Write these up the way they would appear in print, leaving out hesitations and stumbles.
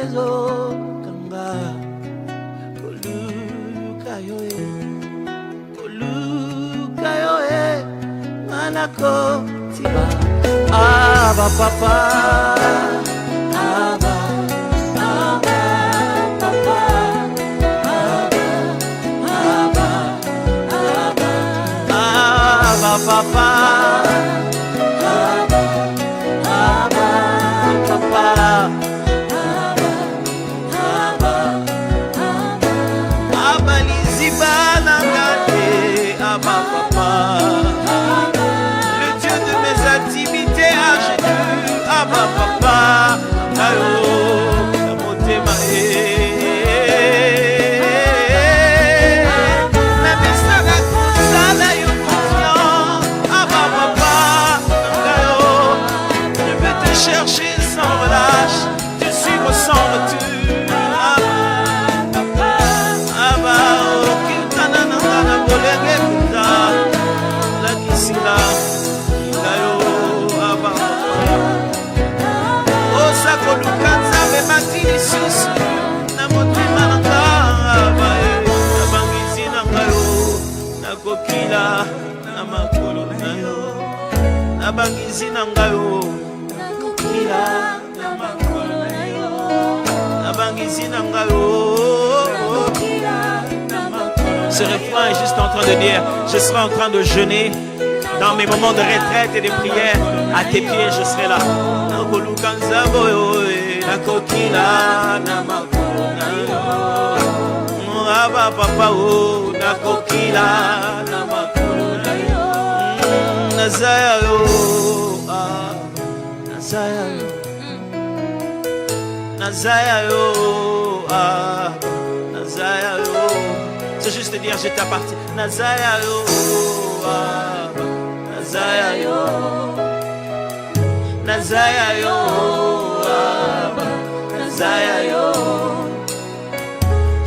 ezokanga koluka yo manako tiba aba papa aba papa aba papa le Dieu de mes activités à genoux, Abba Papa, Ayo, Motema, je vais te chercher sans relâche, te suivre sans retour. Ce refrain est juste en train de dire, je serai en train de jeûner dans mes moments de retraite et de prière. À tes pieds, je serai là. C'est juste dire je t'appartiens. Nazayayo, Nazayayo, Nazayayo, Nazayayo.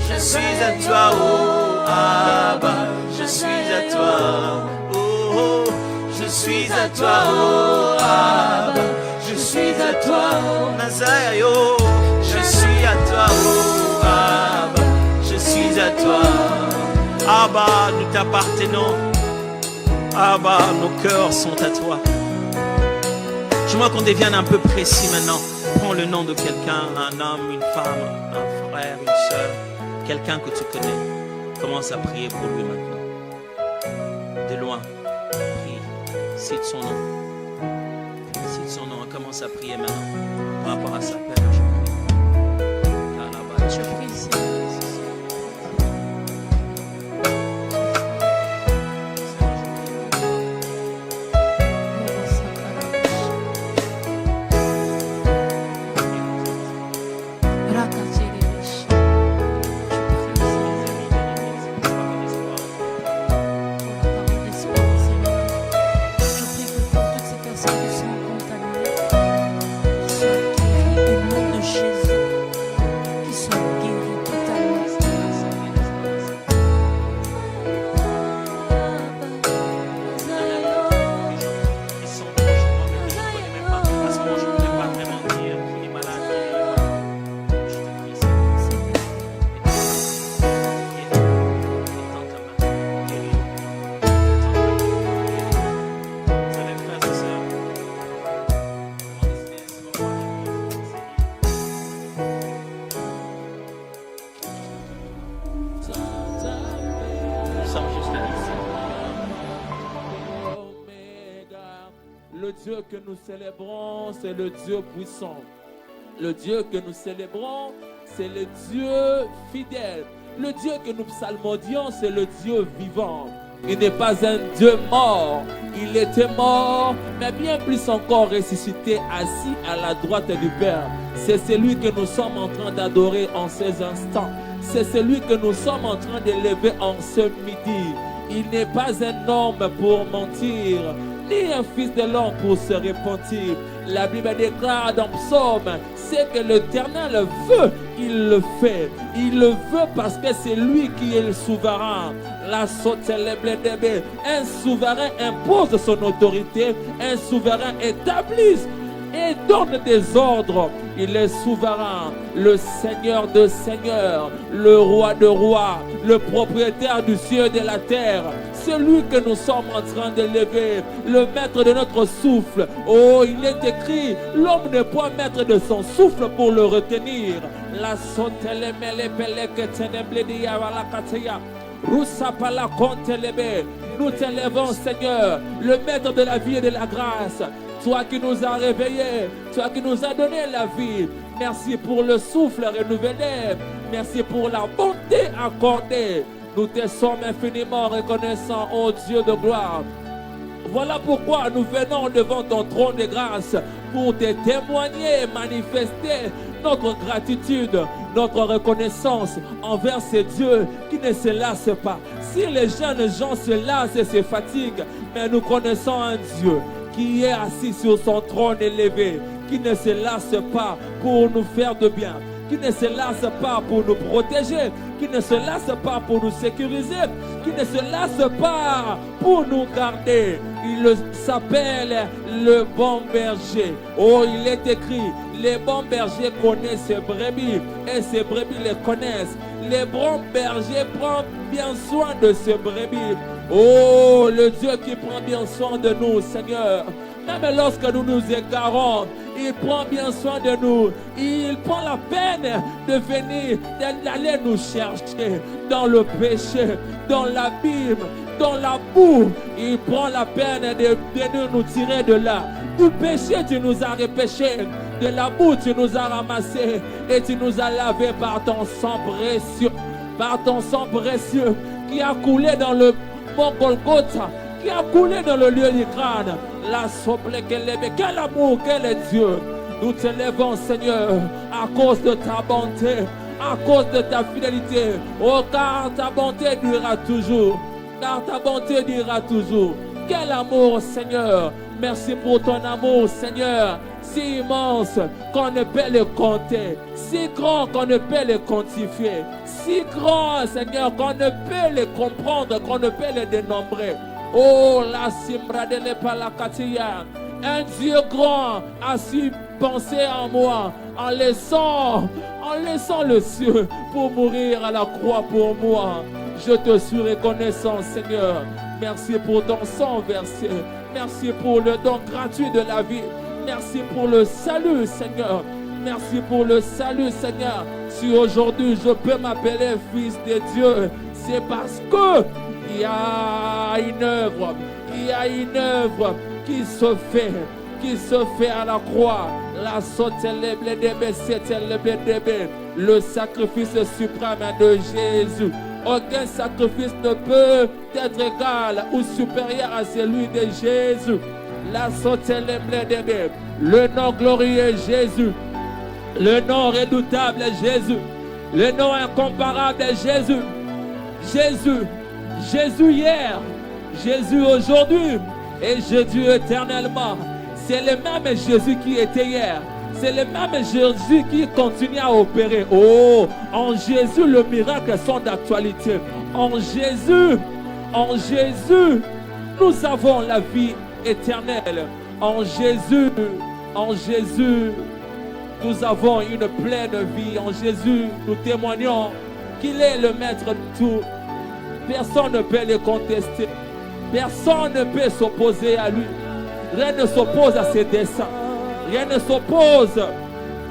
Je suis à toi, oh Abba, je suis à toi, oh, je suis à toi, oh Abba, je suis à toi, Nazayayo, je suis à toi, oh Abba, je suis à toi. Abba, nous t'appartenons. Abba, nos cœurs sont à toi. J'aimerais qu'on devienne un peu précis maintenant. Prends le nom de quelqu'un, un homme, une femme, un frère, une soeur, quelqu'un que tu connais. Commence à prier pour lui maintenant. De loin, prie, cite son nom. Cite son nom, commence à prier maintenant par rapport à sa père. Je prie ici. Le Dieu que nous célébrons, c'est le Dieu puissant. Le Dieu que nous célébrons, c'est le Dieu fidèle. Le Dieu que nous psalmodions, c'est le Dieu vivant. Il n'est pas un Dieu mort. Il était mort, mais bien plus encore ressuscité, assis à la droite du Père. C'est celui que nous sommes en train d'adorer en ces instants. C'est celui que nous sommes en train d'élever en ce midi. Il n'est pas un homme pour mentir, ni un fils de l'homme pour se repentir. La Bible déclare dans Psaume, c'est que l'Éternel veut, il le fait. Il le veut parce que c'est lui qui est le souverain. Un souverain impose son autorité, un souverain établit et donne des ordres. Il est souverain, le Seigneur de seigneurs, le roi de rois, le propriétaire du ciel et de la terre. Celui que nous sommes en train d'élever, le maître de notre souffle. Oh, il est écrit, l'homme ne peut maître de son souffle pour le retenir. La nous t'élèvons, Seigneur, le maître de la vie et de la grâce. Toi qui nous as réveillés, toi qui nous as donné la vie. Merci pour le souffle renouvelé. Merci pour la bonté accordée. Nous te sommes infiniment reconnaissants, ô Dieu de gloire. Voilà pourquoi nous venons devant ton trône de grâce pour te témoigner et manifester notre gratitude, notre reconnaissance envers ces dieux qui ne se lassent pas. Si les jeunes gens se lassent et se fatiguent, mais nous connaissons un Dieu qui est assis sur son trône élevé, qui ne se lasse pas pour nous faire de bien, qui ne se lasse pas pour nous protéger, qui ne se lasse pas pour nous sécuriser, qui ne se lasse pas pour nous garder. Il s'appelle le bon berger. Oh, il est écrit, les bons bergers connaissent ses brebis et ses brebis les connaissent. Les bons bergers prennent bien soin de ses brebis. Oh, le Dieu qui prend bien soin de nous, Seigneur. Même lorsque nous nous égarons, il prend bien soin de nous. Il prend la peine de venir, d'aller nous chercher dans le péché, dans l'abîme, dans la boue. Il prend la peine de venir nous tirer de là. Du péché, tu nous as repêchés. De la boue, tu nous as ramassés. Et tu nous as lavés par ton sang précieux. Par ton sang précieux qui a coulé dans le mont Golgotha, qui a coulé dans le lieu du crâne. La sople qu'elle est, quel amour, quel est Dieu. Nous te lèvons, Seigneur, à cause de ta bonté, à cause de ta fidélité. Oh, car ta bonté durera toujours. Car ta bonté durera toujours. Quel amour, Seigneur. Merci pour ton amour, Seigneur. Si immense qu'on ne peut le compter. Si grand qu'on ne peut le quantifier. Si grand, Seigneur, qu'on ne peut le comprendre, qu'on ne peut le dénombrer. Oh, la simbra de l'Epalakatia. Un Dieu grand a su penser en moi en laissant le ciel pour mourir à la croix pour moi. Je te suis reconnaissant, Seigneur. Merci pour ton sang versé. Merci pour le don gratuit de la vie. Merci pour le salut, Seigneur. Merci pour le salut, Seigneur. Si aujourd'hui je peux m'appeler fils de Dieu, c'est parce que il y a une œuvre. Il y a une œuvre qui se fait à la croix. La le sacrifice suprême de Jésus. Aucun sacrifice ne peut être égal ou supérieur à celui de Jésus. La le nom glorieux Jésus, le nom redoutable Jésus, le nom incomparable Jésus. Jésus hier, Jésus aujourd'hui et Jésus éternellement. C'est le même Jésus qui était hier. C'est le même Jésus qui continue à opérer. Oh, en Jésus, le miracle sont d'actualité. En Jésus, nous avons la vie éternelle. En Jésus, nous avons une pleine vie. En Jésus, nous témoignons qu'il est le maître de tout. Personne ne peut le contester. Personne ne peut s'opposer à lui. Rien ne s'oppose à ses desseins. Rien ne s'oppose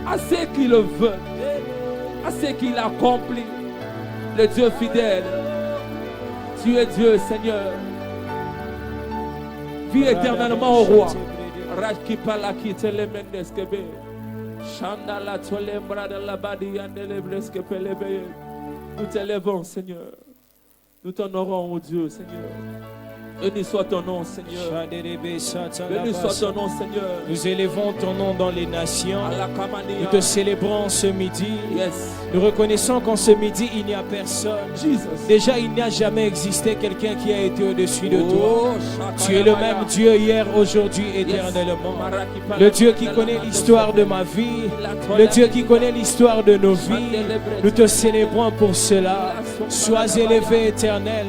à ce qu'il veut, à ce qu'il accomplit. Le Dieu fidèle. Tu es Dieu, Seigneur. Vis éternellement au roi. Nous t'élèvons, Seigneur. Nous t'honorons, ô Dieu, Seigneur. Béni soit ton nom, Seigneur. Béni soit ton nom, Seigneur. Nous élevons ton nom dans les nations. Nous te célébrons ce midi. Yes. Nous reconnaissons qu'en ce midi, il n'y a personne. Jesus. Déjà, il n'y a jamais existé quelqu'un qui a été au-dessus de toi. Tu es le même Dieu hier, aujourd'hui, éternellement. Le Dieu qui connaît l'histoire de ma vie. Le Dieu qui connaît l'histoire de nos vies. Nous te célébrons pour cela. Sois élevé, éternel.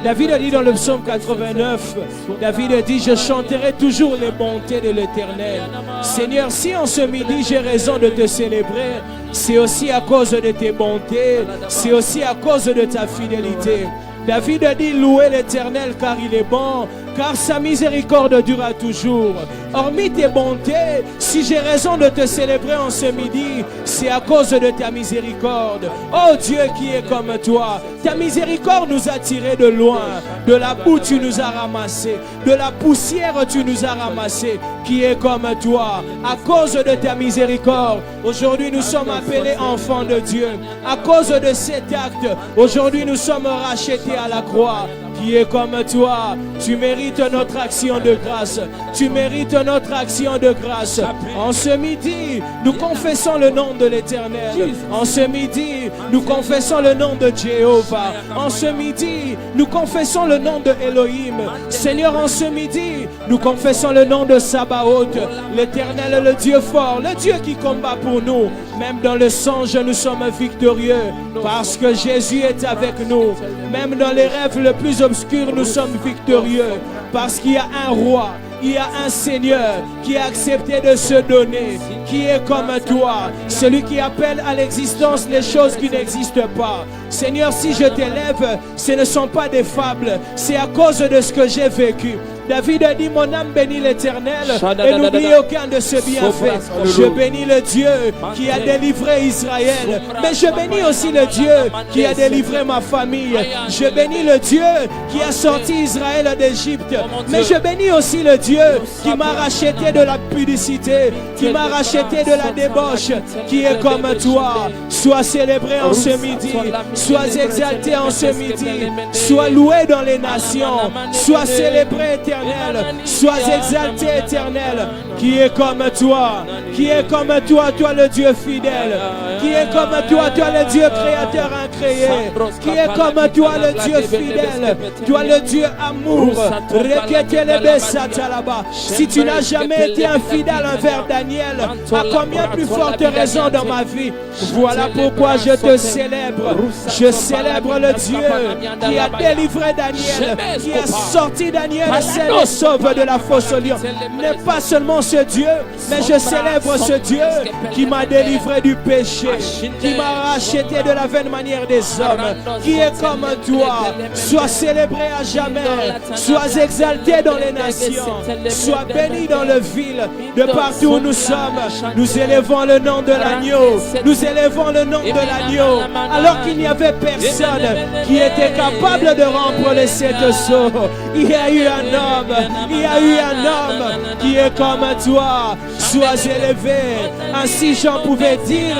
David a dit dans le psaume 80, 89, David dit, je chanterai toujours les bontés de l'Éternel. Seigneur, si en ce midi j'ai raison de te célébrer, c'est aussi à cause de tes bontés, c'est aussi à cause de ta fidélité. David a dit, louez l'Éternel car il est bon, car sa miséricorde durera toujours. Hormis tes bontés, si j'ai raison de te célébrer en ce midi, c'est à cause de ta miséricorde. Oh Dieu qui est comme toi, ta miséricorde nous a tirés de loin. De la boue tu nous as ramassés, de la poussière tu nous as ramassés. Qui est comme toi, à cause de ta miséricorde, aujourd'hui nous sommes appelés enfants de Dieu. À cause de cet acte, aujourd'hui nous sommes rachetés à la croix. Qui est comme toi, tu mérites notre action de grâce. Tu mérites notre action de grâce. En ce midi, nous confessons le nom de l'Éternel. En ce midi, nous confessons le nom de Jéhovah. En ce midi, nous confessons le nom de Elohim. Seigneur, en ce midi, nous confessons le nom de Sabaoth. L'Éternel, le Dieu fort, le Dieu qui combat pour nous. Même dans le songe, nous sommes victorieux parce que Jésus est avec nous. Même dans les rêves les plus obscurs, nous sommes victorieux parce qu'il y a un roi. Il y a un Seigneur qui a accepté de se donner, qui est comme toi, celui qui appelle à l'existence les choses qui n'existent pas. Seigneur, si je t'élève, ce ne sont pas des fables, c'est à cause de ce que j'ai vécu. David a dit, mon âme bénit l'Éternel et n'oublie aucun de ses bienfaits. Je bénis le Dieu qui a délivré Israël, mais je bénis aussi le Dieu qui a délivré ma famille. Je bénis le Dieu qui a sorti Israël d'Égypte, mais je bénis aussi le Dieu qui m'a racheté de la pudicité, qui m'a racheté de la débauche, qui est comme toi. Sois célébré en ce midi, sois exalté en ce midi, sois loué dans les nations, sois célébré éternel. Sois exalté éternel, qui est comme toi, qui est comme toi, toi le Dieu fidèle, qui est comme toi, toi le Dieu créateur incréé, qui est comme toi le Dieu fidèle, toi le Dieu amour. Si tu n'as jamais été infidèle envers Daniel, à combien plus forte raison dans ma vie? Voilà pourquoi je te célèbre. Je célèbre le Dieu qui a délivré Daniel, qui a sorti Daniel et sauve de la fosse au lion. N'est pas seulement ce Dieu, mais je célèbre ce Dieu qui m'a délivré du péché, qui m'a racheté de la vaine manière des hommes, qui est comme toi. Sois célébré à jamais, sois exalté dans les nations, sois béni dans le ville, de partout où nous sommes. Nous élevons le nom de l'agneau, nous élevons le nom de l'agneau, alors qu'il n'y avait personne qui était capable de rompre les 7 sceaux. Il y a eu un homme, il y a eu un homme qui est comme toi. Sois élevé. Ainsi j'en pouvais dire,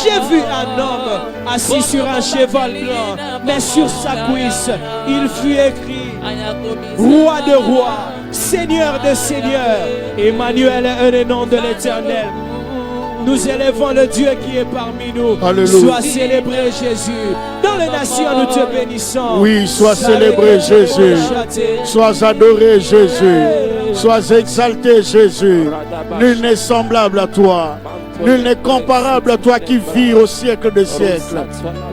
j'ai vu un homme assis sur un cheval blanc, mais sur sa cuisse il fut écrit Roi de rois, Seigneur de seigneurs. Emmanuel est le nom de l'Éternel. Nous élevons le Dieu qui est parmi nous. Alléluia. Sois célébré Jésus. Dans les nations nous te bénissons. Oui, sois célébré Jésus. Sois adoré Jésus. Sois exalté Jésus. Nul n'est semblable à toi. Nul n'est comparable à toi qui vis au siècle des siècles.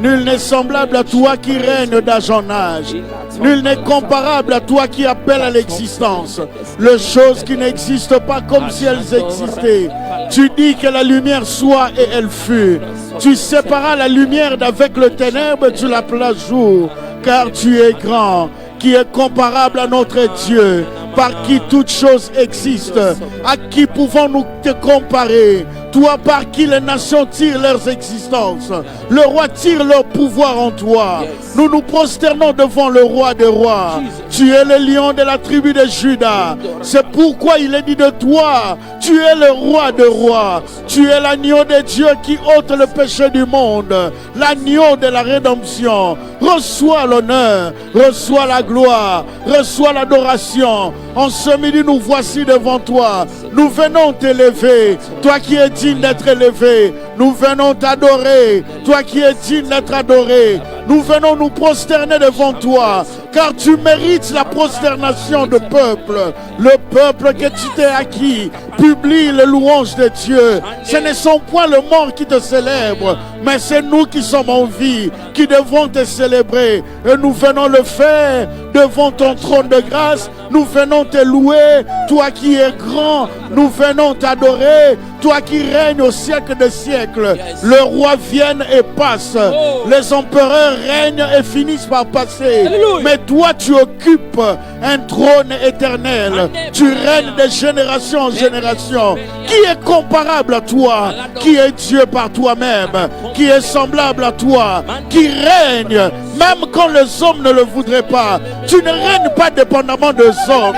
Nul n'est semblable à toi qui règne d'âge en âge. Nul n'est comparable à toi qui appelle à l'existence les choses qui n'existent pas comme si elles existaient. Tu dis que la lumière soit et elle fut. Tu séparas la lumière d'avec le ténèbre, tu l'appelles jour, car tu es grand, qui est comparable à notre Dieu, par qui toute chose existe. À qui pouvons-nous te comparer? Toi par qui les nations tirent leurs existences. Le roi tire leur pouvoir en toi. Nous nous prosternons devant le roi des rois. Tu es le lion de la tribu de Juda. C'est pourquoi il est dit de toi, tu es le roi des rois. Tu es l'agneau de Dieu qui ôte le péché du monde. L'agneau de la rédemption. Reçois l'honneur, reçois la gloire, reçois l'adoration. En ce midi, nous voici devant toi. Nous venons t'élever, toi qui es digne d'être élevé. Nous venons t'adorer, toi qui es digne d'être adoré. Nous venons nous prosterner devant toi, car tu mérites la prosternation de peuple. Le peuple que tu t'es acquis publie les louanges de Dieu. Ce ne sont point le mort qui te célèbre, mais c'est nous qui sommes en vie, qui devons te célébrer. Et nous venons le faire devant ton trône de grâce. Nous venons te louer, toi qui es grand. Nous venons t'adorer, toi qui règnes au siècle des siècles. Le roi vient et passe. Les empereurs règnent et finissent par passer. Mais toi, tu occupes un trône éternel. Tu règnes de génération en génération. Qui est comparable à toi? Qui est Dieu par toi-même? Qui est semblable à toi? Qui règne même quand les hommes ne le voudraient pas? Tu ne règnes pas dépendamment des hommes.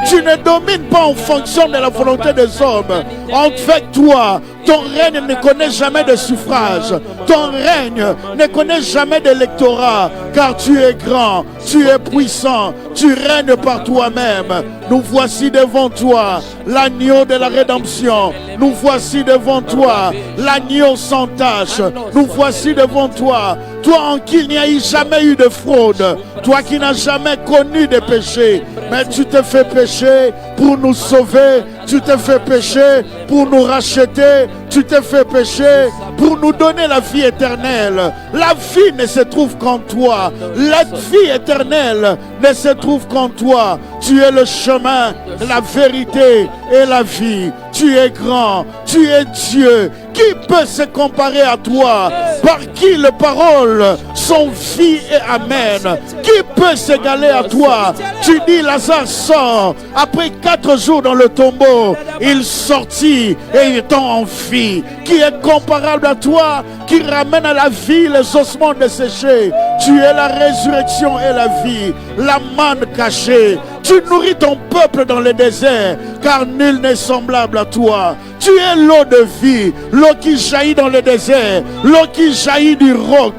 Tu ne domines pas en fonction de la volonté des hommes. En fait, toi, ton règne ne connaît jamais de suffrage. Ton règne ne connaît jamais d'électorat. Car tu es grand, tu es puissant, tu règnes par toi-même. Nous voici devant toi, l'agneau de la rédemption. Nous voici devant toi, l'agneau sans tache. Nous voici devant toi, toi en qui il n'y a jamais eu de fraude. Toi qui n'as jamais connu de péché. Mais tu te fais pécher pour nous sauver. Tu te fais pécher pour nous racheter. Tu te fais pécher pour nous donner la vie éternelle. La vie ne se trouve qu'en toi. La vie éternelle ne se trouve qu'en toi. Tu es le chemin, la vérité et la vie. Tu es grand, tu es Dieu. Qui peut se comparer à toi? Par qui les paroles sont vie et amen? Qui peut s'égaler à toi? Tu dis Lazare sort. Après 4 jours dans le tombeau, il sortit et étant en vie. Qui est comparable à toi? Qui ramène à la vie les ossements desséchés? Tu es la résurrection et la vie, la manne cachée. Tu nourris ton peuple dans le désert, car nul n'est semblable à toi. Tu es l'eau de vie, l'eau qui jaillit dans le désert, l'eau qui jaillit du roc,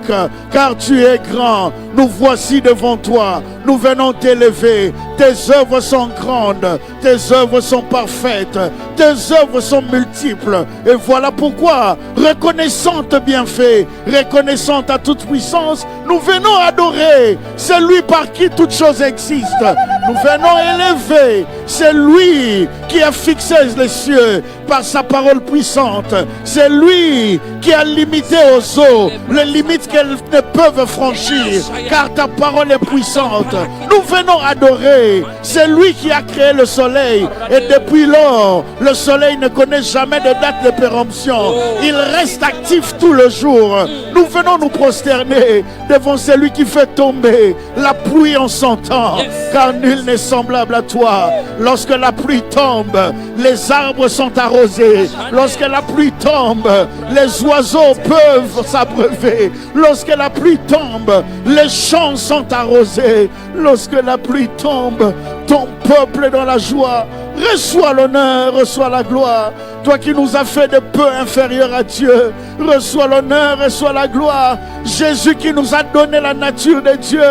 car tu es grand. Nous voici devant toi, nous venons t'élever. Tes œuvres sont grandes, tes œuvres sont parfaites, tes œuvres sont multiples. Et voilà pourquoi, reconnaissante bienfait, reconnaissante à toute puissance, nous venons adorer celui par qui toute chose existe. Nous venons élever celui qui a fixé les cieux par sa parole puissante. C'est lui qui a limité aux eaux les limites qu'elles ne peuvent franchir, car ta parole est puissante. Nous venons adorer. C'est lui qui a créé le soleil, et depuis lors, le soleil ne connaît jamais de date de péremption. Il reste actif tout le jour. Nous venons nous prosterner devant celui qui fait tomber la pluie en son temps, car nul n'est semblable à toi. Lorsque la pluie tombe, les arbres sont arrosés. Lorsque la pluie tombe, les oiseaux peuvent s'abreuver. Lorsque la pluie tombe, les champs sont arrosés. Lorsque la pluie tombe, ton peuple est dans la joie. Reçois l'honneur, reçois la gloire. Toi qui nous as fait de peu inférieurs à Dieu, reçois l'honneur, reçois la gloire. Jésus qui nous a donné la nature de Dieu,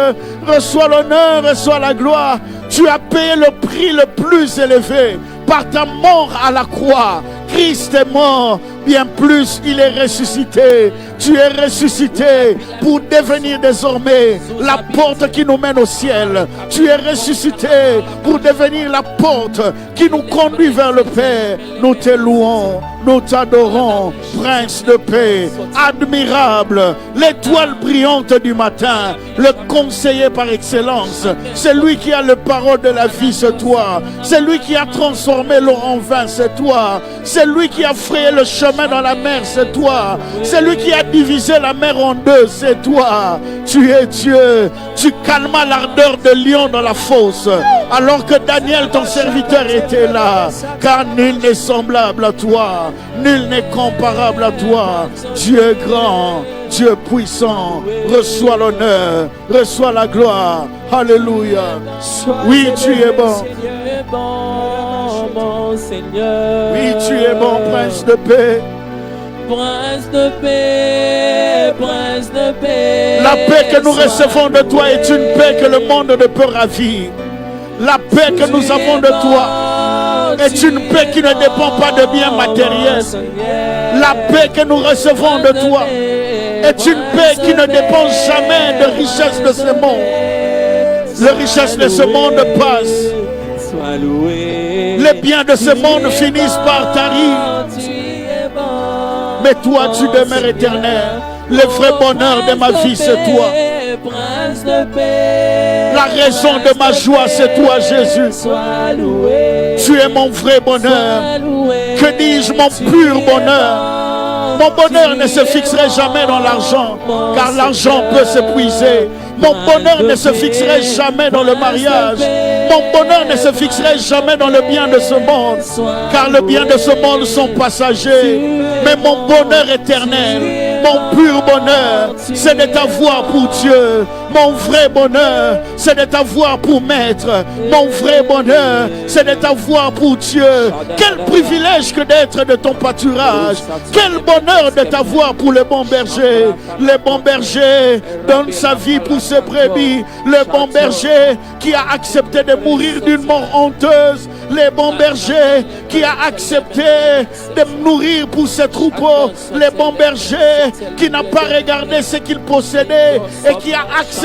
reçois l'honneur, reçois la gloire. Tu as payé le prix le plus élevé par ta mort à la croix. Christ est mort, bien plus il est ressuscité. Tu es ressuscité pour devenir désormais la porte qui nous mène au ciel. Tu es ressuscité pour devenir la porte qui nous conduit vers le Père. Nous te louons, nous t'adorons, Prince de paix, admirable, l'étoile brillante du matin, le conseiller par excellence. C'est lui qui a le parole de la vie, c'est toi. C'est lui qui a transformé l'eau en vin, c'est toi. C'est lui qui a frayé le chemin dans la mer, c'est toi. C'est lui qui a divisé la mer en deux, c'est toi. Tu es Dieu. Tu calmas l'ardeur de lion dans la fosse, alors que Daniel, ton serviteur, était là. Car nul n'est semblable à toi, nul n'est comparable à toi. Dieu grand, Dieu puissant, reçois l'honneur, reçois la gloire. Alléluia. Oui, tu es bon. Mon Seigneur. Oui, tu es bon, Prince de paix. Prince de paix, Prince de paix. La paix que nous recevons de toi est une paix que le monde ne peut ravir. La paix que nous avons de toi est une paix qui ne dépend pas de biens matériels. La paix que nous recevons de toi est une paix qui ne dépend jamais de richesses de ce monde. Les richesses de ce monde passent. Les biens de ce monde finissent par tarir. Mais toi, tu demeures éternel. Le vrai bonheur de ma vie, c'est toi. prince de paix. La raison de ma joie, c'est toi, Jésus. Sois loué. Tu es mon vrai bonheur. Sois loué. Que dis-je, mon Tu pur es bonheur? bon, Mon bonheur tu ne se fixerait jamais dans l'argent, mon car l'argent Seigneur. peut s'épuiser. Mon bonheur ne se fixerait jamais dans le mariage. Mon bonheur ne se fixerait jamais dans le bien de ce monde, car le bien de ce monde sont passagers. Mais mon bonheur éternel, mon pur bonheur, c'est de t'avoir pour Dieu. Mon vrai bonheur, c'est de t'avoir pour maître. Mon vrai bonheur, c'est de t'avoir pour Dieu. Quel privilège que d'être de ton pâturage. Quel bonheur de t'avoir pour le bon berger. Le bon berger donne sa vie pour ses brebis. Le bon berger qui a accepté de mourir d'une mort honteuse. Le bon berger qui a accepté de nourrir pour ses troupeaux. Le bon berger qui n'a pas regardé ce qu'il possédait et qui a accepté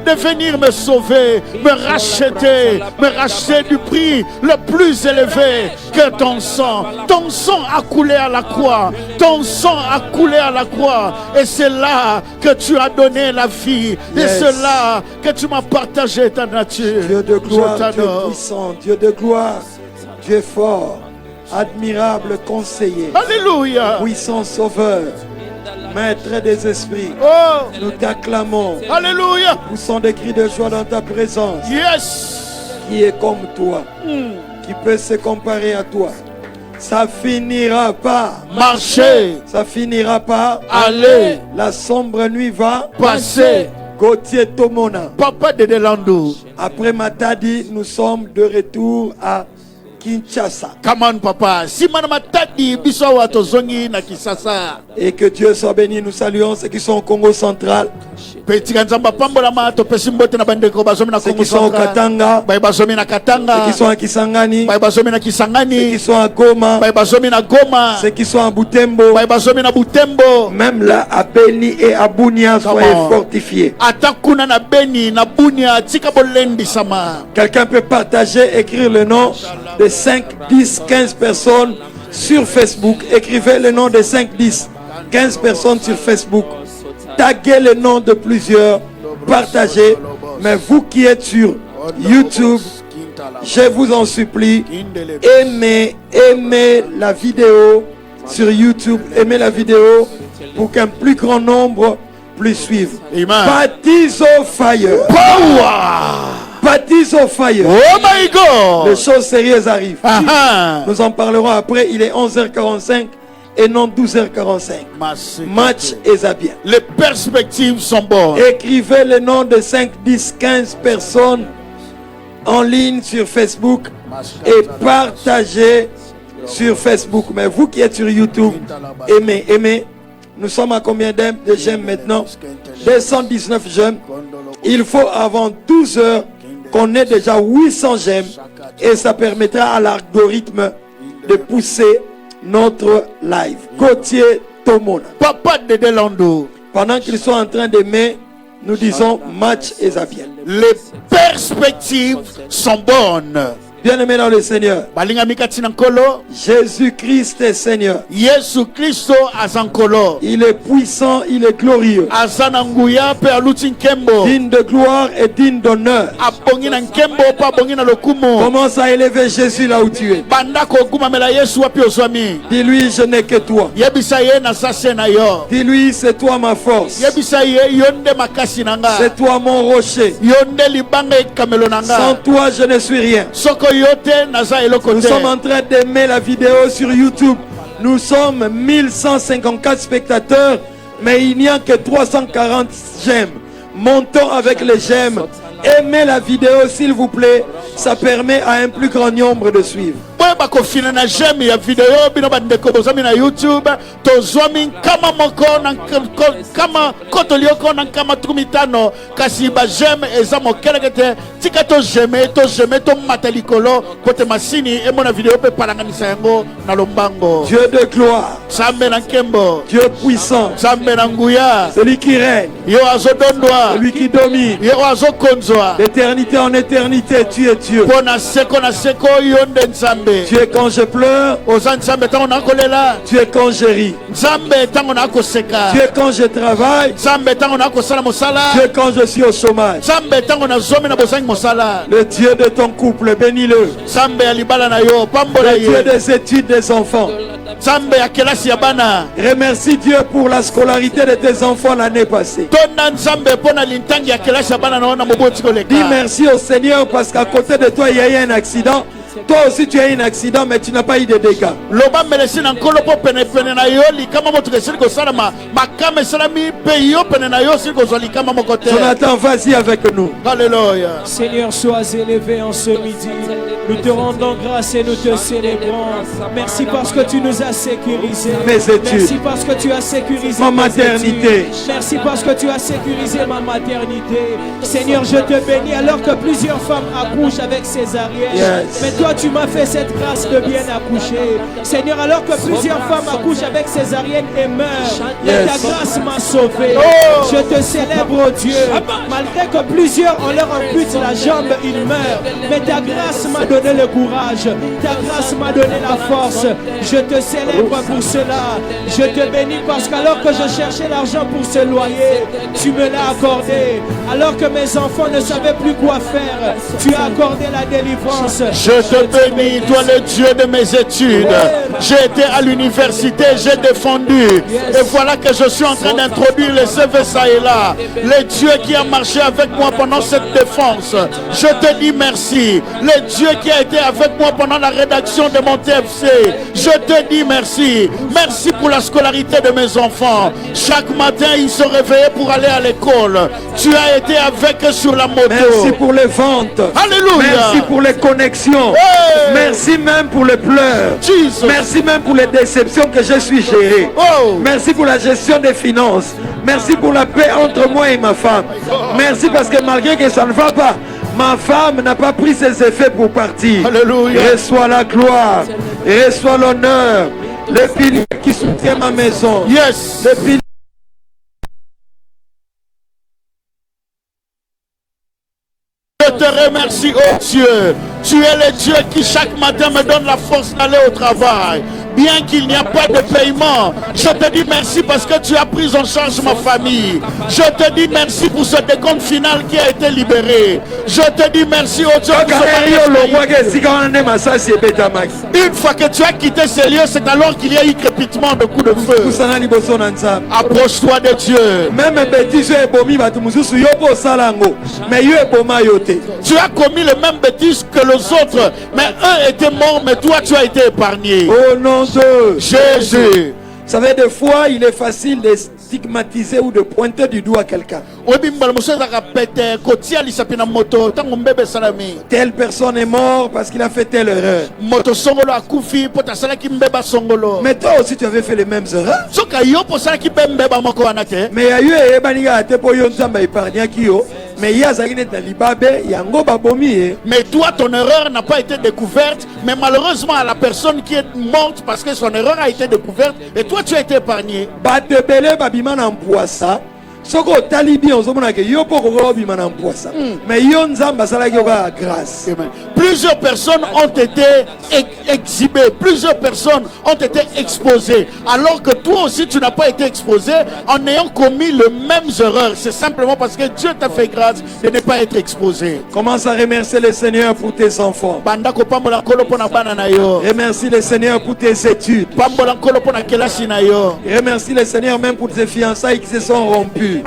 de venir me sauver, me racheter du prix le plus élevé que ton sang. Ton sang a coulé à la croix. Ton sang a coulé à la croix. Et c'est là que tu as donné la vie. Et c'est là que tu m'as partagé ta nature. Dieu de gloire, Je Dieu t'adore. puissant, Dieu de gloire, Dieu fort, admirable conseiller, Alléluia. puissant sauveur, maître des esprits. Oh, Nous t'acclamons, alléluia. poussons des cris de joie dans ta présence. Yes. Qui est comme toi, qui peut se comparer à toi. Ça finira pas, Marcher, ça finira pas. aller, La sombre nuit va. passer. Gauthier Tomona. Papa de Delando. Après Matadi, nous sommes de retour à Kinshasa. Come on, papa. Si madame Tati biso wato zongi na Kisasa. Et que Dieu soit béni. Nous saluons ceux qui sont au Congo central, Petit kanzamba pambola ma to pesimbote na bandeko bazomi na ceux Kongo qui sont au Central. Katanga, Bay bazomi na ceux Katanga. qui sont à Kisangani, Bay bazomi na ceux qui Kisangani. sont à Goma, Bay bazomi na Goma. ceux qui sont à Butembo, Bay bazomi na Butembo. même là à Beni et à Bunia, soyez on. fortifiés. Atakuna na Beni na Bunia tika bolendi sama. Quelqu'un peut partager, écrire le nom de 5, 10, 15 personnes sur Facebook. Écrivez le nom de 5, 10, 15 personnes sur Facebook. Taguez le nom de plusieurs. Partagez. Mais vous qui êtes sur YouTube, je vous en supplie, aimez la vidéo sur YouTube. Aimez la vidéo pour qu'un plus grand nombre puisse suivre. Amen. Baptise au fire. Power. Baptise au fire. Oh my God. Les choses sérieuses arrivent. Aha. Nous en parlerons après. Il est 11h45 et non 12h45. Match Ezabien. Les perspectives sont bonnes. Écrivez le nom de 5, 10, 15 personnes en ligne sur Facebook et partagez sur Facebook. Mais vous qui êtes sur YouTube, aimez. Nous sommes à combien de j'aime maintenant? 219 j'aime. Il faut avant 12 heures qu'on ait déjà 800 j'aime et ça permettra à l'algorithme de pousser notre live. Gauthier Tomona. Papa de Delando. Pendant qu'ils sont en train d'aimer, nous disons match Ezabien. Les perspectives sont bonnes. Bien-aimés dans le Seigneur, Balinga mikati na nkolo. Jésus-Christ est Seigneur. Yesu Kristo azankolo. Il est puissant, il est glorieux. Azana nguya pe aluti nkembo. Digne de gloire et digne d'honneur. Abongi na nkembo pa abongi na lokumu. Commence à élever Jésus là où tu es. Banda kogumamela Yesu wapi ozwami. Dis-lui, je n'ai que toi. Yebisa ye na sase na yo. Dis-lui, c'est toi ma force. Yebisa ye yonde makasi na nga. C'est toi mon rocher. Yonde libanga ekamelo na nga. Sans toi, je ne suis rien. Soko yote naza eloko Nous te. sommes en train d'aimer la vidéo sur YouTube. Nous sommes 1154 spectateurs, mais il n'y a que 340 j'aime. Montons avec les j'aime. Aimez la vidéo s'il vous plaît. Ça permet à un plus grand nombre de suivre. Boye bakofina na j'aime ya video bino bandeko bozami na YouTube tozwami kama moko na kama kotolioko na kama tumitano kasi ba j'aime eza mokeleke te tika to j'aime to matalikolo pote masini emona video pe palanganisa yango na lombango. Dieu de gloire, Nzambe na nkembo. Dieu puissant, Nzambe na nguya. celui qui règne, Yo azodondwa. celui qui domine. Yo azokonzwa. D'éternité en éternité, tu es Dieu. Pona seko na seko yonde Nzambe. Tu es quand je pleure, Oza Nzambe tango na kolela. tu es quand je ris. Nzambe tango na koseka. Tu es quand je travaille, Nzambe tango na kosala mosala. tu es quand je suis au chômage. Nzambe tango na zomi na bosangi mosala. Le Dieu de ton couple, bénis-le. Nzambe ya libala na yo pambola Le Dieu ye. des études des enfants. Nzambe ya kelasi ya bana. Remercie Dieu pour la scolarité de tes enfants l'année passée. Tonda Nzambe pona lintangi ya kelasi ya bana na ona moboti koleka. Dis merci au Seigneur parce qu'à côté de toi, il y a eu un accident. Toi aussi, tu as eu un accident, mais tu n'as pas eu de dégâts. Loba melesi na nkolo po pene pene na yo likama moto kesili kosala makame salami pe yo pene na yo sili kozwa likama moko te. Jonathan, vas-y avec nous. Alléluia. Seigneur, sois élevé en ce midi. Nous te rendons grâce et nous te célébrons. Merci parce que tu nous as sécurisés. Mes études. Merci parce que tu as sécurisé Ma mes maternité. études. Merci parce que tu as sécurisé ma maternité. Seigneur, je te bénis alors que plusieurs femmes accouchent avec césarienne. Yes. Mais toi, tu m'as fait cette grâce de bien accoucher. Seigneur, alors que plusieurs femmes accouchent avec césarienne et meurent, mais Yes. ta grâce m'a sauvé. Je te célèbre, oh Dieu. Malgré que plusieurs on leur ampute la jambe, ils meurent. Mais ta grâce m'a donné le courage. Ta grâce m'a donné la force. Je te célèbre pour cela. Je te bénis parce qu'alors que je cherchais l'argent pour ce loyer, tu me l'as accordé. Alors que mes enfants ne savaient plus quoi faire, tu as accordé la délivrance. Je te bénis, toi le Dieu de mes études. J'ai été à l'université, j'ai défendu. Et voilà que je suis en train d'introduire les CV ça et là. Le Dieu qui a marché avec moi pendant cette défense. Je te dis merci. Le Dieu qui a été avec moi pendant la rédaction de mon TFC. Je te dis merci. Merci pour la scolarité de mes enfants. Chaque matin, ils se réveillaient pour aller à l'école. Tu as été avec eux sur la moto. Merci pour les ventes. Alléluia. Merci pour les connexions. Hey. Merci même pour les pleurs. Jesus. Merci même pour les déceptions que je suis géré. Oh. Merci pour la gestion des finances. Merci pour la paix entre moi et ma femme. Merci parce que malgré que ça ne va pas, ma femme n'a pas pris ses effets pour partir. Alléluia. Reçois la gloire. Reçois l'honneur. Le pilier qui soutient ma maison. Yes. Le pilier. Je te remercie, oh Dieu. Tu es le Dieu qui chaque matin me donne la force d'aller au travail. Bien qu'il n'y a pas de paiement, je te dis merci parce que tu as pris en charge ma famille. Je te dis merci pour ce décompte final qui a été libéré. Je te dis merci, oh Dieu. Une fois que tu as quitté ces lieux, c'est alors qu'il y a eu crépitement de coups de feu. Approche-toi de Dieu. Même bêtise Tu as commis les mêmes bêtises que les autres, mais eux étaient morts, mais toi tu as été épargné. Au nom de Jésus. Vous savez, des fois, il est facile de stigmatiser ou de pointer du doigt quelqu'un. Telle personne est morte parce qu'il a fait telle erreur. Mais toi aussi, tu avais fait les mêmes erreurs. Mais il y a eu mais toi, ton erreur n'a pas été découverte. Mais malheureusement, à la personne qui est morte parce que son erreur a été découverte, et toi, tu as été épargné. Soko talibi ozomona ke yo poko ko bimana mposa mais yo nzamba sala ki ka grâce. Plusieurs personnes ont été exhibées, plusieurs personnes ont été exposées, alors que toi aussi tu n'as pas été exposé en ayant commis les mêmes erreurs. C'est simplement parce que Dieu t'a fait grâce de ne pas être exposé. Commence à remercier le Seigneur pour tes enfants. Remercie le Seigneur pour tes études. Remercie le Seigneur même pour tes fiançailles qui se sont rompues.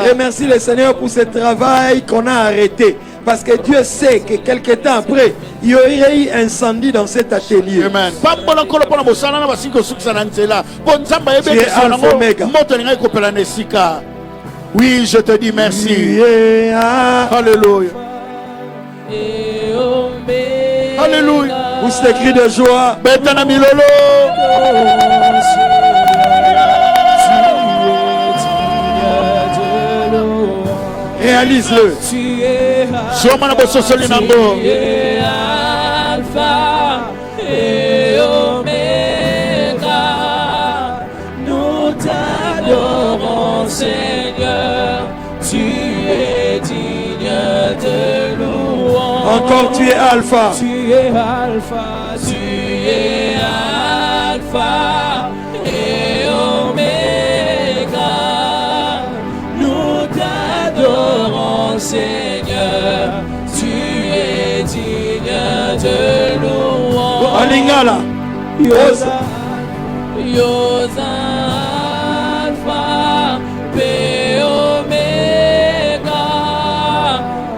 Remercie le Seigneur pour ce travail qu'on a arrêté. Parce que Dieu sait que quelque temps après, il y aurait eu incendie dans cet atelier. Amen. Oui, je te dis merci. Alléluia. Alléluia. Pousse des cris de joie. Réalise-le. Tu es Alpha et Omega. encore, tu es Alpha. Tu es Alpha, tu es Alpha et Oméga. Nous t'adorons, Seigneur. Tu es digne de louange. En lingala. Yosa, Yosa, Alpha, P, Omega,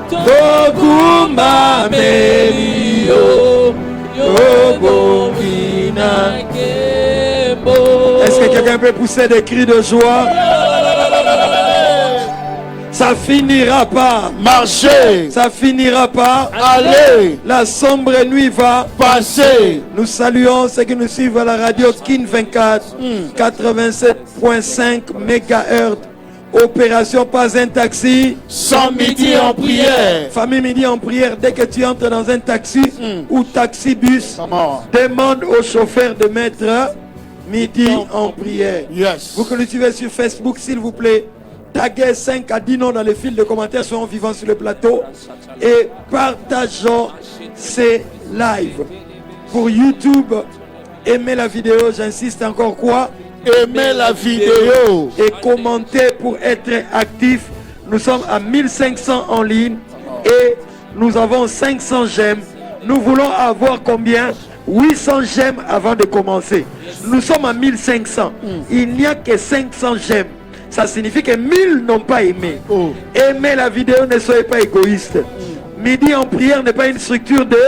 Tokumba, Melio, Yobovina, Kebo. Est-ce que quelqu'un peut pousser des cris de joie? Ça finira pas. Marchez. Ça finira pas. Allez. La sombre nuit va passer. Nous saluons ceux qui nous suivent à la radio Kin 24, 87.5 MHz. Opération Pas un taxi. Sans midi en prière. Famille Midi en prière. Dès que tu entres dans un taxi ou taxi-bus, Comment? demande au chauffeur de mettre Midi en prière. Yes. Vous que nous suivez sur Facebook, s'il vous plaît, taguez 5 à 10 noms dans les fils de commentaires, soyons vivants sur le plateau et partageons ces lives. Pour YouTube, aimez la vidéo, j'insiste encore quoi? Aimez la vidéo. Et commentez pour être actif. Nous sommes à 1500 en ligne et nous avons 500 j'aime. Nous voulons avoir combien? 800 j'aime avant de commencer. Nous sommes à 1500. Il n'y a que 500 j'aime. Ça signifie que 1000 n'ont pas aimé. Aimez la vidéo, ne soyez pas égoïste. Midi en prière n'est pas une structure de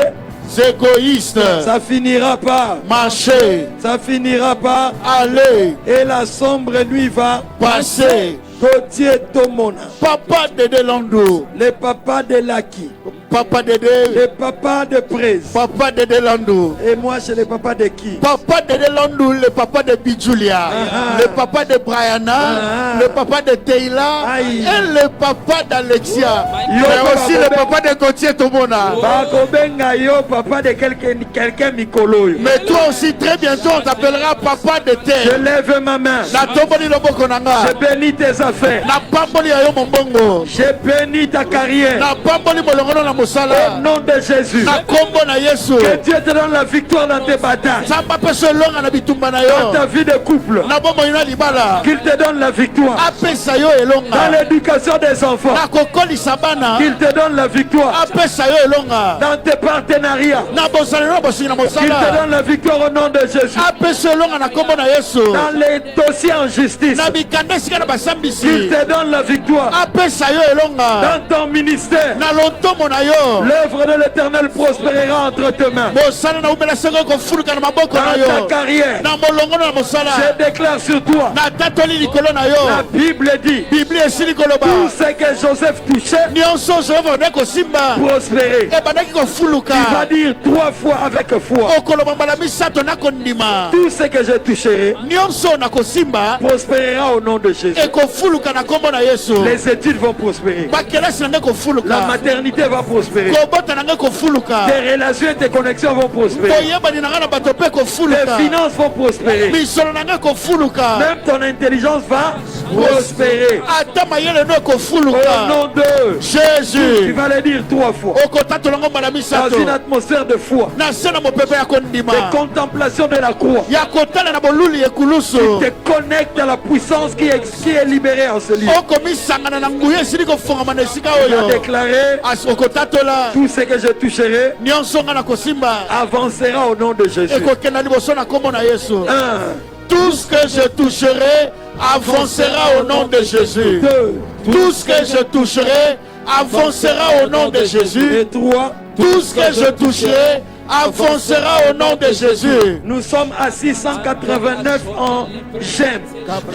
égoïstes. Ça finira pas. Marchez. Ça finira pas. Allez. Et la sombre nuit va passer. Gauthier Tomona. Papa de Landou. Les papas de Laki. Papa Dédé. Les papas de Presse. Papa Dédé Landou. Et moi, c'est les papas de qui? Papa Dédé Landou, le papa de Bijulia. Le papa de Brianna. Le papa de Teila. Aïe. Et le papa d'Alexia. Yo, Mais aussi le papa de Gauthier Tomona. Bakobenga yo, papa de quelqu'un Mikolo. Mais toi aussi, très bientôt, on t'appellera papa de Je terre. lève ma main. Na tomboli loboko nanga. Je bénis tes affaires. Na pamboli ya yo mombongo. Je bénis ta carrière. Na pamboli molongono na Au mosala. nom de Jésus. Na kombo na Yesu. Que Dieu te donne la victoire dans tes batailles. Samba peso longa na bitumba na Dans yo. ta vie de couple. Na bombo ina libala. Qu'il te donne la victoire. Apesa yo Dans elonga. l'éducation des enfants. Na kokolisa bana. Qu'il te donne la victoire. Apesa yo elonga. Dans tes partenariats. Na bosala no bosinga na Qu'il te mosala. donne la victoire au nom de Jésus. Apesa elonga na kombo na Yesu. Dans les dossiers en justice. Na bikanda sika na Qu'il basambisi. te donne la victoire. Apesa yo elonga. Dans ton ministère. Na lontomo na yo. L'œuvre de l'Éternel prospérera entre tes mains. Mosala na umela seko kofuluka na maboko na Dans ta yo. carrière. Na molongono na mosala. Je déclare sur toi. Na tatoli likolo na yo. La Bible dit. Biblia esili koloba. Tout ce que Joseph touchait nyonso ozova nde kosimba prospérer. ebandaki kofuluka. Il va dire 3 fois avec foi. okoloba mbala misato nakondima. Tout ce que je toucherai nyonso nakosimba prospérera au nom de Jésus. ekofuluka na kombo na Yesu. Les études vont prospérer. bakelasi na ngai La kofuluka. maternité va prospérer. kobota na ngai kofuluka. Tes relations et tes connexions vont prospérer. boyebani na ngai na bato mpe Tes kofuluka. finances vont prospérer. misolo na ngai kofuluka. Même ton intelligence va prospérer. ata mayele no Au ekofuluka. nom de Tu jésus vas le dire 3 fois. okotatola ngo mbala Dans misato. une atmosphère de foi. na se na mopepe ya kondima. De contemplation de la croix. ya kotala na boluli ekulusu. Te connecte à la puissance qui est libérée en ce lieu. okomisangana na nguya esili kofongama na esika Tu as oyo. déclaré okotatola tout ce que je toucherai nyonso nga na kosimba avancera au nom de Jésus. ekokenda liboso na kombo na Yesu. 1, Tout ce que je toucherai avancera au nom de Jésus. 2 Tout ce que je toucherai avancera au nom de Jésus. et 3. Tout ce que je toucherai avancera au nom de Jésus. Nous sommes à 689 en j'aime.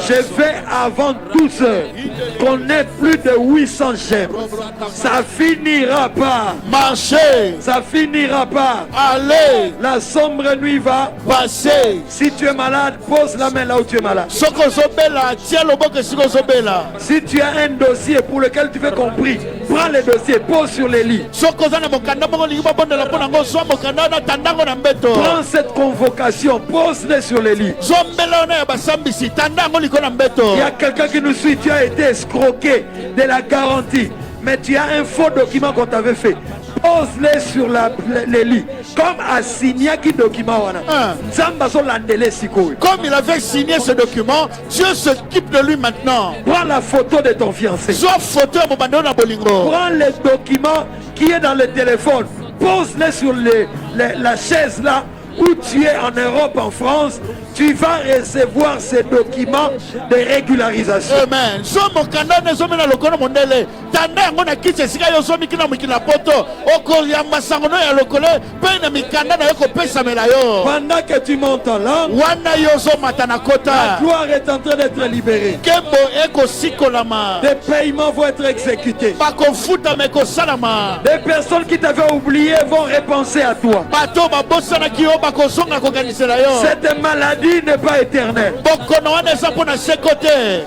Je vais avant 12 heures qu'on ait plus de 800 j'aime. Ça finira pas. Marchez, Ça finira pas. allez, La sombre nuit va. passez. Si tu es malade, pose la main là où tu es malade. Soko zobela, tia loboko esiko zobela. Si tu as un dossier pour lequel tu veux qu'on prie, prends le dossier, pose sur les lits. Soko za na mokanda moko lingi babondela mpona ngo zwa mokanda na tandango na mbeto. Prends cette convocation, pose-le sur les lits. Zombela ona ya basambisi tandango liko na mbeto. Il y a quelqu'un qui nous suit, tu as été escroqué de la garantie, mais tu as un faux document qu'on t'avait fait. pose-les sur les lits. Comme a signé qui document. Comme il avait signé ce document, Dieu s'occupe de lui maintenant. Prends la photo de ton fiancé. Prends les documents qui est dans le téléphone. Pose-les sur la chaise là où tu es en Europe, en France. Tu vas recevoir ces documents de régularisation. Amen. Pendant que tu montes en langue, la gloire est en train d'être libérée. Des paiements vont être exécutés. Des personnes qui t'avaient oublié vont repenser à toi. Cette maladie n'est pas éternelle.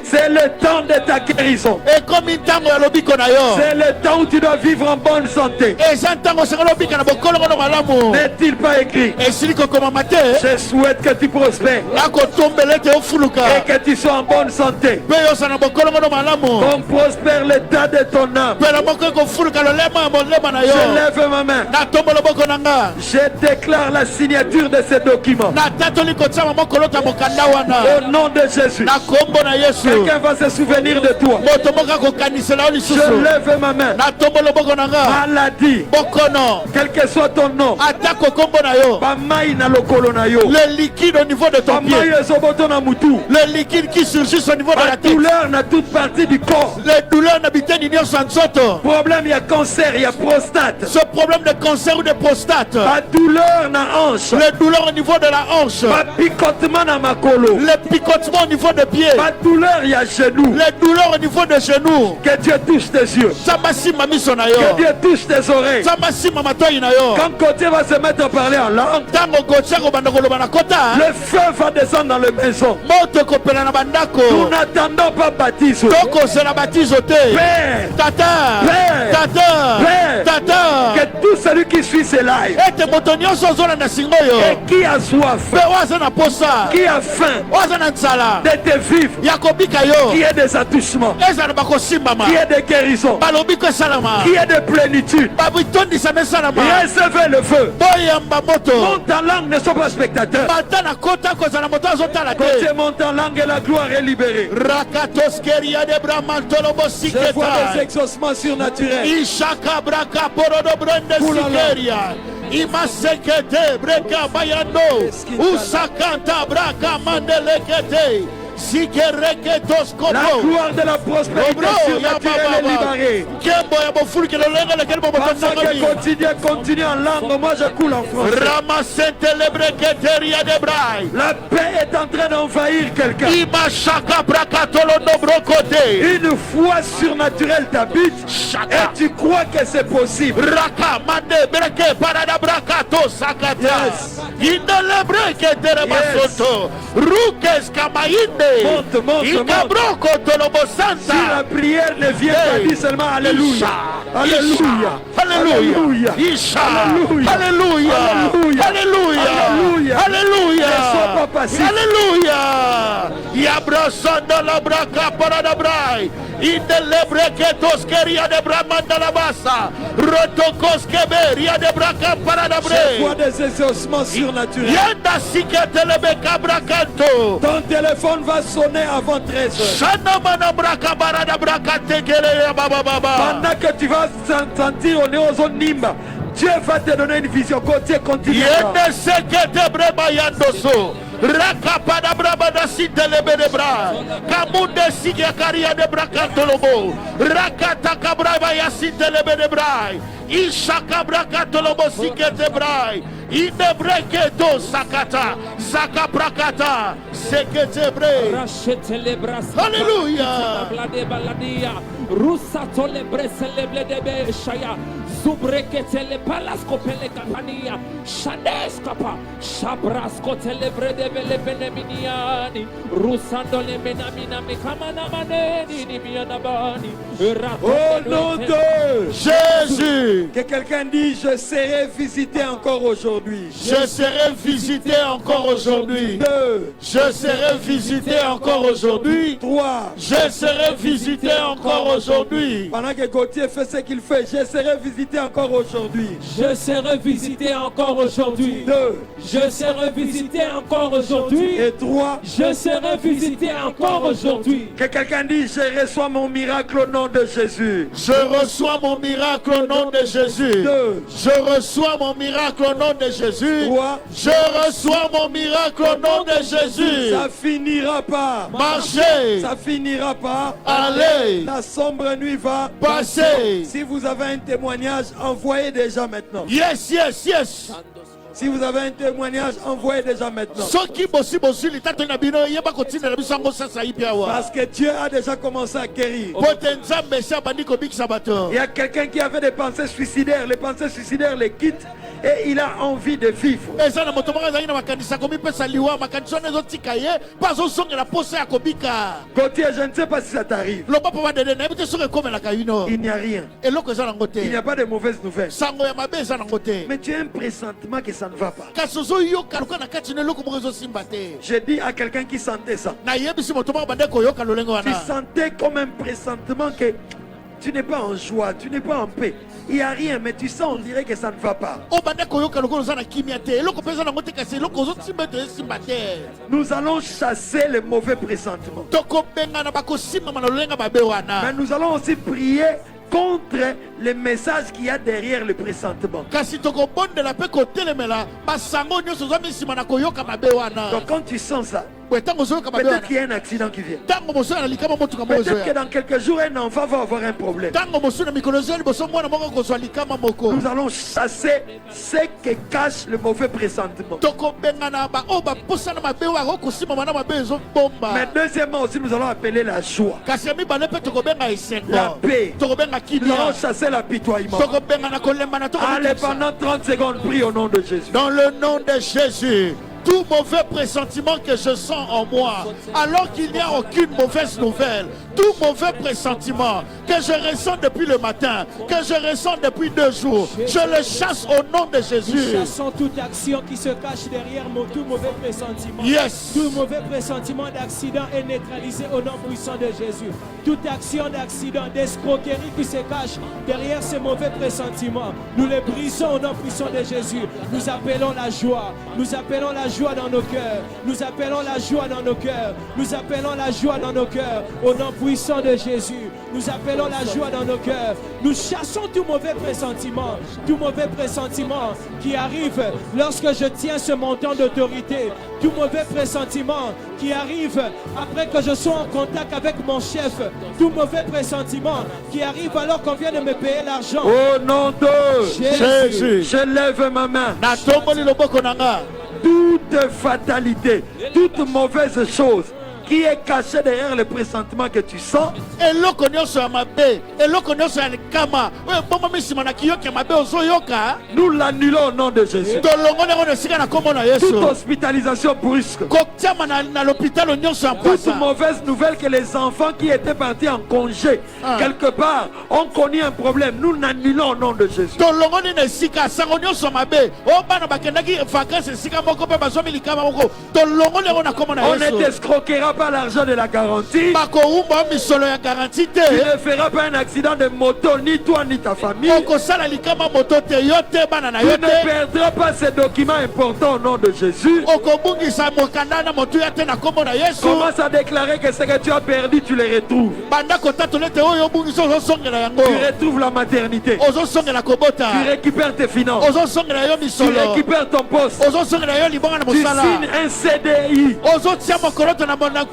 C'est le temps de ta guérison. C'est le temps où tu dois vivre en bonne santé. N'est-il pas écrit? Je souhaite que tu prospères et que tu sois en bonne santé. Qu'on prospère l'état de ton âme. Je lève ma main. Je déclare la signature de ces documents. Au nom de Jésus. Quelqu'un va se souvenir de toi. Je lève ma main. Maladie. Quel que soit ton nom. Le liquide au niveau de ton pied. Le liquide qui surgit au niveau de la tête. Douleur dans toute partie du corps. Les douleurs n'habitent n'ignore sans autre. Problème, il y a cancer, il y a prostate. Ce problème de cancer ou de prostate. La douleur dans la hanche. Les douleurs au niveau de la hanche. Pas picotement dans ma colo. Les picotements au niveau des pieds. Pas douleur, il y a genou. Les douleurs au niveau des genoux. Que Dieu touche tes yeux. Que Dieu touche tes oreilles. Quand côté va se mettre à parler en langue, le feu va descendre dans la maison. Nous n'attendons pas baptise. Père, Père, que tout celui qui suit ces lives et qui a soif, qui a faim de te vivre, qui est des attouchements, qui est des guérisons, qui est de plénitude, recevez le feu. Monte en langue, ne sois pas spectateur. Quand tu montes en langue et la gloire est libérée. Je vois des exaucements surnaturels. Imasekete breka bayando usakanta braka mandelekete. La gloire de la prospérité surnaturelle est libérée. Pendant que continue en langue, moi je coule en français. La paix est en train d'envahir quelqu'un. Une foi surnaturelle t'habite et tu crois que c'est possible. Monte. Si la prière ne vient pas, dis seulement Alléluia. Alléluia. Alléluia. Alléluia. Alléluia. Alléluia. Alléluia. Ne sois pas passif. Alléluia. Yabrasanda la braca parada brai. Indelebreke keria de bramanda la bassa. Rotokos keberia de braca parada brai. Je vois des exaucements surnaturels. Yanda sikete lebeka bracanto. Ton téléphone va sonner avant 13h. Pendant que tu vas sentir au Néozonimba, Dieu va te donner une vision. Continue. Rakapada brabada sitelebe de bra. Kamunde sigia karia de brakatolobo. Rakata kabraba ya sitelebe de bra. Ishaka brakatolobo sikete bra. Inde breketo sakata. Zaka brakata. Sekete bre. Alléluia. Rusato le bresele bledebe shaya zubreketele palaskopele kapania shaneskapa shabraskotele bredebele beneminiani rusando le menamina mekamana maneni ni mianabani. Au nom de Jésus. Que quelqu'un dit: je serai visité encore aujourd'hui. Je serai visité encore aujourd'hui. 2. Je serai visité encore aujourd'hui. 3. Je serai visité encore aujourd'hui. Pendant que Gauthier fait ce qu'il fait, je serai visité visité encore aujourd'hui. Je serai visité encore aujourd'hui. 2. Je serai visité encore aujourd'hui. Et 3. Je serai visité encore aujourd'hui. Que quelqu'un dise, je reçois mon miracle au nom de Jésus. Je reçois mon miracle au nom de Jésus. 2. Je reçois mon miracle au nom de Jésus. 3. Je reçois mon miracle au nom de Jésus. Ça finira pas. Marchez. Ça finira pas. Allez. La sombre nuit va Passez. Si vous avez un témoignage, envoyez déjà maintenant. Yes, yes, yes. Si vous avez un témoignage, envoyez déjà maintenant. Soki bosi bosi litato na bino yeba kotina na biso ngo sasa ipi awa. Parce que Dieu a déjà commencé à guérir. Potenza mbesa bandi ko bikisa bato. Il y a quelqu'un qui avait des pensées suicidaires. Les pensées suicidaires les quittent et il a envie de vivre. Eza na moto moko azali na makanisa komi pesa liwa makanisa nezo tika ye pazo songa la posa ya kobika. Gauthier, je ne sais pas si ça t'arrive. Loba papa dede na ebite soka komela kayino. Il n'y a rien. Eloko eza na ngote. Il n'y a pas de mauvaises nouvelles. Sango ya mabe eza na ngote. Mais tu as un pressentiment que ça ne va pas. Kasozo yoka luka na kati ne loko moko zo simba te. Je dis à quelqu'un qui sentait ça. Na yebisi moto moko bande ko yoka lolengo Tu wana. sentais comme un pressentiment que tu n'es pas en joie, tu n'es pas en paix. Il n'y a rien, mais tu sens, on dirait que ça ne va pas. O bande ko yoka loko za na kimia te. Eloko pesa na ngote kasi eloko zo simba te simba te. Nous allons chasser les mauvais pressentiments. Toko benga na bako simba na lolenga babe wana. Mais nous allons aussi prier contre les messages qu'il y a derrière le pressentiment. Kasi toko bonde la pe ko telemela basango nyoso zo misima na ko yoka babe wana. Donc quand tu sens ça, Peut-être qu'il y a un accident qui vient. Peut-être Peut-être que dans quelques jours, un enfant va avoir un problème. Nous allons chasser ce que cache le mauvais pressentiment. Mais deuxièmement aussi, nous allons appeler la joie, la paix. Nous allons chasser l'apitoiement. Allez, pendant 30 secondes, prie au nom de Jésus. Dans le nom de Jésus. Tout mauvais pressentiment que je sens en moi, alors qu'il n'y a aucune mauvaise nouvelle, tout mauvais pressentiment que je ressens depuis le matin, que je ressens depuis 2 jours, je le chasse au nom de Jésus. Nous chassons toute action qui se cache derrière tout mauvais pressentiment. Yes. Tout mauvais pressentiment d'accident est neutralisé au nom puissant de Jésus. Toute action d'accident, d'escroquerie qui se cache derrière ces mauvais pressentiments, nous les brisons au nom puissant de Jésus. Nous appelons la joie. Nous appelons la joie dans nos cœurs. Nous appelons la joie dans nos cœurs. Nous appelons la joie dans nos cœurs au nom puissant de Jésus. Nous appelons la joie dans nos cœurs. Nous chassons tout mauvais pressentiment qui arrive lorsque je tiens ce montant d'autorité. Tout mauvais pressentiment qui arrive après que je sois en contact avec mon chef. Tout mauvais pressentiment qui arrive alors qu'on vient de me payer l'argent. Au nom de Jésus. Je lève ma main. Toute fatalité, toute mauvaise chose qui est caché derrière le pressentiment que tu sens, nous l'annulons au nom de Jésus. Toute hospitalisation brusque, toute mauvaise nouvelle que les enfants qui étaient partis en congé quelque part ont connu un problème, nous l'annulons au nom de Jésus. On ne t'escroquera pas l'argent de la garantie. Tu ne feras pas un accident de moto, ni toi ni ta famille. Tu ne perdras pas ces documents importants au nom de Jésus. Commence à déclarer que ce que tu as perdu, tu les retrouves. Tu retrouves la maternité. Tu récupères tes finances. Tu récupères ton poste. Tu signes un CDI. Tu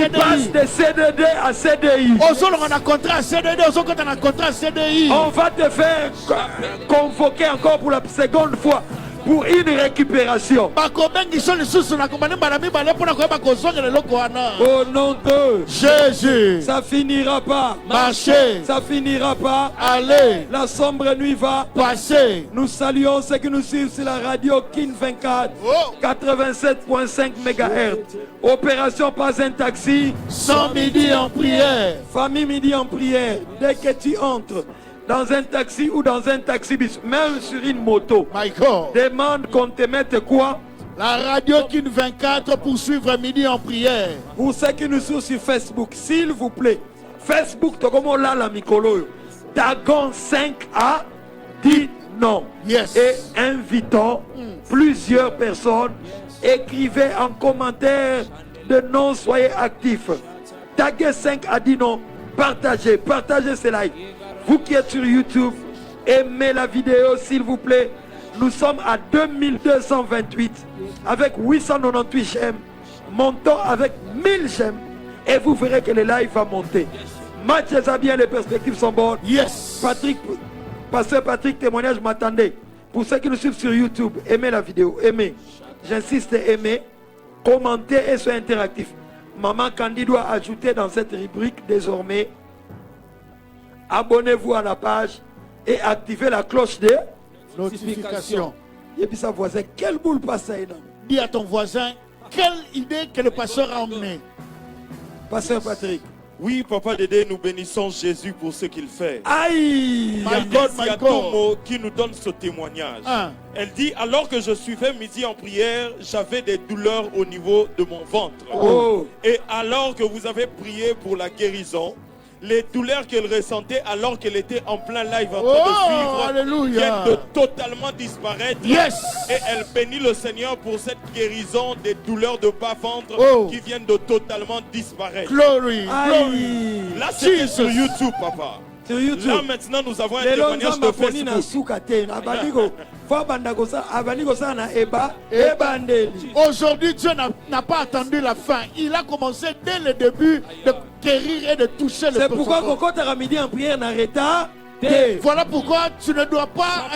passes de CDD à CDI. On va te faire convoquer encore pour la seconde fois pour une récupération. Au nom de Jésus. Ça finira pas. Marchez. Ça finira pas. Allez. La sombre nuit va passer. Nous saluons ceux qui nous suivent sur la radio Kin 24 87.5 MHz. Opération Pas un taxi. 100 midi en prière. Famille midi en prière. Dès que tu entres dans un taxi ou dans un taxi-bus, même sur une moto, My God. demande qu'on te mette quoi? La radio Kin 24 pour suivre midi en prière. Pour ceux qui nous suivent sur Facebook, s'il vous plaît, Facebook, Togomo la Mikolo, Dagon 5A, Dites non. Yes. Et invitons plusieurs personnes. Écrivez en commentaire de non, soyez actifs. Taguez 5 a dit non. Partagez ce live. Vous qui êtes sur YouTube, aimez la vidéo s'il vous plaît. Nous sommes à 2228 avec 898 j'aime. Montons avec 1000 j'aime et vous verrez que le live va monter. Match ça bien, les perspectives sont bonnes. Yes. Patrick, Pasteur Patrick, témoignage, m'attendez. Pour ceux qui nous suivent sur YouTube, aimez la vidéo, aimez. J'insiste, aimez, commentez et soyez interactifs. Maman Candy doit ajouter dans cette rubrique désormais, abonnez-vous à la page et activez la cloche de Notification. Et puis sa voisin, quelle boule passe ça? Dis à ton voisin, quelle idée que le pasteur a emmenée. Pasteur Patrick. Oui, Papa Dédé, nous bénissons Jésus pour ce qu'il fait. Aïe! Il y a My God, my Kezia God. Tomo qui nous donne ce témoignage. Ah. Elle dit, alors que je suivais midi en prière, j'avais des douleurs au niveau de mon ventre. Oh! Et alors que vous avez prié pour la guérison, les douleurs qu'elle ressentait alors qu'elle était en plein live en train de Oh, suivre alléluia. viennent de totalement disparaître. Yes. Et elle bénit le Seigneur pour cette guérison des douleurs de bas-ventre Oh. qui viennent de totalement disparaître. Glory. Glory. Aïe! Là, c'était Jesus. sur YouTube, papa. Sur YouTube. Là, maintenant, nous avons un Les témoignage de longs na Facebook. suka te na bandigo. Fa bandako sa abandigo sa na eba ebandeli. Aujourd'hui, Dieu n'a pas attendu la fin. Il a commencé dès le début de guérir et de toucher le C'est pourquoi protocole. Coco t'a midi en prière na retard. Voilà pourquoi tu ne dois pas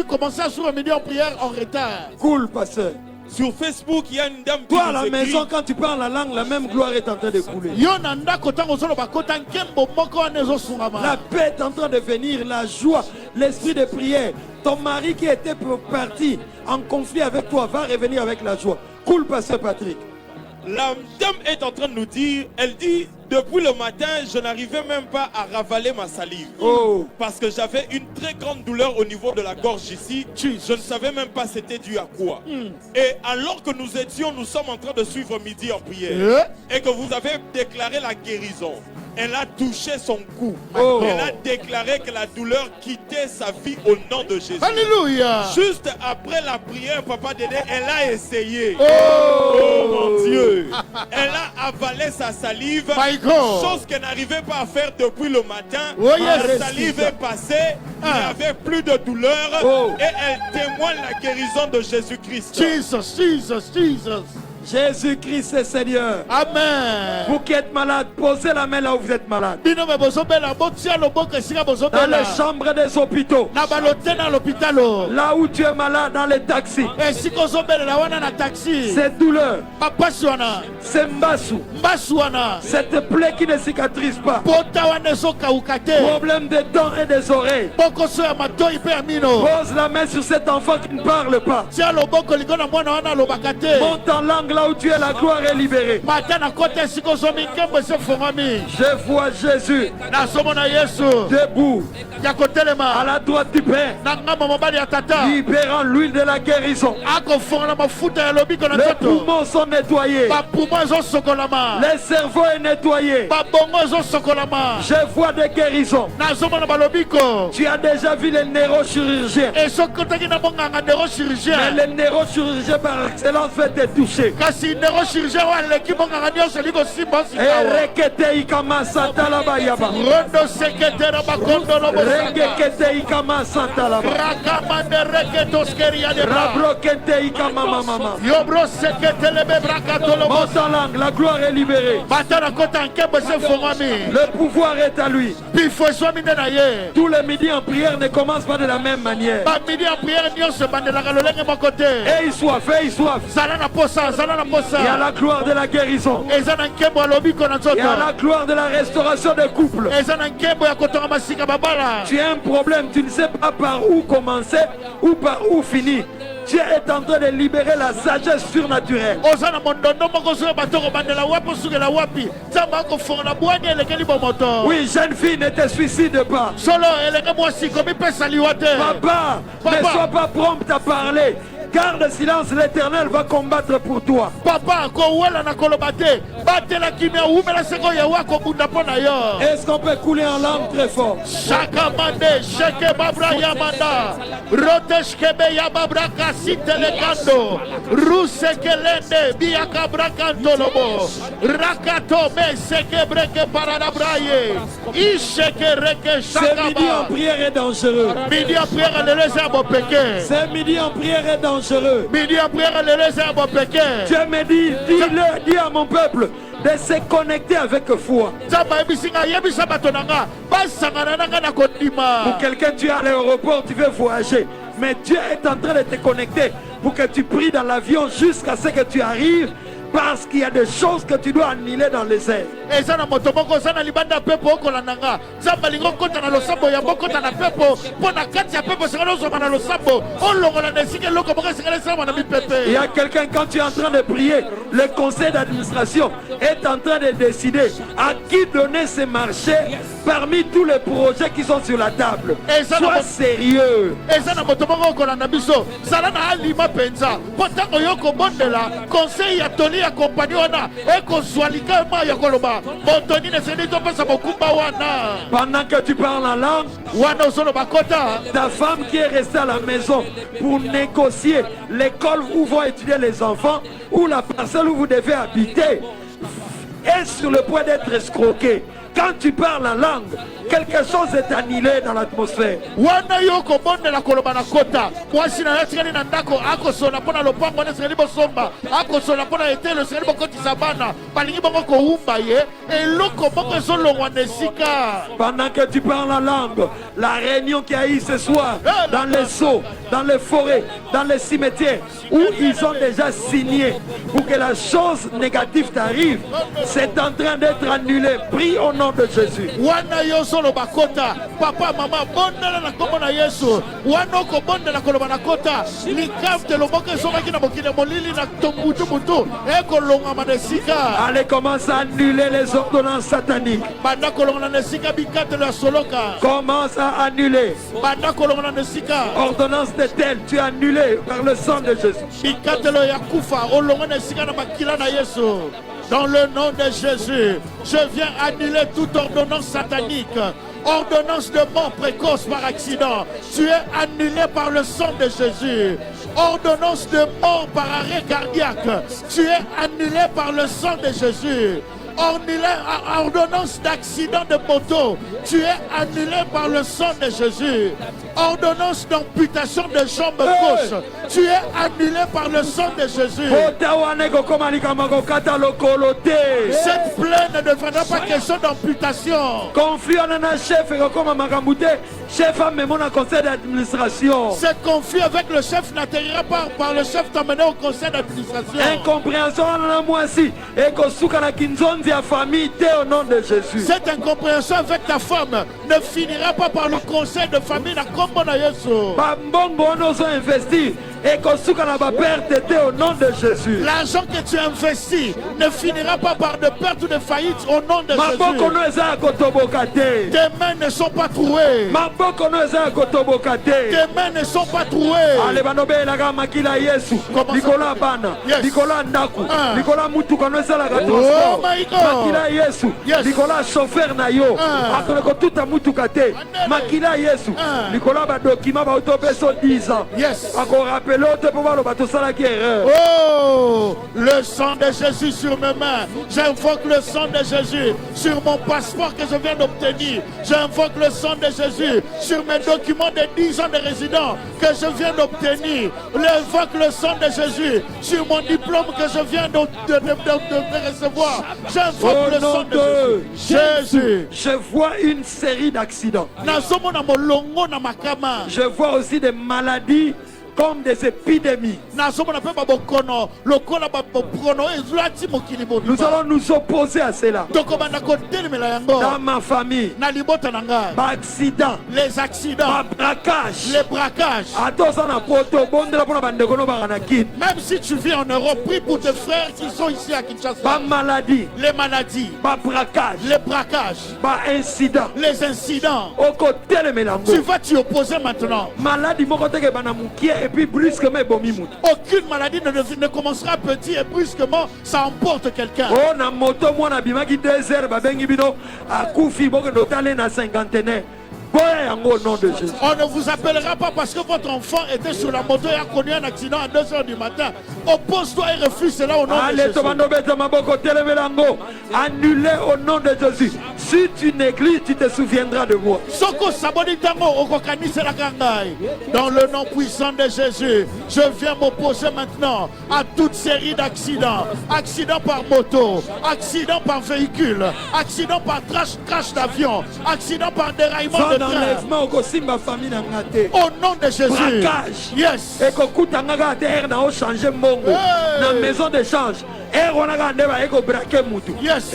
commencer à sur midi en prière en retard. Cool, pasteur. Sur Facebook, il y a une dame qui Toi à nous la écrit. maison, quand tu parles la langue, la même gloire est en train de couler. Yonanda kota ngosolo bakota nkembo moko anezo La sungama. paix est en train de venir, la joie, l'esprit de prière. Ton mari qui était parti en conflit avec toi va revenir avec la joie. Cool, pasteur Patrick. La dame est en train de nous dire, elle dit, depuis le matin, je n'arrivais même pas à ravaler ma salive. Oh. Parce que j'avais une très grande douleur au niveau de la gorge ici. Je ne savais même pas c'était dû à quoi. Et alors que nous sommes en train de suivre midi en prière. Et que vous avez déclaré la guérison. Elle a touché son cou. Oh. Elle a déclaré que la douleur quittait sa vie au nom de Jésus. Alléluia. Juste après la prière, Papa Dédé, elle a essayé. Oh. Mon Dieu. Elle a avalé sa salive. My God. Chose qu'elle n'arrivait pas à faire depuis le matin. Oh, yes. La salive est passée. Il n'y avait plus de douleur. Oh. Et elle témoigne la guérison de Jésus-Christ. Jesus, Jesus, Jesus. Jésus-Christ est Seigneur. Amen. Vous qui êtes malade, posez la main là où vous êtes malade. Bino me bozobela botia loboko esika Dans bozobela. les chambres des hôpitaux. Na balote na l'hôpitalo. Là où tu es malade, dans les taxis. Esika ozobelela wana na taxi. Cette douleur, Papasi wana. c'est mbassou. Mbasi wana. Cette plaie qui ne cicatrise pas. Pota wana ezokauka te. Problème des dents et des oreilles. Bokoso ya matoi mpe ya mino. Pose la main sur cet enfant qui ne parle pas. Tia loboko likolo na mwana wana alobaka te. Monte en langue là où tu es, la gloire est libérée. Mata na kota esika ozomi nkembo esefongwami. Je vois Jésus Nazomona Yesu. debout Ya à kotelema. la droite du Père, Na ngambo mobali ya tata. libérant l'huile de la guérison. Akofonga na mafuta ya lobiko na Les nzoto. poumons sont nettoyés. Bapumo ezosokolama. Le cerveau est nettoyé. Babongo ezosokolama. Je vois des guérisons. Nazomona balobiko. Tu as déjà vu les neurochirurgiens. Esokotaki na bonganga Mais neurochirurgien. le neurochirurgien par excellence fait te toucher. Kasi neurochirurgien wa leki bonganga nyonso liko simba Et sikawa. rekete ikama santa la bayaba. Rondo seketera bakondo lobo sanga. Rengekete ikama santa la ba. Rakamande reketoskeria de bra. Rabrokete ikama mama. Yobro seketelebe brakato lobo. Monte en langue, la gloire est libérée. Batana kota nkembo sefongwami. Le pouvoir est à lui. Pifo swami na ye. Tous les midis en prière ne commencent pas de la même manière. Ba midi en prière nyonso bandelaka lolenge moko te. Aie soif, aie soif. Zala na posa, zala na posa. Il y a la gloire de la guérison. Eza na nkembo ya lobiko na Il y a nzoto. la gloire de la restauration des couples. Eza na nkembo ya kotonga masika babala. Tu as un problème, tu ne sais pas par où commencer ou par où finir. Dieu est en train de libérer la sagesse surnaturelle. Oza na mondondo moko soki bato kobandela wapi osukela wapi. Nzambe akofonga na bwani elengeli bomoto. Oui, jeune fille, ne te suicide pas. Solo elenge mwasi komipesa liwa te. Papa, ne Papa. sois pas prompt à parler. Garde silence, l'Éternel va combattre pour toi. Papa kowela na koloba te. batela kimia umela seko ya wako bunda pona yo. Est-ce qu'on peut couler en langue très fort? Chaka mande sheke babra yamanda rotesh kebe yababra kasite lekando ruse kelende biaka brakanto lobo rakato me seke breke parada braye isheke reke Ce midi en shakaba. prière est dangereux. Midi en prière le laisser bon péché. Ce midi en prière est dangereux. Midi en prière le laisser bon péché. Dieu me dit, dis à mon peuple de se connecter avec foi. Pour quelqu'un, tu es à l'aéroport, tu veux voyager. Mais Dieu est en train de te connecter pour que tu pries dans l'avion jusqu'à ce que tu arrives. Parce qu'il y a des choses que tu dois annuler dans les airs. Il y a quelqu'un, quand tu es en train de prier, le conseil d'administration est en train de décider à qui donner ces marchés parmi tous les projets qui sont sur la table. Sois sérieux. Pendant que tu parles en langue, ta femme qui est restée à la maison pour négocier l'école où vont étudier les enfants ou la parcelle où vous devez habiter est sur le point d'être escroquée. Quand tu parles en langue, quelque chose est annulé dans l'atmosphère. Pendant que tu parles en langue, la réunion qui a eu ce soir dans les eaux, dans les forêts, dans les cimetières, où ils ont déjà signé pour que la chose négative t'arrive, c'est en train d'être annulé. Prie au nom de Jésus. Papa, maman, bondela na kombo na Yesu. Wanoko bondela koloba na kota. Likafte loboke soka kina bokile molili na tombutu butu. Eko longa manesika. Allez, commence à annuler les ordonnances sataniques. Banda kolonga na nesika bikate la soloka. Commence à annuler. Banda kolonga na nesika. Ordonnance de tel, tu es annulé par le sang de Jésus. Bikate lo ya kufa. Olonga nesika na bakila na Yesu. Dans le nom de Jésus, je viens annuler toute ordonnance satanique. Ordonnance de mort précoce par accident, tu es annulé par le sang de Jésus. Ordonnance de mort par arrêt cardiaque, tu es annulé par le sang de Jésus. Ordonnance d'accident de moto, tu es annulé par le sang de Jésus. Ordonnance d'amputation de jambe gauche, tu es annulé par le sang de Jésus. Cette plainte ne deviendra pas question d'amputation. Conflit en un chef et comme chef a même un conseil d'administration. Cette conflit avec le chef n'atterrira pas par le chef t'emmener au conseil d'administration. Incompréhension en moi aussi et que souka na kinzonzi à famille au nom de Jésus. Cette incompréhension avec ta femme ne finira pas par le conseil de famille na kombo na Yesu. Bambongo nous ont investi et que souka na ba perte au nom de Jésus. L'argent que tu investis ne finira pas par de perte ou de faillite au nom de Jésus. Tes mains ne sont pas trouées. Tes mains ne sont pas trouées. Allez, banobela makila Yesu. Nicolas Bana, Nicolas Ndaku, Nicolas Mutuka no sala ga transport. Makila Yesu. Nicolas chauffeur na yo. Akoleko tout a mutuka te. Makila Yesu. Nicolas ba document ba autopeso 10 ans. Ako rappelé te pour voir le bateau sala qui erreur. Oh, le sang de Jésus sur mes mains. J'invoque le sang de Jésus sur mon passeport que je viens d'obtenir. J'invoque le sang de Jésus sur mes documents de 10 ans de résident que je viens d'obtenir. J'invoque le sang de Jésus sur mon diplôme que je viens de recevoir. J'invoque le sang de Jésus. Je vois une série d'accidents. Je vois aussi des maladies comme des épidémies. Nous allons nous opposer à cela. Dans ma famille, accident, les accidents, les braquages. Même si tu vis en Europe, prie pour tes frères qui sont ici à Kinshasa. Les maladies, les braquages, les incidents. Tu vas t'y opposer maintenant. et puis brusquement bomi mutu. Aucune maladie ne commencera petit et brusquement ça emporte quelqu'un. Oh na moto mwana bimaki 2 heures babengi bino akufi boko notale na 50e. Au nom de Jésus. On ne vous appellera pas parce que votre enfant était sur la moto et a connu un accident à 2 heures du matin. Oppose-toi et refuse cela au nom de Jésus. Annulé au nom de Jésus. Si tu négliges, tu te souviendras de moi. Dans le nom puissant de Jésus, je viens m'opposer maintenant à toute série d'accidents. Accidents par moto, accidents par véhicule, accidents par crash d'avion, accidents par déraillement de train. Au nom de Jésus. Yes. Et dans la maison d'échange. Yes.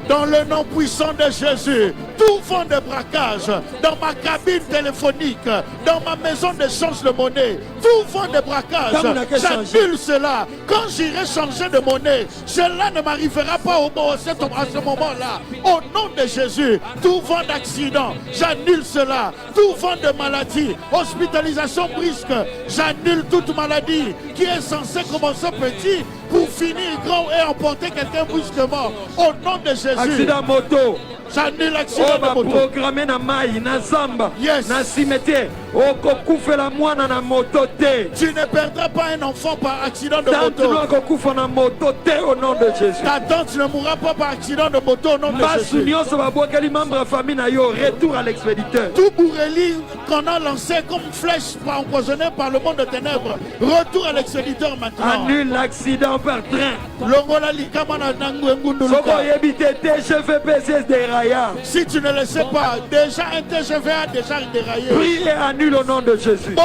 Dans le nom puissant de Jésus, tout vent de braquage dans ma cabine téléphonique, dans ma maison d'échange de monnaie, tout vent de braquage, j'annule cela. Quand j'irai changer de monnaie, cela ne m'arrivera pas à ce moment-là. Au nom de Jésus, tout vent d'accident, j'annule cela. Tout vent de maladie, hospitalisation brusque, j'annule toute maladie qui est censée commencer petit pour finir grand et emporter quelqu'un brusquement. Au nom de Jésus. Accident moto. J'annule l'accident de moto. Programmé na mai, na zamba, yes. na cimetière. La na moto te. Tu ne perdras pas un enfant par accident de moto. Na moto te au nom de Jésus. Ta tante ne mourra pas par accident de moto au nom de Jésus. Retour à l'expéditeur. Tout bourreli qu'on a lancé comme flèche empoisonné par le monde de ténèbres, retour à l'expéditeur maintenant. Annule l'accident par train. Si tu ne le sais pas, déjà un TGV a déjà déraillé. Prie et annule au nom de Jésus.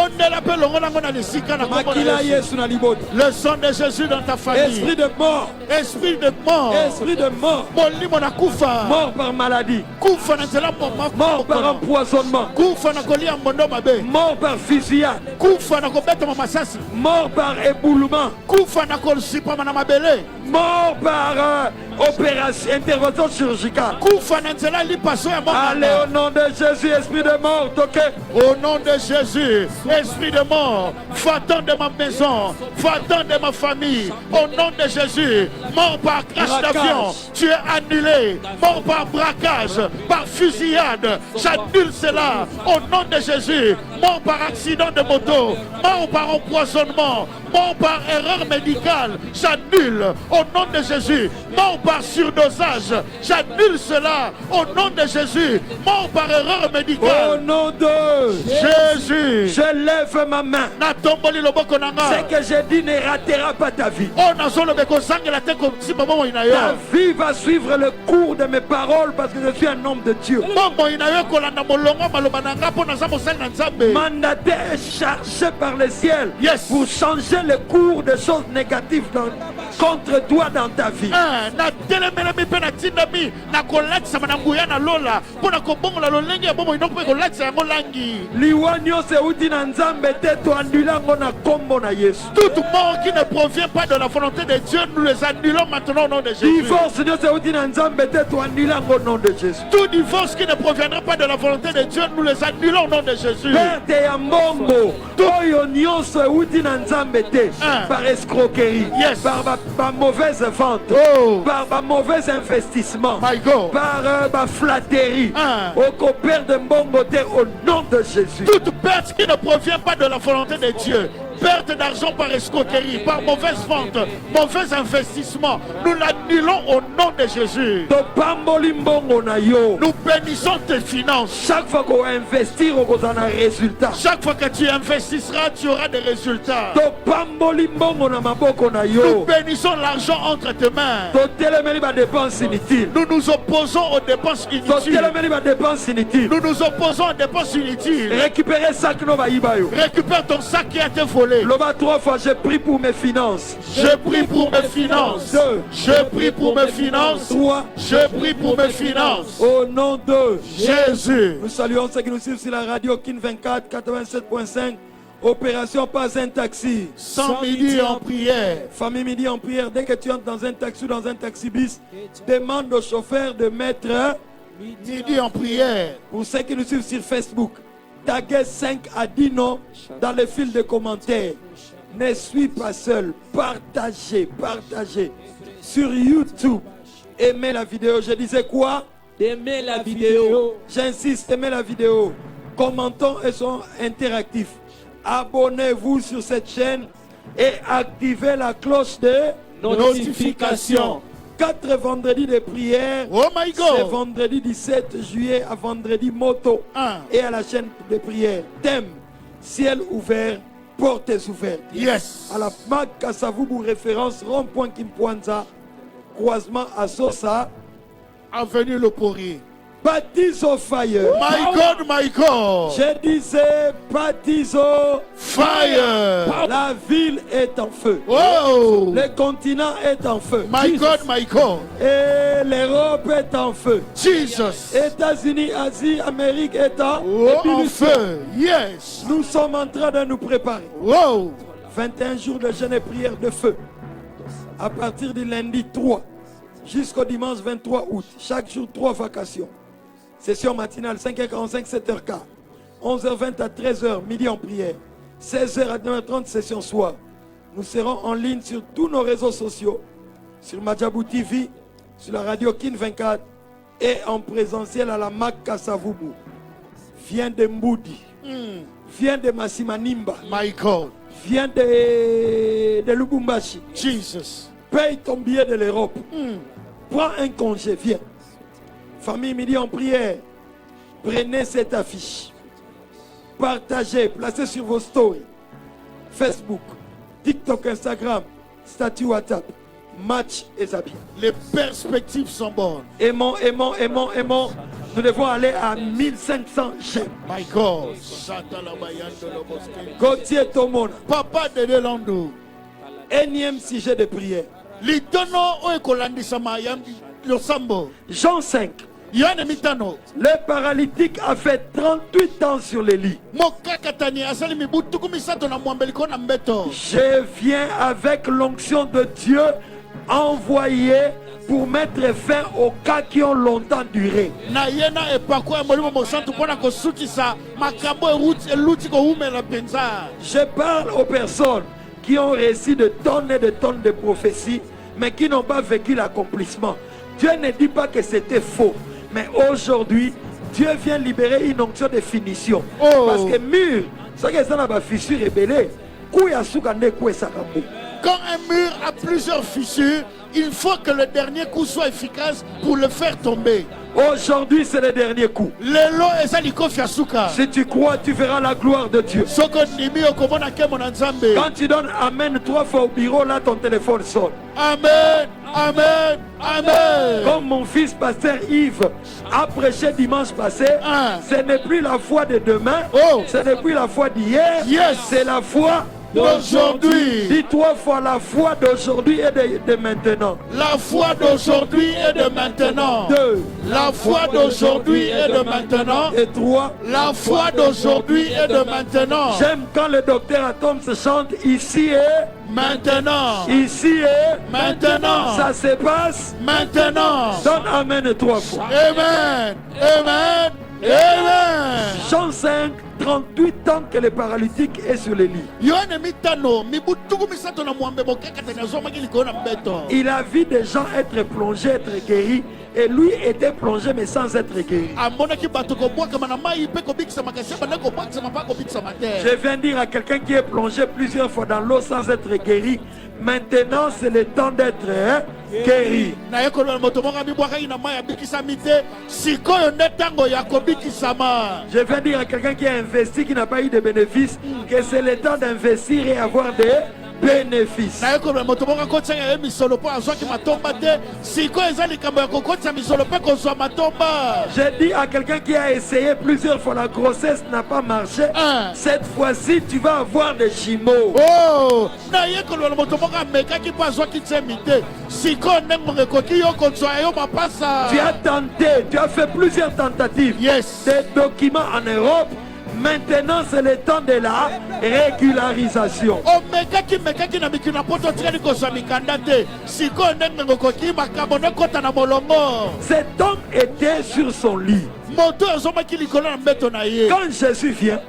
Le sang de Jésus dans ta famille. Esprit de mort. Esprit de mort. Esprit de mort. Mort par maladie. Mort par empoisonnement. Mort par fusillade. Mort par éboulement. Mort par opération, intervention chirurgicale. Allez au nom de Jésus, esprit de mort, toqué. Au nom de Jésus, esprit de mort, va-t'en de ma maison, va-t'en de ma famille. Au nom de Jésus, mort par crash d'avion, tu es annulé. Mort par braquage, par fusillade, j'annule cela. Au nom de Jésus, mort par accident de moto, mort par empoisonnement, mort par erreur médicale, j'annule. Au nom de Jésus, mort par surdosage, j'annule cela. Au nom de Jésus, mort par erreur médicale. Au nom de Jésus, je lève ma main. Ce que j'ai dit ne ratera pas ta vie. Ta vie va suivre le cours de mes paroles parce que je suis un homme de Dieu. Mandaté est chargé par le ciel, yes, pour changer le cours des choses négatives contre toi dans ta vie. Toute mort qui ne provient pas de la volonté de Dieu, nous les annulons maintenant au nom de Jésus. Tout divorce qui ne proviendra pas de la volonté de Dieu, nous les annulons au nom de Jésus. Par escroquerie, yes, par mauvaise vente, par mauvais investissement, par flatterie, au père de mbongo au nom de Jésus. Toute perte qui ne provient pas de la volonté de Dieu, perte d'argent par escroquerie, par mauvaise vente, mauvais investissement, nous l'annulons au nom de Jésus. Nous bénissons tes finances. Chaque fois qu'on va investir, on a un résultat. Chaque fois que tu investissras, tu auras des résultats. Nous bénissons l'argent entre tes mains. Nous nous opposons aux dépenses inutiles. Nous nous opposons aux dépenses inutiles. Récupère ton sac qui a été volé. L'homme 3 fois, je prie pour mes finances. Je prie pour mes finances. Je prie pour mes finances. 3. Je prie pour mes finances. Au nom de Jésus. Nous saluons ceux qui nous suivent sur la radio Kin 24 87.5. Opération Pas un taxi. Sans midi en prière. Famille Midi en prière. Dès que tu entres dans un taxi ou dans un taxi bis, demande au chauffeur de mettre Midi en prière. Pour ceux qui nous suivent sur Facebook, taguez 5 à 10 noms dans le fil de commentaires. Ne suis pas seul. Partagez, partagez. Sur YouTube, aimez la vidéo. Je disais quoi? Aimez la vidéo. J'insiste, aimez la vidéo. Commentons et soyons interactifs. Abonnez-vous sur cette chaîne et activez la cloche de Notification. 4 vendredis de prière. Oh my C'est God. vendredi 17 juillet à vendredi moto. Et à la chaîne de prière. Thème, ciel ouvert, portes ouvertes. Yes. À la MAC Kasavubu, référence rond-point Kimpwanza, croisement à Sosa, Avenue Le Porrier. baptise au fire. My God, my God. Je disais baptise au Fire. La ville est en feu. Oh. Le continent est en feu. My God, my God. Et l'Europe est en feu. Jesus. États-Unis, Asie, Amérique est en Oh, en feu. Yes. Nous sommes en train de nous préparer. Wow. 21 jours de jeûne et prière de feu. À partir du lundi 3 jusqu'au dimanche 23 août. Chaque jour, 3 vacations. Session matinale 5h45, 7h15. 11h20 à 13h, midi en prière. 16h à 9h30, session soir. Nous serons en ligne sur tous nos réseaux sociaux. Sur Madjabou TV, sur la radio Kin 24 et en présentiel à la MAC Kasavubu. Viens de Mboudi. Viens de Massimanimba. My God. Viens de Lubumbashi. Jesus. Paye ton billet de l'Europe. Prends un congé, viens. Famille Midi en prière. Prenez cette affiche. Partagez, placez sur vos stories. Facebook, TikTok, Instagram, statut WhatsApp, Match et Zabi. Les perspectives sont bonnes. Aimons, aimons, aimons, aimons. Nous devons aller à 1500 j'aime. My God. Gauthier Tomona. Papa de Delando. Énième sujet de prière. Litono oekolandisama ya losambo. Jean 5. Yohane mitano. Le paralytique a fait 38 ans sur le lit. Mokakatani asali mibutuku misato na mwambeliko na mbeto. Je viens avec l'onction de Dieu envoyée pour mettre fin aux cas qui ont longtemps duré. Na yena epako ya molimo mosantu pona kosukisa makambo eluti ko humela penza. Je parle aux personnes qui ont reçu de tonnes et de tonnes de prophéties, mais qui n'ont pas vécu l'accomplissement. Dieu ne dit pas que c'était faux, mais aujourd'hui, Dieu vient libérer une onction de finition. Oh. Parce que mur, ça que ça n'a pas fissure rebellée. Quand un mur a plusieurs fissures, il faut que le dernier coup soit efficace pour le faire tomber. Aujourd'hui, c'est le dernier coup. Lelo ezaliko fiasuka. Si tu crois, tu verras la gloire de Dieu. Soko nimi okomona kemo na nzambe. Quand tu donnes Amen 3 fois au bureau, là, ton téléphone sonne. Amen, amen, amen. Comme mon fils pasteur Yves a prêché dimanche passé, ce n'est plus la foi de demain, ce n'est plus la foi d'hier, c'est la foi d'aujourd'hui. Dis 3 fois la foi d'aujourd'hui et de maintenant. La foi d'aujourd'hui et de maintenant. 2. La foi d'aujourd'hui et de maintenant. Et 3. La foi d'aujourd'hui et de maintenant. J'aime quand le docteur Atom se chante ici et maintenant. Ici et maintenant. Ça se passe maintenant. Donne Amen 3 fois. Amen. Amen. Amen. Jean 5, 38 ans que le paralytique est sur le lit. Il a vu des gens être plongés, être guéris. Et lui était plongé mais sans être guéri. Je viens dire à quelqu'un qui est plongé plusieurs fois dans l'eau sans être guéri. Maintenant c'est le temps d'être guéri. Je viens dire à quelqu'un qui a investi, qui n'a pas eu de bénéfices, que c'est le temps d'investir et avoir des bénéfices. J'ai dit à quelqu'un qui a essayé plusieurs fois, la grossesse n'a pas marché. Cette fois-ci, tu vas avoir des jumeaux. Oh! Tu as tenté, tu as fait plusieurs tentatives. Yes. Des documents en Europe. Maintenant, c'est le temps de la régularisation. Cet homme était sur son lit. Quand Jésus vient,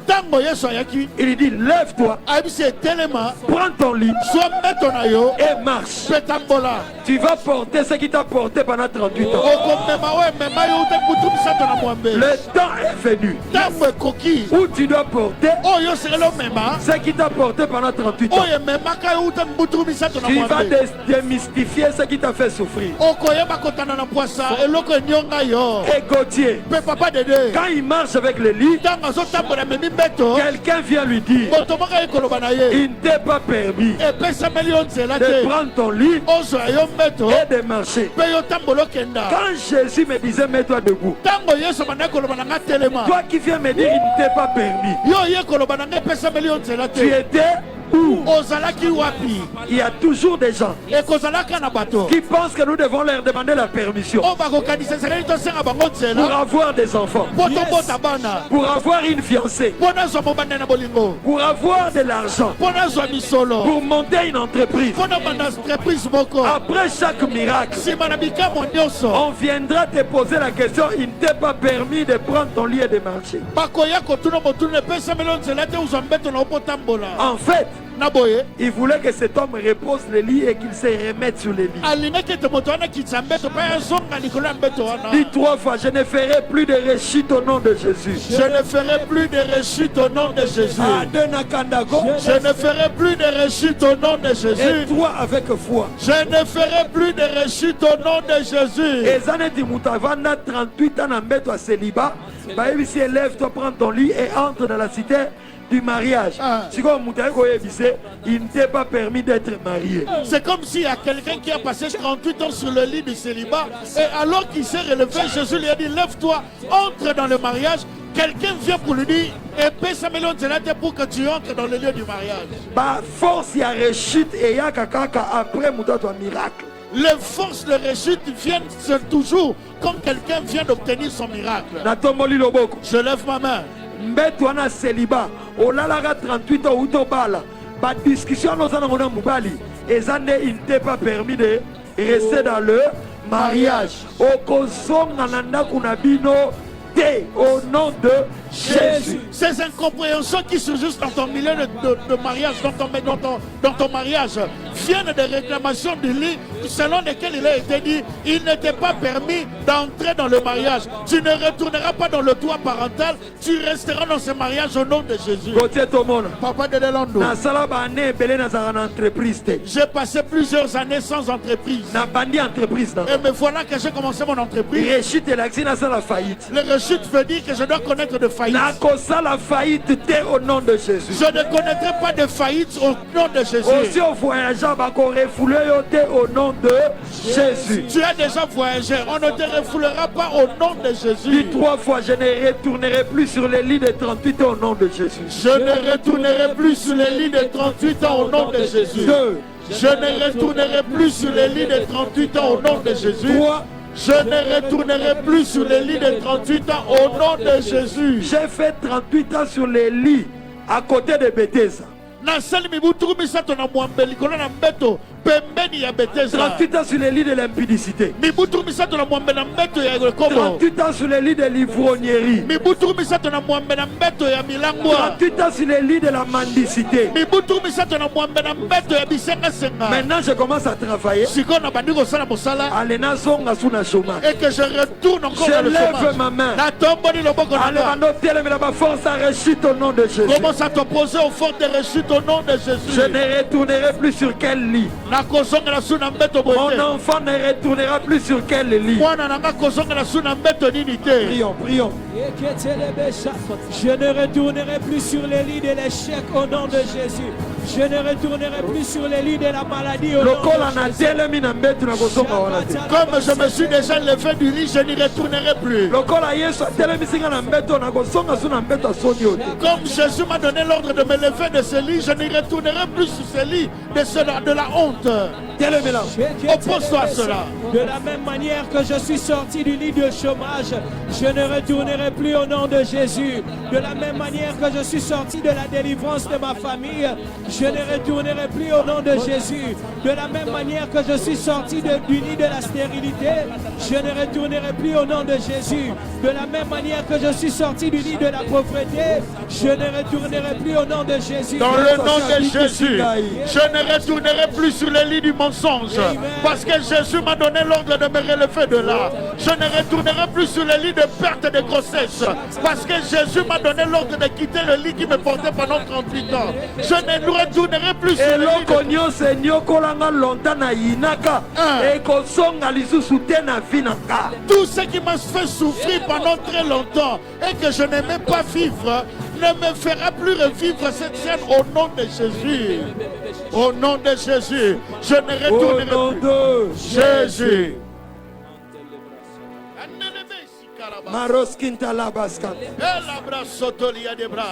il dit lève-toi, prends ton lit et marche. Tu vas porter ce qui t'a porté pendant 38 ans. Le temps est venu où tu dois porter ce qui t'a porté pendant 38 ans. Tu vas démystifier ce qui t'a fait souffrir. Et Gauthier, quand il marche avec le lit, quelqu'un vient lui dire il ne t'est pas permis de prendre ton lit et de marcher. Quand Jésus me disait mets-toi debout, toi qui viens me dire il ne t'est pas permis, tu étais où? Il y a toujours des gens qui pensent que nous devons leur demander la permission pour avoir des enfants, pour avoir une fiancée, pour avoir de l'argent, pour monter une entreprise. Après chaque miracle, on viendra te poser la question il ne t'est pas permis de prendre ton lit et de marcher. En fait, il voulait que cet homme repose le lit et qu'il se remette sur le lit. Dis 3 fois, je ne ferai plus de rechute au nom de Jésus. Je ne ferai plus de rechute au nom de Jésus. Je ne ferai plus de rechute au nom de Jésus. Et 3 avec foi. Je ne ferai plus de rechute au nom de Jésus. Et Zane dit Moutavana 38 ans en bête à célibat. Si lève-toi, prends ton lit et entre dans la cité du mariage. Il ne t'est pas permis d'être marié. C'est comme s'il y a quelqu'un qui a passé 38 ans sur le lit du célibat et alors qu'il s'est relevé, Jésus lui a dit lève-toi, entre dans le mariage. Quelqu'un vient pour lui dire épée ça million de pour que tu entres dans le lieu du mariage. Force il y a rechute et il y a kaka après un miracle. Les forces de rechute viennent toujours quand quelqu'un vient d'obtenir son miracle. Je lève ma main. Mbetouana célibat, Olalara 38 ans ou Tobala, la discussion nous en avons moubali, et Zane il ne t'est pas permis de rester dans le mariage. Okozong Nananda Kunabino, au nom de Jésus. Ces incompréhensions qui surgissent dans ton milieu de mariage, dans ton mariage, viennent des réclamations du lit selon lesquelles il a été dit il ne t'est pas permis d'entrer dans le mariage. Tu ne retourneras pas dans le toit parental, tu resteras dans ce mariage au nom de Jésus. Papa de Delando, j'ai passé plusieurs années sans entreprise. Et me voilà que j'ai commencé mon entreprise. Le rechute veut dire que je dois connaître de faillite. La faillite au nom de Jésus. Je ne connaîtrai pas de faillite au nom de Jésus. Aussi au voyageant, au nom de Jésus. Tu as déjà voyagé, on ne te refoulera pas au nom de Jésus. Dis 3 fois, je ne retournerai plus sur les lits de 38 ans au nom de Jésus. Je ne retournerai plus sur les lits de 38 ans au nom de Jésus. 2. Je ne retournerai plus sur les lits de 38 ans au nom de Jésus. 3. Je ne retournerai plus sur les lits de 38 ans au nom de Jésus. J'ai fait 38 ans sur les lits à côté de Bethesda. 38 ans sur les lits de l'impudicité. 38 ans sur les lits de l'ivrognerie. 38 ans sur les lits de la mendicité. Maintenant je commence à travailler. Et que je retourne encore dans le chômage. Je lève ma main. Commence à t'opposer aux forces de rechute au nom de Jésus. Je ne retournerai plus sur quel lit. Mon enfant ne retournera plus sur quel lit. Prions, prions. Je ne retournerai plus sur les lits de l'échec au nom de Jésus. Je ne retournerai plus sur les lits de la maladie au nom de Jésus. Comme je me suis déjà levé du lit, je n'y retournerai plus. Comme Jésus m'a donné l'ordre de me lever de ce lit, je n'y retournerai plus sur ce lit de la honte. porte. Oppose-toi à cela. De la même manière que je suis sorti du lit de chômage, je ne retournerai plus au nom de Jésus. De la même manière que je suis sorti de la délivrance de ma famille, je ne retournerai plus au nom de Jésus. De la même manière que je suis sorti du lit de la stérilité, je ne retournerai plus au nom de Jésus. De la même manière que je suis sorti du lit de la pauvreté, je ne retournerai plus au nom de Jésus. Dans le nom de Jésus, je ne retournerai plus sur le lit du mensonge. Parce que Jésus m'a donné l'ordre de me relever de là. Je ne retournerai plus sur le lit de perte de grossesse. Parce que Jésus m'a donné l'ordre de quitter le lit qui me portait pendant 38 ans. Je ne retournerai plus sur le lit de... Tout ce qui m'a fait souffrir pendant très longtemps et que je n'aimais pas vivre ne me fera plus revivre cette scène au nom de Jésus. Au nom de Jésus, je ne retournerai plus. Jésus. Maroskinta labaskan.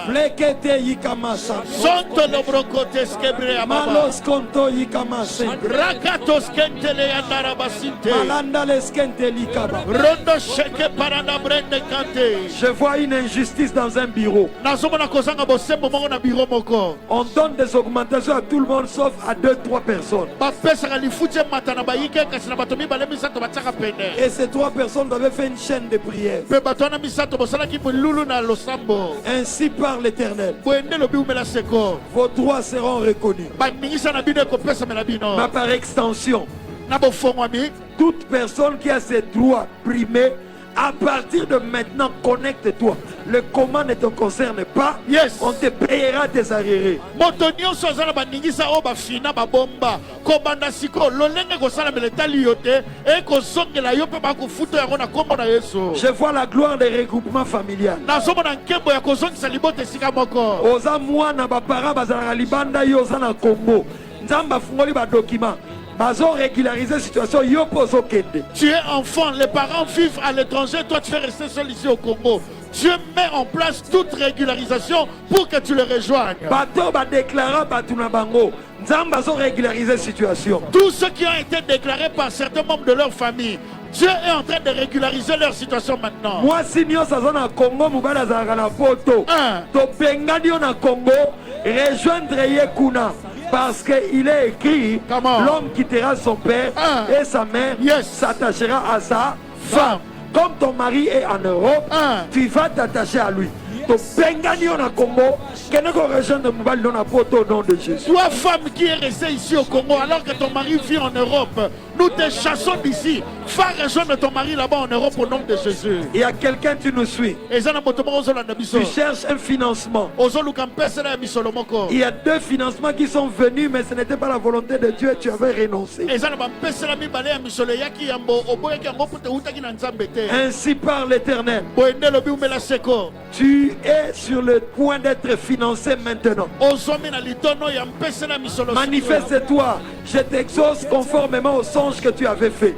Flekete yikamasa. Santo lobrocotes quebrea Malos konto yikamase. Rakatos kentele yandarabasinte. Malanda leskente likaba. Rondo sheke parana brende kante. Je vois une injustice dans un bureau. Nazomona kozanga bosembo mongo na bureau moko. On donne des augmentations à tout le monde sauf à 2-3 personnes. Bapesa lifuti matana bayike kasina batomi balemisa to bataka pene. Et ces 3 personnes doivent faire une chaîne de prière. Ainsi parle l'Éternel. Vos droits seront reconnus. Mais par extension, toute personne qui a ses droits primés, à partir de maintenant, connecte-toi. Le comment ne te concerne pas. Yes. On te payera tes arriérés. Je vois la gloire des regroupements familiales. Oza mwana ba para bazala libanda yo za na Congo. Nzamba fungoli ba document. Régulariser la situation. Tu es enfant, les parents vivent à l'étranger, toi tu fais rester seul ici au Congo. Dieu met en place toute régularisation pour que tu le rejoignes. Régulariser la situation. Tous ceux qui ont été déclarés par certains membres de leur famille, Dieu est en train de régulariser leur situation maintenant. Moi, si nous sommes en Congo, nous sommes en photo. Congo, rejoindre Yekuna. Parce qu'il est écrit, l'homme quittera son père et sa mère s'attachera à sa femme. Comme ton mari est en Europe, tu vas t'attacher à lui. Toi, femme qui est restée ici au Congo alors que ton mari vit en Europe, nous te chassons d'ici. Va rejoindre ton mari là-bas en Europe au nom de Jésus. Il y a quelqu'un qui nous suit. Tu cherches un financement. Il y a 2 financements qui sont venus, mais ce n'était pas la volonté de Dieu et tu avais renoncé. Ainsi parle l'Éternel. Tu es sur le point d'être financé maintenant. Manifeste-toi. Je t'exauce conformément au songe que tu avais fait.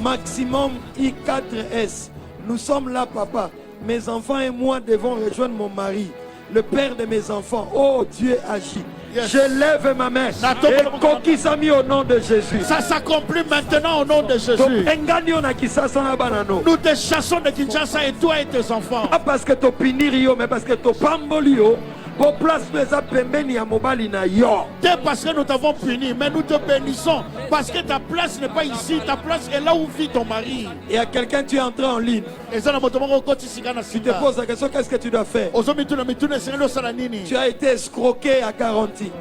Maximum I4S. Nous sommes là, papa. Mes enfants et moi devons rejoindre mon mari, le père de mes enfants. Oh, Dieu agit. Yes. Je lève ma main et Kokisami au nom de Jésus. Ça s'accomplit maintenant au nom de Jésus. Nous te chassons de Kinshasa et toi et tes enfants. Pas parce que tu pinirio, mais parce que tu pambolio. Parce que nous t'avons puni, mais nous te bénissons. Parce que ta place n'est pas ici, ta place est là où vit ton mari. Et à quelqu'un, tu es entré en ligne. Tu te poses la question, qu'est-ce que tu dois faire? Tu as été escroqué à garantie.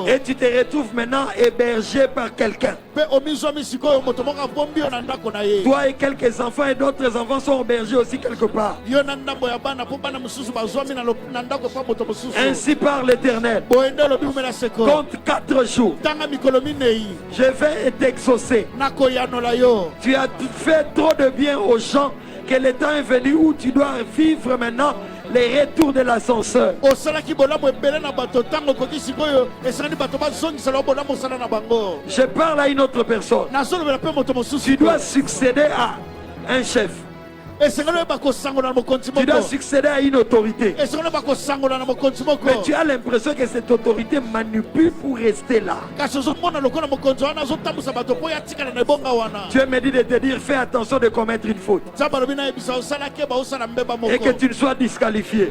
Et tu te retrouves maintenant hébergé par quelqu'un. Toi et quelques enfants et d'autres enfants sont hébergés aussi quelque part. Ainsi parle l'Éternel. Compte 4 jours. Je vais t'exaucer. Tu as fait trop de bien aux gens que le temps est venu où tu dois vivre maintenant les retours de l'ascenseur. Je parle à une autre personne. Tu dois succéder à un chef. Tu dois succéder à une autorité. Mais tu as l'impression que cette autorité manipule pour rester là. Dieu me dit de te dire, fais attention de commettre une faute. Et que tu ne sois disqualifié.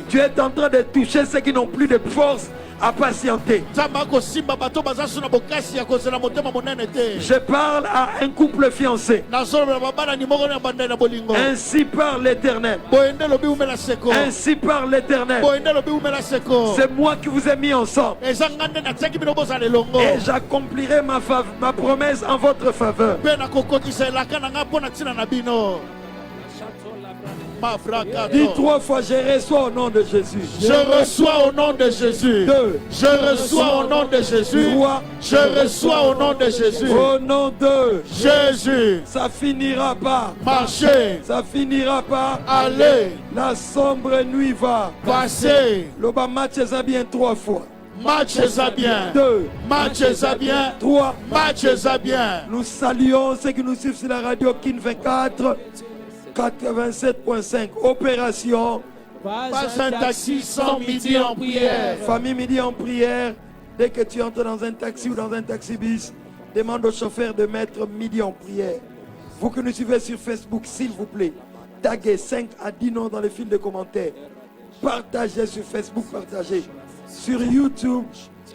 Tu es en train de toucher ceux qui n'ont plus de force à patienter. Je parle à un couple fiancé. Ainsi parle l'Éternel. Ainsi parle l'Éternel. C'est moi qui vous ai mis ensemble. Et j'accomplirai ma promesse en votre faveur. Dis 3 fois, je reçois au nom de Jésus. Je reçois au nom de Jésus. 2. Je reçois au nom de Jésus. 3. Je reçois au nom de Jésus. Au nom de Jésus. Ça finira pas. Marcher. Ça finira pas. Aller. La sombre nuit va Passer. L'Oba match ça bien 3 fois. Match ça bien. 2. Match ça bien. 3. Match ça bien. Nous saluons ceux qui nous suivent sur la radio Kin 24 87.5. Opération Pas un taxi sans midi en prière. Famille Midi en prière. Dès que tu entres dans un taxi ou dans un taxi-bis, demande au chauffeur de mettre Midi en prière. Vous qui nous suivez sur Facebook, s'il vous plaît, taguez 5 à 10 noms dans les fils de commentaires. Partagez sur Facebook, partagez. Sur YouTube,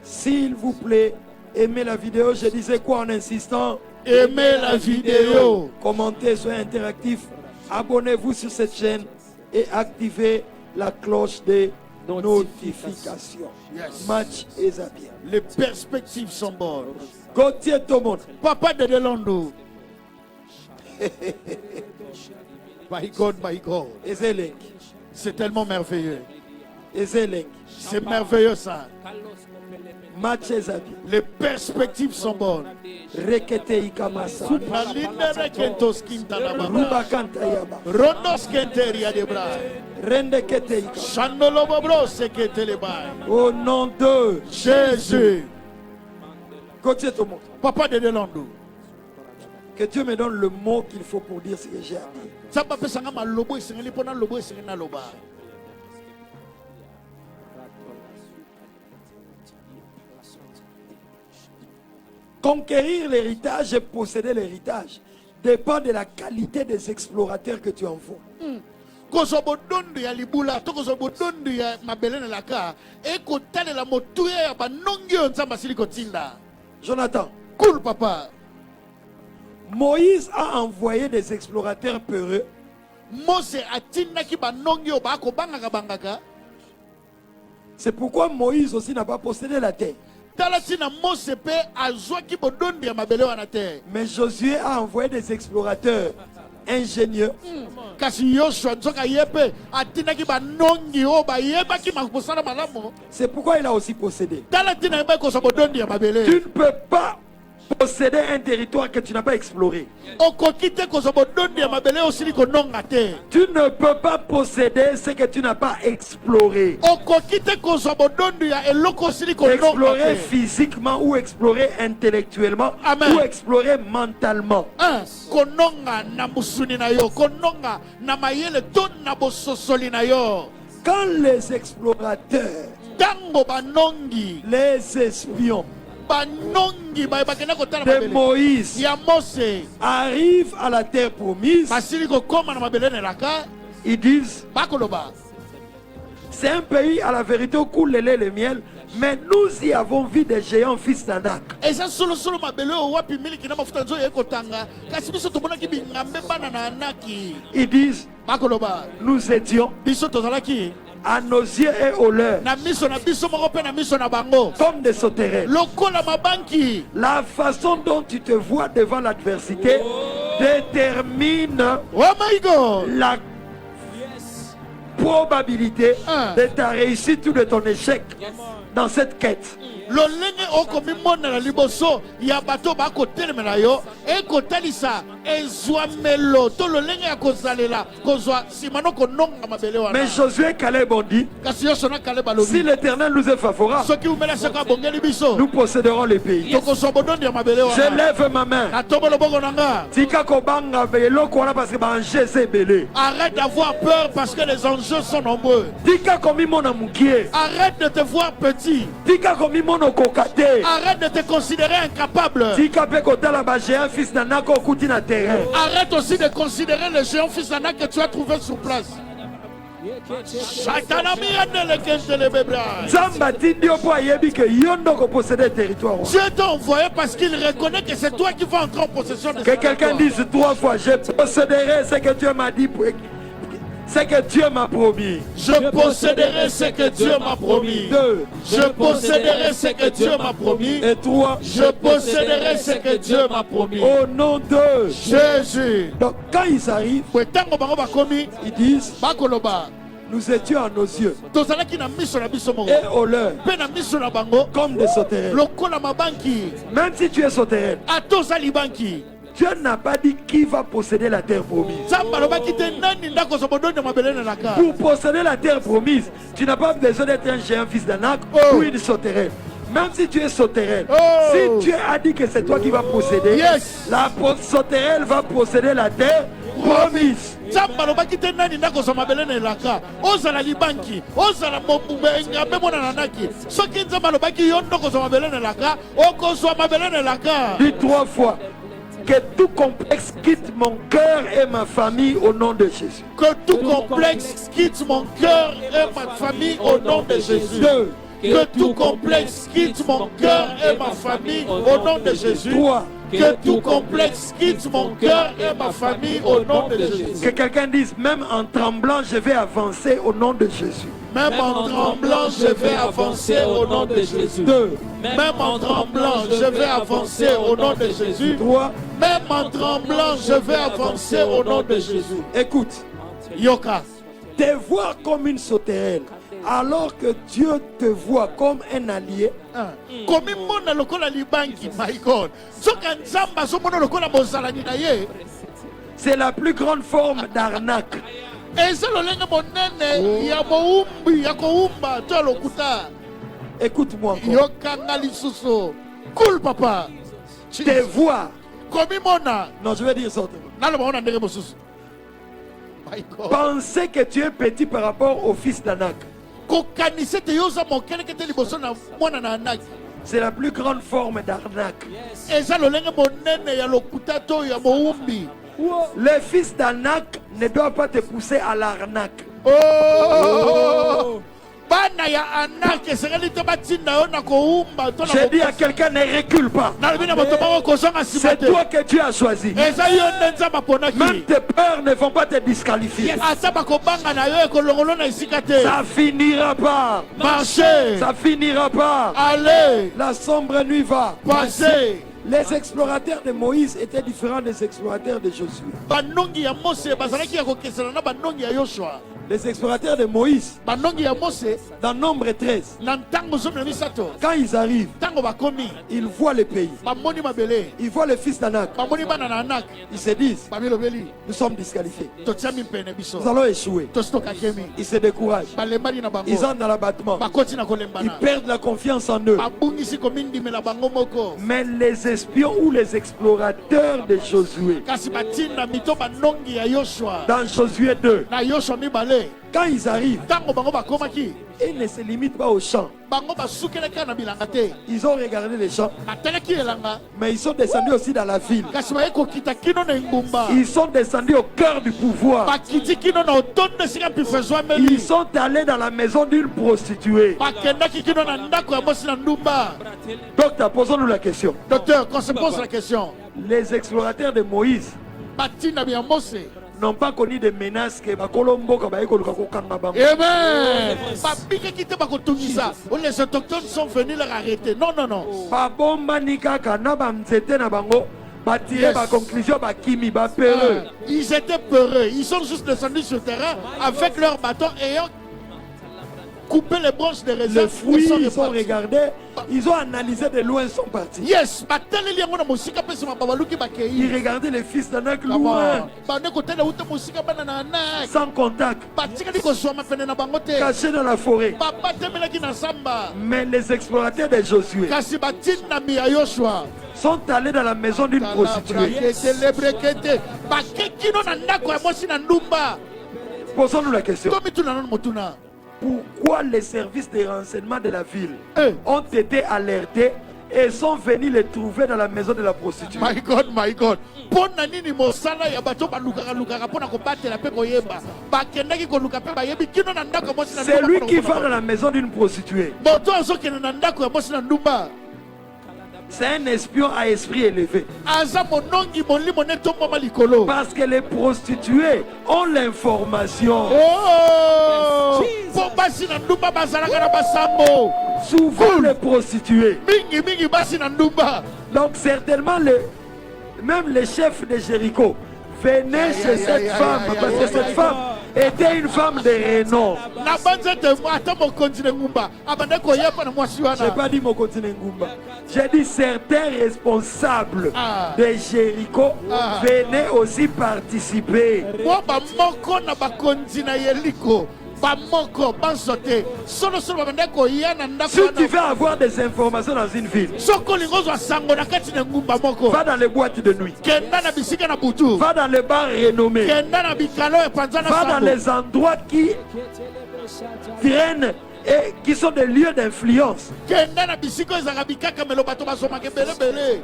s'il vous plaît, aimez la vidéo. Je disais quoi en insistant? Aimez la vidéo. Commentez, soyez interactifs. Abonnez-vous sur cette chaîne et activez la cloche des notifications. Yes. Match et Zabia. Les perspectives sont bonnes. Gauthier Tomon. Papa de Delando. My God, my God. Ezeleng. C'est tellement merveilleux. Ezeleng. C'est merveilleux ça. Match et Zabia. Les perspectives sont bonnes. Rekete Ikamasa. Ruba Kanta Yaba. Rende Kete Ika. Au nom de Jésus. Gauthier Tomon. Papa de Delando. Que Dieu me donne le mot qu'il faut pour dire ce que j'ai à dire. Conquérir l'héritage et posséder l'héritage dépend de la qualité des explorateurs que tu envoies. Jonathan. Cool, papa. Moïse a envoyé des explorateurs peureux. C'est pourquoi Moïse aussi n'a pas possédé la terre. Mais Josué a envoyé des explorateurs ingénieux. C'est pourquoi il a aussi possédé. Tu ne peux pas posséder un territoire que tu n'as pas exploré. Tu ne peux pas posséder ce que tu n'as pas exploré. Explorer physiquement ou explorer intellectuellement. Amen. Ou explorer mentalement. Quand les explorateurs, les espions de Moïse arrivent à la terre promise, ils disent c'est un pays à la vérité où coule le lait et le miel, mais nous y avons vu des géants fils d'Anak. Ils disent nous étions à nos yeux et aux leurs comme des sauterelles. La façon dont tu te vois devant l'adversité détermine la probabilité de ta réussite ou de ton échec dans cette quête. ezwamelo to lolenge ya kozalela kozwa simano kononga mabele wana. Mais Josué et Caleb ont dit, Kasi yoso na Caleb alobi. si l'Éternel nous est favorable, Soki umela seka bongeli biso. nous posséderons le pays. Tokozwa bodondi ya mabele wana. Je lève ma main. Na tombo loboko nanga. Tika kobanga eloko wana parce que banje c'est belé. Arrête d'avoir peur parce que les enjeux sont nombreux. Tika komi mona mukie. Arrête de te voir petit. Tika komi mona kokate. Arrête de te considérer incapable. Tika pe kotala ba géant fils na nako okuti na terrain. Arrête aussi de considérer le géant fils d'Anak que tu as trouvé sur place. Zamba tindio po ayebi que yondo ko posséder territoire. Dieu t'a envoyé parce qu'il reconnaît que c'est toi qui vas entrer en possession de Que quelqu'un dise 3 fois, je posséderai ce que Dieu m'a dit. Ce que Dieu m'a promis. Je posséderai ce que Dieu m'a promis. 2. Je posséderai ce que Dieu m'a promis. Et 3. Je posséderai ce que Dieu m'a promis. Au nom de Jésus. Donc quand ils arrivent, ils disent, nous étions à nos yeux et au leur comme des sauterelles. Même si tu es sauterelle, Dieu n'a pas dit qui va posséder la terre promise. Pour posséder la terre promise, tu n'as pas besoin d'être un géant fils d'Anak ou une sauterelle. Même si tu es sauterelle, si Dieu a dit que c'est toi qui vas posséder, la sauterelle va posséder la terre promise. Dis 3 fois. Que tout complexe quitte mon cœur et ma famille au nom de Jésus. Que tout complexe quitte mon cœur et ma famille au nom de Jésus. 2. Que tout complexe quitte mon cœur et ma famille au nom de Jésus. 3. Que tout complexe quitte mon cœur et ma famille au nom de Jésus. Que quelqu'un dise, même en tremblant, je vais avancer au nom de Jésus. Même en tremblant, je vais avancer au nom de Jésus. 2. Même en tremblant, je vais avancer au nom de Jésus. 3. Même en tremblant, je vais avancer au nom de Jésus. Écoute, Yoka, te voir comme une sauterelle, alors que Dieu te voit comme un allié. komi mona lokola libanki, my God. Soka nzamba so mona lokola bozalani na ye. C'est la plus grande forme d'arnaque. Eza lolenge monene ya moumbi ya koumba to lokuta. Écoute-moi encore. Yokanga lisusu. Cool papa. Te voir. Komi mona. Non, je vais dire ça. Nalo baona ndenge mosusu. My God. Pensez que tu es petit par rapport au fils d'Anak. Kokanise te yoza mokele kete liboso na mwana na Anak. C'est la plus grande forme d'arnaque. Eza lolenge monene ya lokuta to ya moumbi. Les fils d'Anak ne doivent pas te pousser à l'arnaque. Oh! Bana ya Anak esengeli te batinda yo na koumba to na. J'ai dit à quelqu'un, ne recule pas. C'est toi que Dieu as choisi. Même tes peurs ne vont pas te disqualifier. Ça finira par marcher. Ça finira par aller. La sombre nuit va passer. Les explorateurs de Moïse étaient différents des explorateurs de Josué. Les explorateurs de Moïse, dans Nombre 13, quand ils arrivent, ils voient le pays, ils voient le fils d'Anak, ils se disent, nous sommes disqualifiés, nous allons échouer. Ils se découragent, ils entrent dans l'abattement, ils perdent la confiance en eux. Mais les espions ou les explorateurs de Josué, dans Josué 2, quand ils arrivent, ils ne se limitent pas aux champs. Ils ont regardé les champs, mais ils sont descendus aussi dans la ville. Ils sont descendus au cœur du pouvoir. Ils sont allés dans la maison d'une prostituée. Docteur, posons-nous la question. Docteur, qu'on se pose la question. Les explorateurs de Moïse n'ont pas connu de menaces que les autochtones sont venus leur arrêter. Non, non, non. Ils étaient peureux. Ils sont juste descendus sur le terrain avec leur bâton ayant coupé les branches de raisin. Les fruits, ils sont regardés, ils ont analysé de loin, ils sont partis. Yes, Ils regardaient les fils d'Anak loin, sans contact, cachés dans la forêt. Mais les explorateurs de Josué sont allés dans la maison d'une prostituée. Posons-nous la question. Pourquoi les services de renseignement de la ville ont été alertés et sont venus les trouver dans la maison de la prostituée? My God, my God. C'est lui qui va dans la maison d'une prostituée. C'est un espion à esprit élevé. Parce que les prostituées ont l'information. Souvent les prostituées. Donc certainement même les chefs de Jéricho venaient chez cette femme, parce que cette femme était une femme de renom. J'ai pas dit mon continent Ngumba. J'ai dit certains responsables de Jéricho venaient aussi participer. Si tu veux avoir des informations dans une ville, va dans les boîtes de nuit, va dans les bars renommés, va dans les endroits qui traînent et qui sont des lieux d'influence.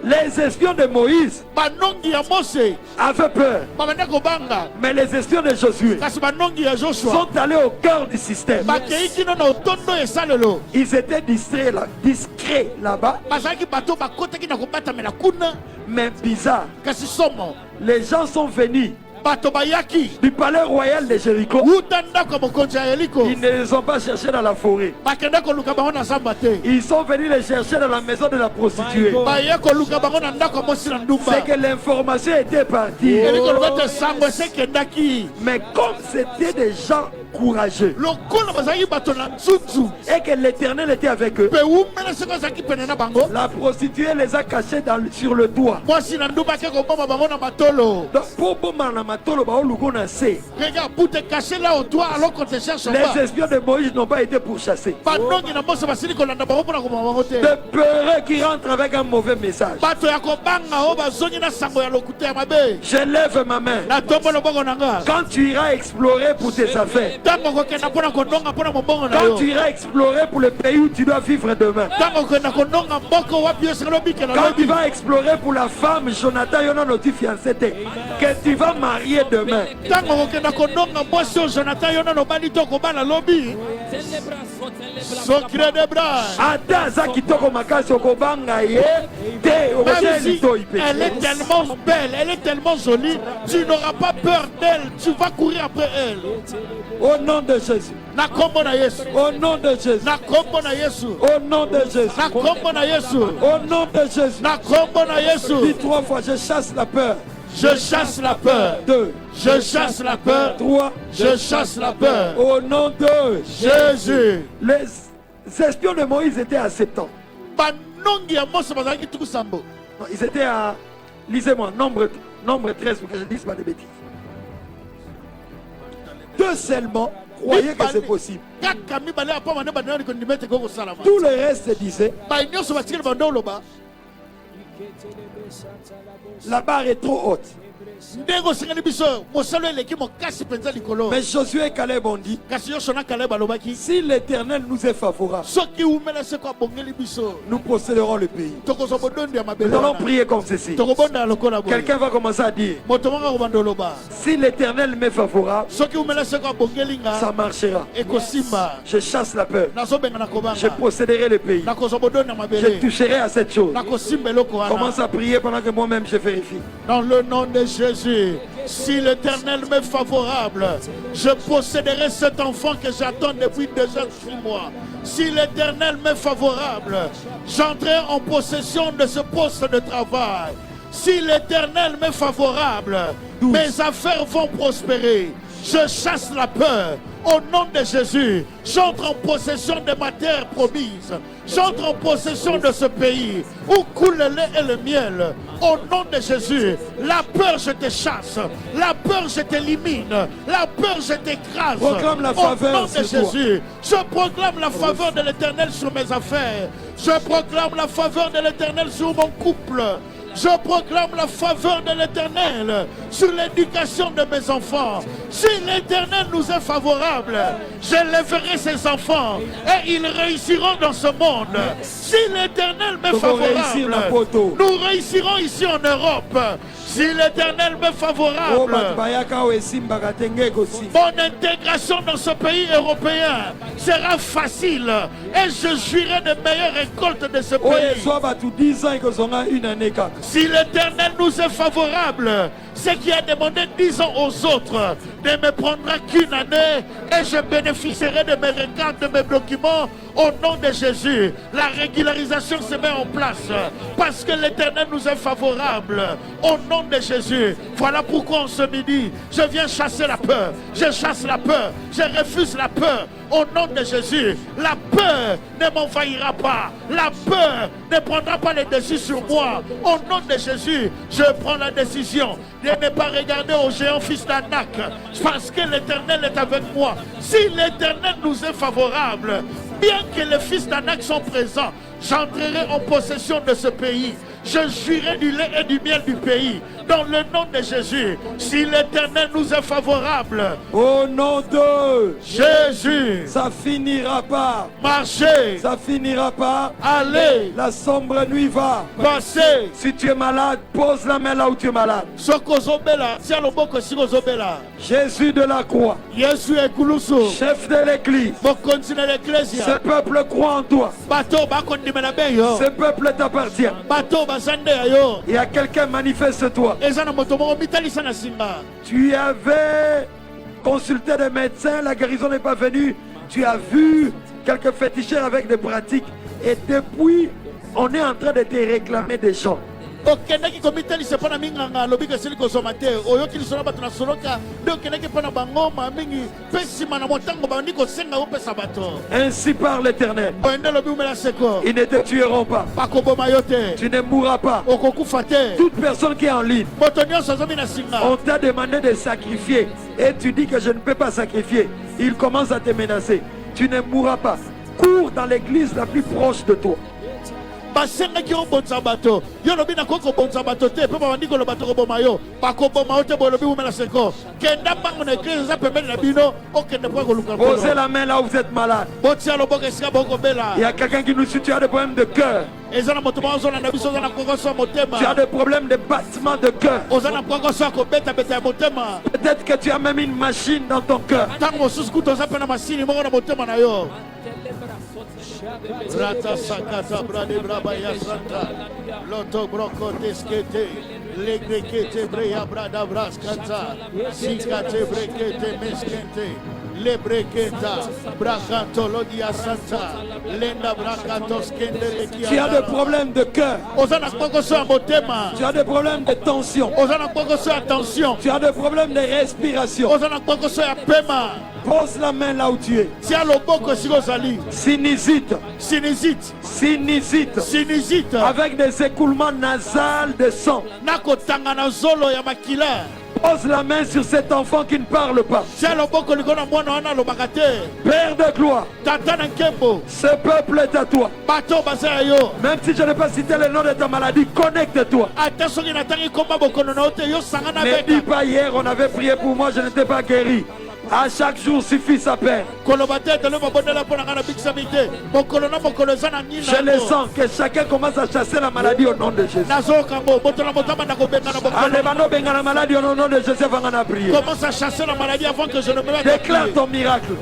Les espions de Moïse avaient peur, mais les espions de Josué sont allés au cœur du système. Ils étaient discrets là-bas, mais bizarre. Les gens sont venus du palais royal de Jéricho. Ils ne les ont pas cherchés dans la forêt. Ils sont venus les chercher dans la maison de la prostituée. C'est que l'information était partie. Mais comme c'était des gens courageux et que l'Éternel était avec eux, la prostituée les a cachés sur le toit. Donc, pour regarde, pour te cacher là au toit alors qu'on te cherche. Les espions de Moïse n'ont pas été pourchassés. De peureux qui rentrent avec un mauvais message. Je lève ma main. Quand tu iras explorer pour tes affaires, quand tu iras explorer pour le pays où tu dois vivre demain, quand tu vas explorer pour la femme Jonathan Yonanoti fiancée, que tu vas marier demain, elle est tellement belle, elle est tellement jolie, tu n'auras pas peur d'elle, tu vas courir après elle. Au nom de Jésus. Au nom de Jésus. Au nom de Jésus. Au nom de Jésus. Dis 3 fois, je chasse la peur. Je chasse la peur. 2. Je chasse la peur. 3. Je chasse la peur. Au nom de Jésus. Les espions de Moïse étaient à 7 ans. Non, ils étaient à... Lisez-moi, nombre 13 pour que je ne dise pas de bêtises. 2 seulement croyaient que c'est possible. Tout le reste disait la barre est trop haute. Mais Josué et Caleb ont dit, si l'Éternel nous est favorable, nous posséderons le pays. Nous allons prier comme ceci. Quelqu'un va commencer à dire, si l'Éternel m'est favorable, ça marchera. Je chasse la peur. Je posséderai le pays. Je toucherai à cette chose. Commence à prier pendant que moi-même je vérifie. Dans le nom de Jésus, si l'Éternel m'est favorable, je posséderai cet enfant que j'attends depuis déjà 6 mois. Si l'Éternel m'est favorable, j'entrerai en possession de ce poste de travail. Si l'Éternel m'est favorable, mes affaires vont prospérer. Je chasse la peur. Au nom de Jésus, j'entre en possession de ma terre promise. J'entre en possession de ce pays où coule le lait et le miel. Au nom de Jésus, la peur, je te chasse. La peur, je t'élimine. La peur, je t'écrase. Proclame la faveur au nom de sur toi. Jésus, je proclame la faveur de l'Éternel sur mes affaires. Je proclame la faveur de l'Éternel sur mon couple. Je proclame la faveur de l'Éternel sur l'éducation de mes enfants. Si l'Éternel nous est favorable, j'élèverai ses enfants et ils réussiront dans ce monde. Si l'Éternel m'est favorable, nous réussirons ici en Europe. Si l'Éternel m'est favorable, mon intégration dans ce pays européen sera facile et je jouirai de meilleures récoltes de ce pays. Si l'Éternel nous est favorable, ce qui a demandé 10 ans aux autres ne me prendra qu'une année et je bénéficierai de mes regards, de mes documents au nom de Jésus. La régularisation se met en place parce que l'Éternel nous est favorable au nom de Jésus. Voilà pourquoi en ce midi, je viens chasser la peur. Je chasse la peur. Je refuse la peur au nom de Jésus. La peur ne m'envahira pas. La peur ne prendra pas les dessus sur moi. Au nom de Jésus, je prends la décision de ne pas regarder au géant fils d'Anak parce que l'Éternel est avec moi. Si l'Éternel nous est favorable, bien que les fils d'Anak sont présents, j'entrerai en possession de ce pays. Je jouirai du lait et du miel du pays. Dans le nom de Jésus, si l'Éternel nous est favorable, au nom de Jésus, ça finira pas. Marcher, ça finira pas. Aller, la sombre nuit va passer. Si tu es malade, pose la main là où tu es malade. Jésus de la croix, chef de l'église, ce peuple croit en toi. Ce peuple t'appartient. Il y a quelqu'un, manifeste-toi. Tu avais consulté des médecins, la guérison n'est pas venue. Tu as vu quelques féticheurs avec des pratiques. Et depuis, on est en train de te réclamer des gens. Ainsi parle l'Éternel. Ils ne te tueront pas. Tu ne mourras pas. Toute personne qui est en ligne, on t'a demandé de sacrifier et tu dis que je ne peux pas sacrifier. Il commence à te menacer. Tu ne mourras pas. Cours dans l'église la plus proche de toi. basengaki obonza bato yo lobi na koko bonza bato te pe babandi ko lobato ko boma yo bakoboma ote bolobi umela seko kenda bango na église za pembeni na bino okende po ko luka. Posez la main là où vous êtes malade. Botia loboko esika boko bela. Il y a quelqu'un qui nous suit, tu as des problèmes de cœur. Tu as des problèmes de battement de cœur. Peut-être que tu as même une machine dans ton cœur. Rata sakata brade brabaya santa loto broko deskete legrekete breya brada braskata sikate brekete meskente lebreketa brakato lodia santa lenda brakato skende lekia. Tu as des problèmes de cœur. Ozana koko so motema. Tu as des problèmes de tension. Ozana koko so tension. Tu as des problèmes de respiration. Ozana koko so pema. Pose la main là où tu es. Sinusite. Sinusite. Sinusite. Sinusite. Avec des écoulements nasales de sang. Pose la main sur cet enfant qui ne parle pas. Père de gloire, ce peuple est à toi. Même si je n'ai pas cité le nom de ta maladie, connecte-toi. Ne dis pas hier, on avait prié pour moi, je n'étais pas guéri. À chaque jour suffit sa peine. Je le sens que chacun commence à chasser la maladie au nom de Jésus. Commence à chasser la maladie avant que je ne me mette. Déclare ton miracle.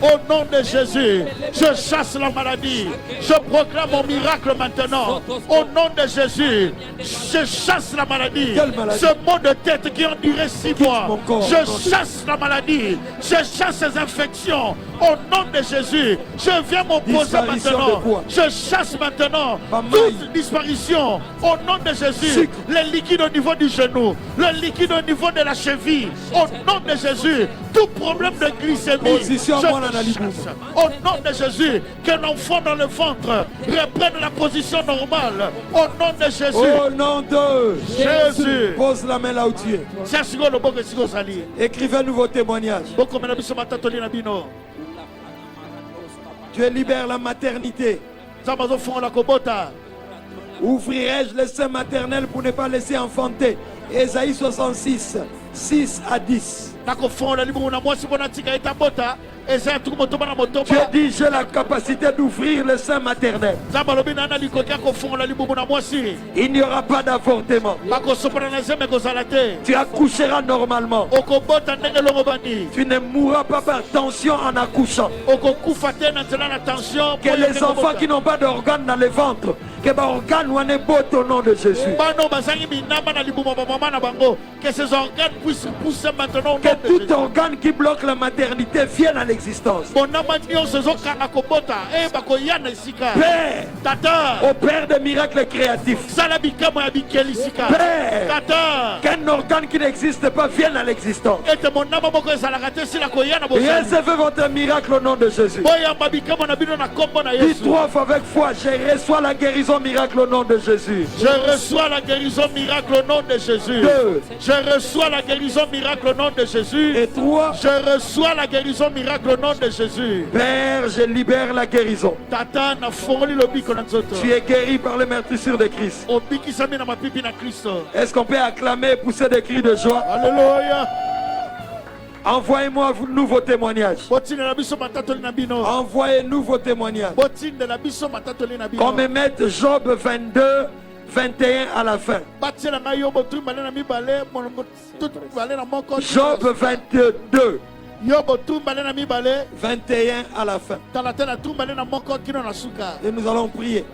Au nom de Jésus, je chasse la maladie. Je proclame mon miracle maintenant. Au nom de Jésus, je chasse la maladie. Ce mot de tête qui a duré 6 mois. Je chasse la maladie. Je chasse les infections. Au nom de Jésus, je viens m'opposer maintenant. Je chasse maintenant toute disparition. Au nom de Jésus, les liquides au niveau du genou, le liquide au niveau de la cheville. Au nom de Jésus, tout problème de glycémie, je chasse. Au nom de Jésus, que l'enfant dans le ventre reprenne la position normale. Au nom de Jésus. Au nom de Jésus. Pose la main là où tu es. Écrivez un nouveau témoignage. Dieu libère la maternité. Ouvrirai-je les seins maternels pour ne pas laisser enfanter? Ésaïe 66, 6 à 10. Dieu dit, j'ai la capacité d'ouvrir le sein maternel. Il n'y aura pas d'avortement. Tu accoucheras normalement. Tu ne mourras pas par tension en accouchant. Que les enfants qui n'ont pas d'organes dans le ventre, que l'organe ou un au nom de Jésus. Que ces organes puissent pousser maintenant. Que tout organe qui bloque la maternité vienne à l'existence. Père, opère des miracles créatifs. Père, qu'un organe qui n'existe pas vienne à l'existence. Recevez votre miracle au nom de Jésus. Dis 3 fois avec foi, je reçois la guérison miracle au nom de Jésus. Je reçois la guérison miracle au nom de Jésus. 2. Je reçois la guérison miracle au nom de Jésus. Et 3. Je reçois la guérison miracle au nom de Jésus. Père, je libère la guérison. Tu es guéri par les meurtrissures de Christ. Est-ce qu'on peut acclamer et pousser des cris de joie? Alléluia. Envoyez-moi nous vos témoignages. Envoyez-nous vos témoignages. Qu'on me mette Job 22, 21 à la fin. Job 22. 21 à la fin. Et nous allons prier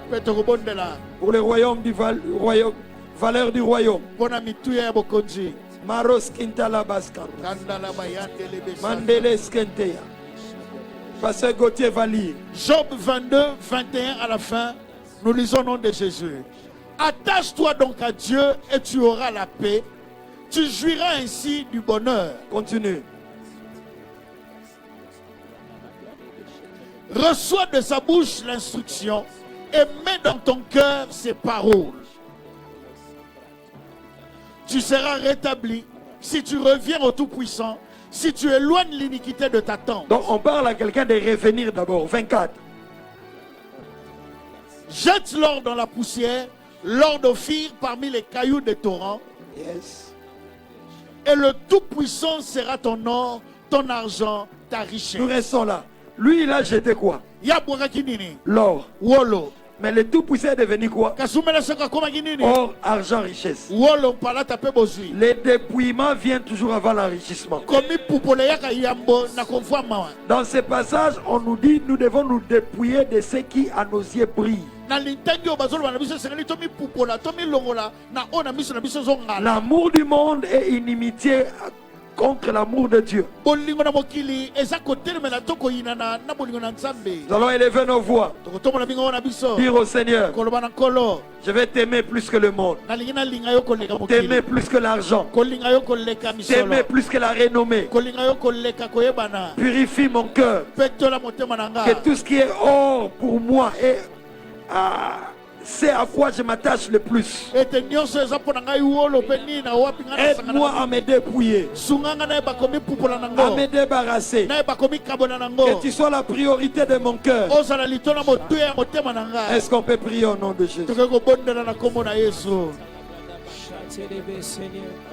pour le royaume du valeur du royaume. Maros Kintala Baskar. Mandele Skenteya. Pasteur Gauthier va lire. Job 22, 21 à la fin. Nous lisons au nom de Jésus. Attache-toi donc à Dieu et tu auras la paix. Tu jouiras ainsi du bonheur. Continue. Reçois de sa bouche l'instruction et mets dans ton cœur ses paroles. Tu seras rétabli si tu reviens au Tout-Puissant, si tu éloignes l'iniquité de ta tente. Donc on parle à quelqu'un de revenir d'abord. 24. Jette l'or dans la poussière, l'or d'Ophir parmi les cailloux des torrents. Yes. Et le Tout-Puissant sera ton or, ton argent, ta richesse. Nous restons là. Lui, il a jeté quoi? L'or. Wolo. Mais le Tout-Puissant est devenu quoi? Or, argent, richesse. Le dépouillement vient toujours avant l'enrichissement. Dans ce passage, on nous dit nous devons nous dépouiller de ce qui à nos yeux brille. L'amour du monde est inimitié contre l'amour de Dieu. Nous allons élever nos voix. Dire au Seigneur, je vais t'aimer plus que le monde. T'aimer plus que l'argent. T'aimer plus que la renommée. Purifie mon cœur. Que tout ce qui est or pour moi est c'est à quoi je m'attache le plus. Aide-moi à me dépouiller, à me débarrasser. Que tu sois la priorité de mon cœur. Est-ce qu'on peut prier au nom de Jésus?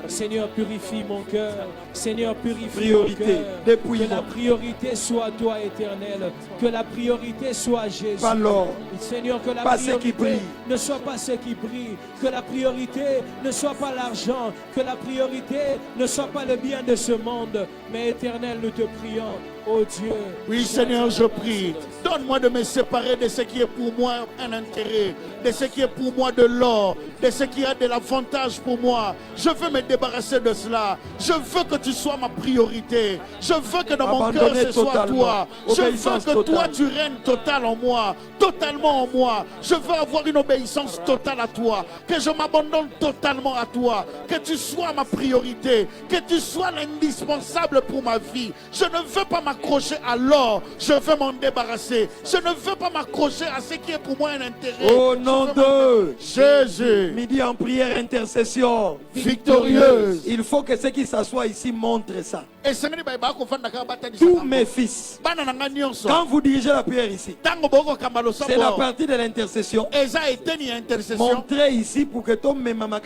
Seigneur, purifie mon cœur. Seigneur, purifie priorité, mon cœur. dépouillement. Que la priorité soit toi, Éternel. Que la priorité soit Jésus. Pas l'or. Seigneur, que la Pas ce qui priorité brille. ne soit pas ce qui brille. Que la priorité ne soit pas l'argent. Que la priorité ne soit pas le bien de ce monde. Mais Éternel, nous te prions. Oh Dieu. Oui, Seigneur, je prie. Donne-moi de me séparer de ce qui est pour moi un intérêt, de ce qui est pour moi de l'or, de ce qui a de l'avantage pour moi. Je veux me débarrasser de cela. Je veux que tu sois ma priorité. Je veux que dans mon cœur, ce soit toi. Je veux que toi, tu règnes total en moi, totalement en moi. Je veux avoir une obéissance totale à toi, que je m'abandonne totalement à toi, que tu sois ma priorité, que tu sois l'indispensable pour ma vie. Je ne veux pas m'accrocher à l'or, je veux m'en débarrasser. Je ne veux pas m'accrocher à ce qui est pour moi un intérêt. Au nom de Jésus, midi en prière, intercession victorieuse. Il faut que ceux qui s'assoient ici montrent ça. Et Tous mes fils, quand vous dirigez la prière ici, c'est la partie de l'intercession. Montrez ici pour que tout le monde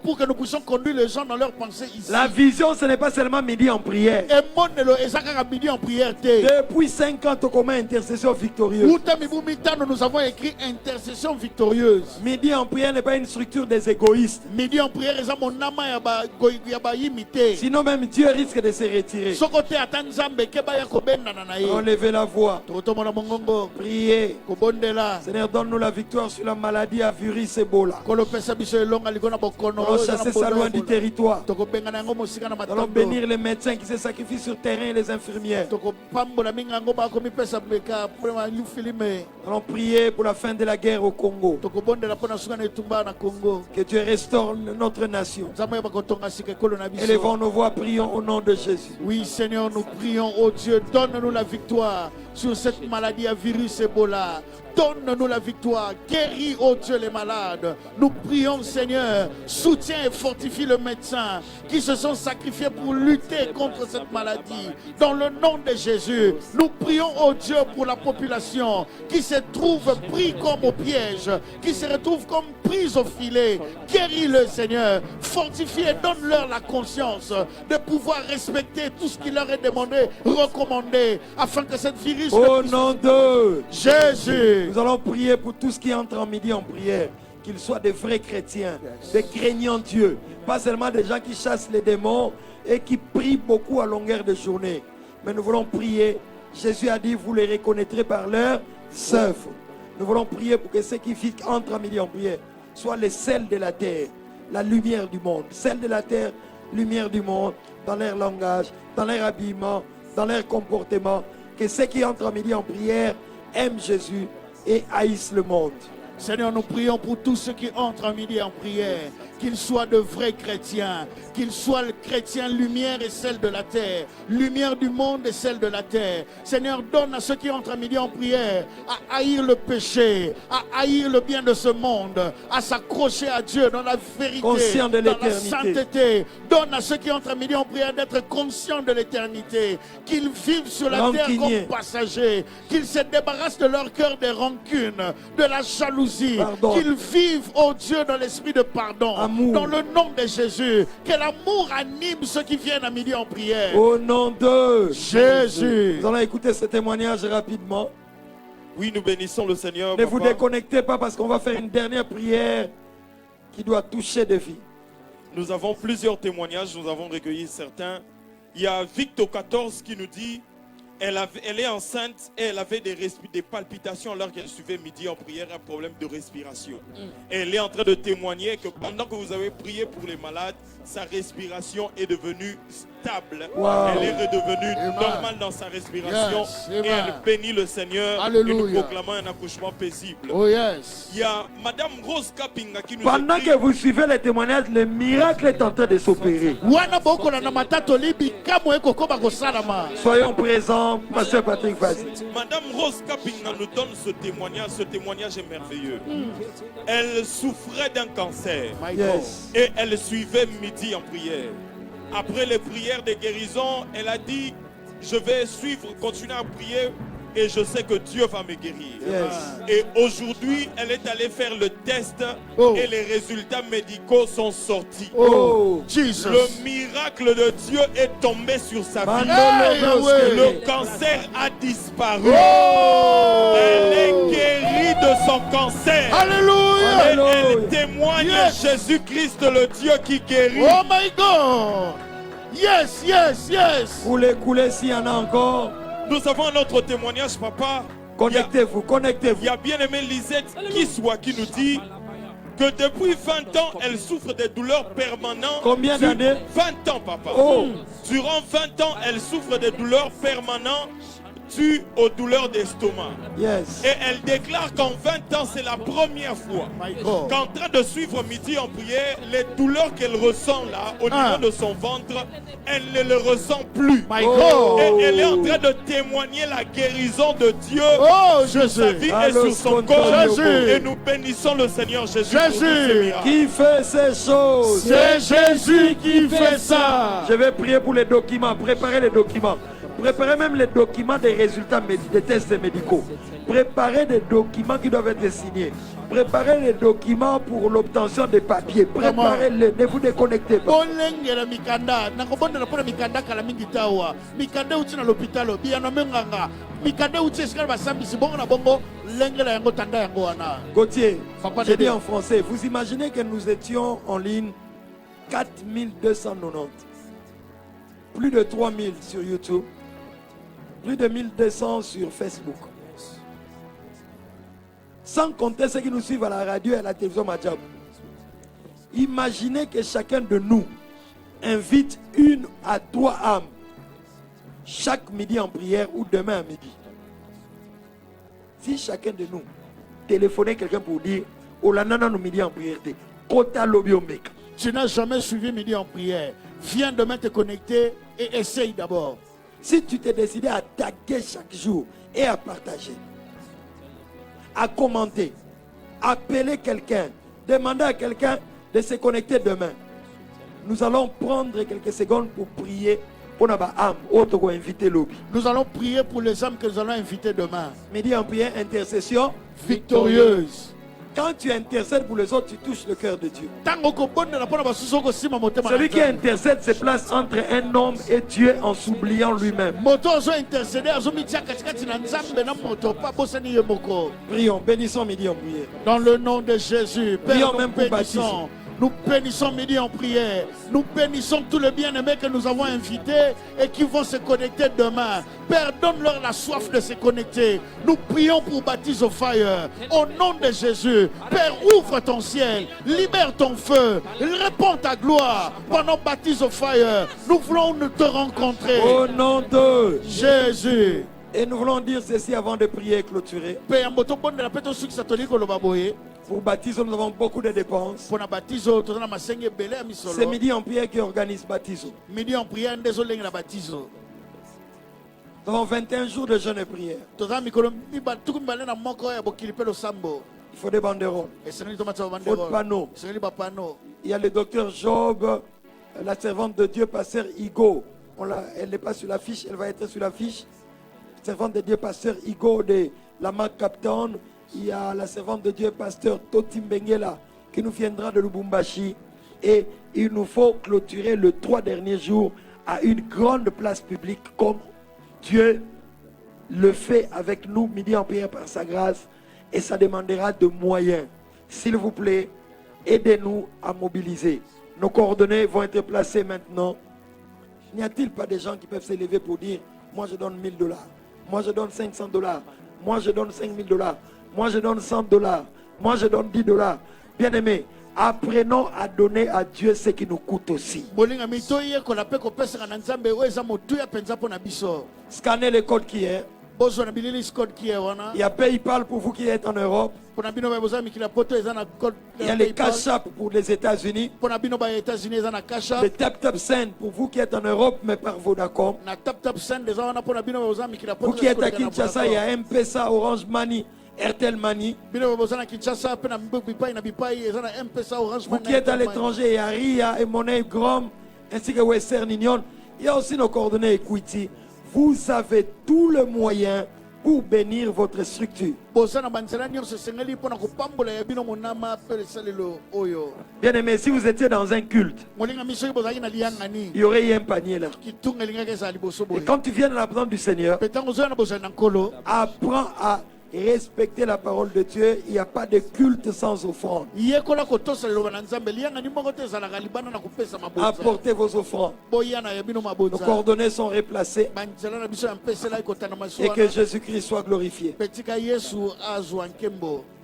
pour que nous puissions conduire les gens dans leur pensée ici. La vision, ce n'est pas seulement midi en prière. Depuis 5 ans, comment intercession victorieuse. Nous avons écrit intercession victorieuse. Midi en prière n'est pas une structure des égoïstes. Midi en prière, sinon même Dieu risque de se retirer. Enlevez la voix. Priez. Seigneur, donne-nous la victoire sur la maladie à virus Ebola. Allons chasser ça loin du territoire. Allons bénir les médecins qui se sacrifient sur terrain et les infirmières. Allons prier pour la fin de la guerre au Congo. Que Dieu restaure notre nation. Élevons nos voix, prions au nom de Jésus. Oui, Seigneur, nous prions, oh Dieu, donne-nous la victoire sur cette maladie à virus Ebola. Donne-nous la victoire. Guéris, oh Dieu, les malades. Nous prions, Seigneur, soutiens et fortifie le médecin qui se sont sacrifiés pour lutter contre cette maladie. Dans le nom de Jésus, nous prions, oh Dieu, pour la population qui se trouve pris comme au piège, qui se retrouve comme prise au filet. Guéris-le, Seigneur. Fortifie et donne-leur la conscience de pouvoir respecter tout ce qui leur est demandé, recommandé, afin que cette virus... Au nom de Jésus. Nous allons prier pour tous qui entrent en midi en prière, qu'ils soient des vrais chrétiens, des craignants Dieu, pas seulement des gens qui chassent les démons et qui prient beaucoup à longueur de journée. Mais nous voulons prier. Jésus a dit, vous les reconnaîtrez par leurs œuvres. Nous voulons prier pour que ceux qui entrent en midi en prière soient les sels de la terre, la lumière du monde. Sels de la terre, lumière du monde, dans leur langage, dans leur habillement, dans leur comportement. Que ceux qui entrent en midi en prière aiment Jésus et haïssent le monde. Seigneur, nous prions pour tous ceux qui entrent en midi en prière, qu'ils soient de vrais chrétiens, qu'ils soient le chrétien lumière et celle de la terre, lumière du monde et celle de la terre. Seigneur, donne à ceux qui entrent en midi en prière à haïr le péché, à haïr le bien de ce monde, à s'accrocher à Dieu dans la vérité, conscient de dans la sainteté. Donne à ceux qui entrent en midi en prière d'être conscients de l'éternité, qu'ils vivent sur la terre comme passagers, qu'ils se débarrassent de leur cœur des rancunes, de la jalousie, qu'ils vivent, oh Dieu, dans l'esprit de pardon. Amour. Dans le nom de Jésus, que l'amour anime ceux qui viennent à midi en prière. Au nom de Jésus. Nous allons écouter ce témoignage rapidement. Oui, nous bénissons le Seigneur. Ne vous déconnectez pas parce qu'on va faire une dernière prière qui doit toucher des vies. Nous avons plusieurs témoignages, nous avons recueilli certains. Il y a Victor 14 qui nous dit elle est enceinte et elle avait des palpitations alors qu'elle suivait midi en prière, un problème de respiration. Et elle est en train de témoigner que pendant que vous avez prié pour les malades, sa respiration est devenue stable. Wow. Elle est redevenue normale dans sa respiration. Et elle bénit le Seigneur. Alléluia. Et nous proclamons un accouchement paisible. Oh yes. Il y a Madame Rose Kapinga qui nous Pendant écrit, que vous suivez les témoignages, le miracle est en train de s'opérer. Soyons présents, Pasteur Patrick, vas-y. Madame Rose Kapinga nous donne ce témoignage est merveilleux. Elle souffrait d'un cancer Yes. et elle suivait midi en prière. Après les prières de guérison, elle a dit, je vais continuer à prier et je sais que Dieu va me guérir. Yes. Et aujourd'hui, elle est allée faire le test et les résultats médicaux sont sortis. Oh, Jesus. Le miracle de Dieu est tombé sur sa vie. Hey, Le cancer a disparu. Oh. Elle est guérie de son cancer. Alléluia. Elle témoigne Jésus-Christ, le Dieu qui guérit. Oh my God. Yes, yes, yes. Coulez, coulez s'il y en a encore. Nous avons un autre témoignage, papa. Connectez-vous, Il connectez-vous. y a bien aimé Lisette qui nous dit que depuis 20 ans, elle souffre de douleurs permanentes. Combien d'années? 20 ans, papa. Oh. Durant 20 ans, elle souffre de douleurs permanentes dues aux douleurs d'estomac. Yes. Et elle déclare qu'en 20 ans, c'est la première fois My God. qu'en train de suivre midi en prière, les douleurs qu'elle ressent là, au niveau de son ventre, elle ne le ressent plus. My God. Et elle est en train de témoigner la guérison de Dieu Oh, sur sa Jésus. vie et Allo, sur son Skonto, corps. Jésus. Et nous bénissons le Seigneur Jésus. pour tous ces Jésus. miracles. Qui fait ces choses? C'est Jésus qui fait ça. Je vais prier pour les documents. Préparez les documents. Préparez même les documents des résultats des tests médicaux. Préparez des documents qui doivent être signés. Préparez les documents pour l'obtention des papiers. Préparez-les. Ne vous déconnectez pas. Olengela mikanda nakobondela mpona mikanda kala mingi tawa mikanda uti na l'hôpital biyano menganga mikanda uti esika basambisi bongo na bongo lengela yango tanda yango wana. Gauthier, Papa j'ai dit Dédé. en français, vous imaginez que nous étions en ligne 4290. Plus de 3000 sur YouTube. Plus de 1200 sur Facebook. Sans compter ceux qui nous suivent à la radio et à la télévision Majab. Imaginez que chacun de nous invite 1 à 3 âmes chaque midi en prière ou demain à midi. Si chacun de nous téléphonait quelqu'un pour dire Olanana nous midi en prière, Kota Lobiomeka. Tu n'as jamais suivi midi en prière. Viens demain te connecter et essaye d'abord. Si tu t'es décidé à taguer chaque jour et à partager, à commenter, appeler quelqu'un, demander à quelqu'un de se connecter demain, nous allons prendre quelques secondes pour prier pour notre âme, autre qu'on inviter lobby. Nous allons prier pour les âmes que nous allons inviter demain. Midi en prière, intercession Victorieuse. Quand tu intercèdes pour les autres, tu touches le cœur de Dieu. Tango kobondela mpona basusu okosima motema na Celui qui Nzambe. intercède se place entre un homme et Dieu en s'oubliant lui-même. Moto azo intercéder azomitia katikati na Nzambe na moto pa bosani ye moko. Prions, bénissons midi en prière. Dans le nom de Jésus, Prions Père, même nous pour bénissons. Nous bénissons midi en prière. Nous bénissons tous les bien-aimés que nous avons invités et qui vont se connecter demain. Père, donne-leur la soif de se connecter. Nous prions pour Baptise au Fire. Au nom de Jésus, Père, ouvre ton ciel, libère ton feu, répands ta gloire pendant Baptise au Fire. Nous voulons te rencontrer. Au nom de Jésus. Et nous voulons dire ceci avant de prier et clôturer. Père, moto bonne la peto suki satoli ko loba boye. Pour baptiser, nous avons beaucoup de dépenses. Pour na baptizo, tozana masenge belé à misolo. C'est midi en prière qui organise baptiso. Midi en prière, désolé la baptizo. Nous avons 21 jours de jeûne et prière. Tozana mikolo miba tukumbale na moko ya bokilipe lo sambo. Il faut des banderoles. Et c'est nous tomate Faut de bandero. panneaux. C'est nous panneau. Il y a le docteur Job, la servante de Dieu, pasteur Igo. Elle n'est pas sur la fiche, elle va être sur la fiche. Servante de Dieu, pasteur Igo de la marque Captain. Il y a la servante de Dieu, pasteur Totim Bengela, qui nous viendra de Lubumbashi. Et il nous faut clôturer le 3 derniers jours à une grande place publique comme Dieu le fait avec nous, midi en prière par sa grâce. Et ça demandera de moyens. S'il vous plaît, aidez-nous à mobiliser. Nos coordonnées vont être placées maintenant. N'y a-t-il pas des gens qui peuvent s'élever pour dire, moi je donne $1000, moi je donne $500, moi je donne $5000, moi je donne $100, moi je donne $10. Bien-aimés, apprenons à donner à Dieu ce qui nous coûte aussi. Bolinga mitoye ko la pe ko pesa na Nzambe weza motuya penza pona biso. Scannez le code qui est. Bozo na bilili code qui est wana. Il y a PayPal pour vous qui êtes en Europe. Pona bino ba boza mikila poto eza na code. Il y a les Cash App pour les États-Unis. Pona bino ba États-Unis eza na Cash App. Le Tap Tap Send pour vous qui êtes en Europe mais par Vodacom. Na tap tap send eza wana pona bino ba boza mikila poto. Vous qui êtes à Kinshasa, il y a M-Pesa, Orange Money, Airtel Money. Bino ba boza na Kinshasa pe na bipai na bipai eza na M-Pesa Orange Vous Money. qui êtes à l'étranger, il y a RIA et Money Grom ainsi que Western Union. Il y a aussi nos coordonnées Equity. Vous avez tout le moyen pour bénir votre structure. Bien aimé, si vous étiez dans un culte, il y aurait eu un panier là. Et quand tu viens dans la présence du Seigneur, apprends à respectez la parole de Dieu. Il n'y a pas de culte sans offrande. Apportez vos offrandes. Nos coordonnées sont replacées. Et que Jésus-Christ soit glorifié.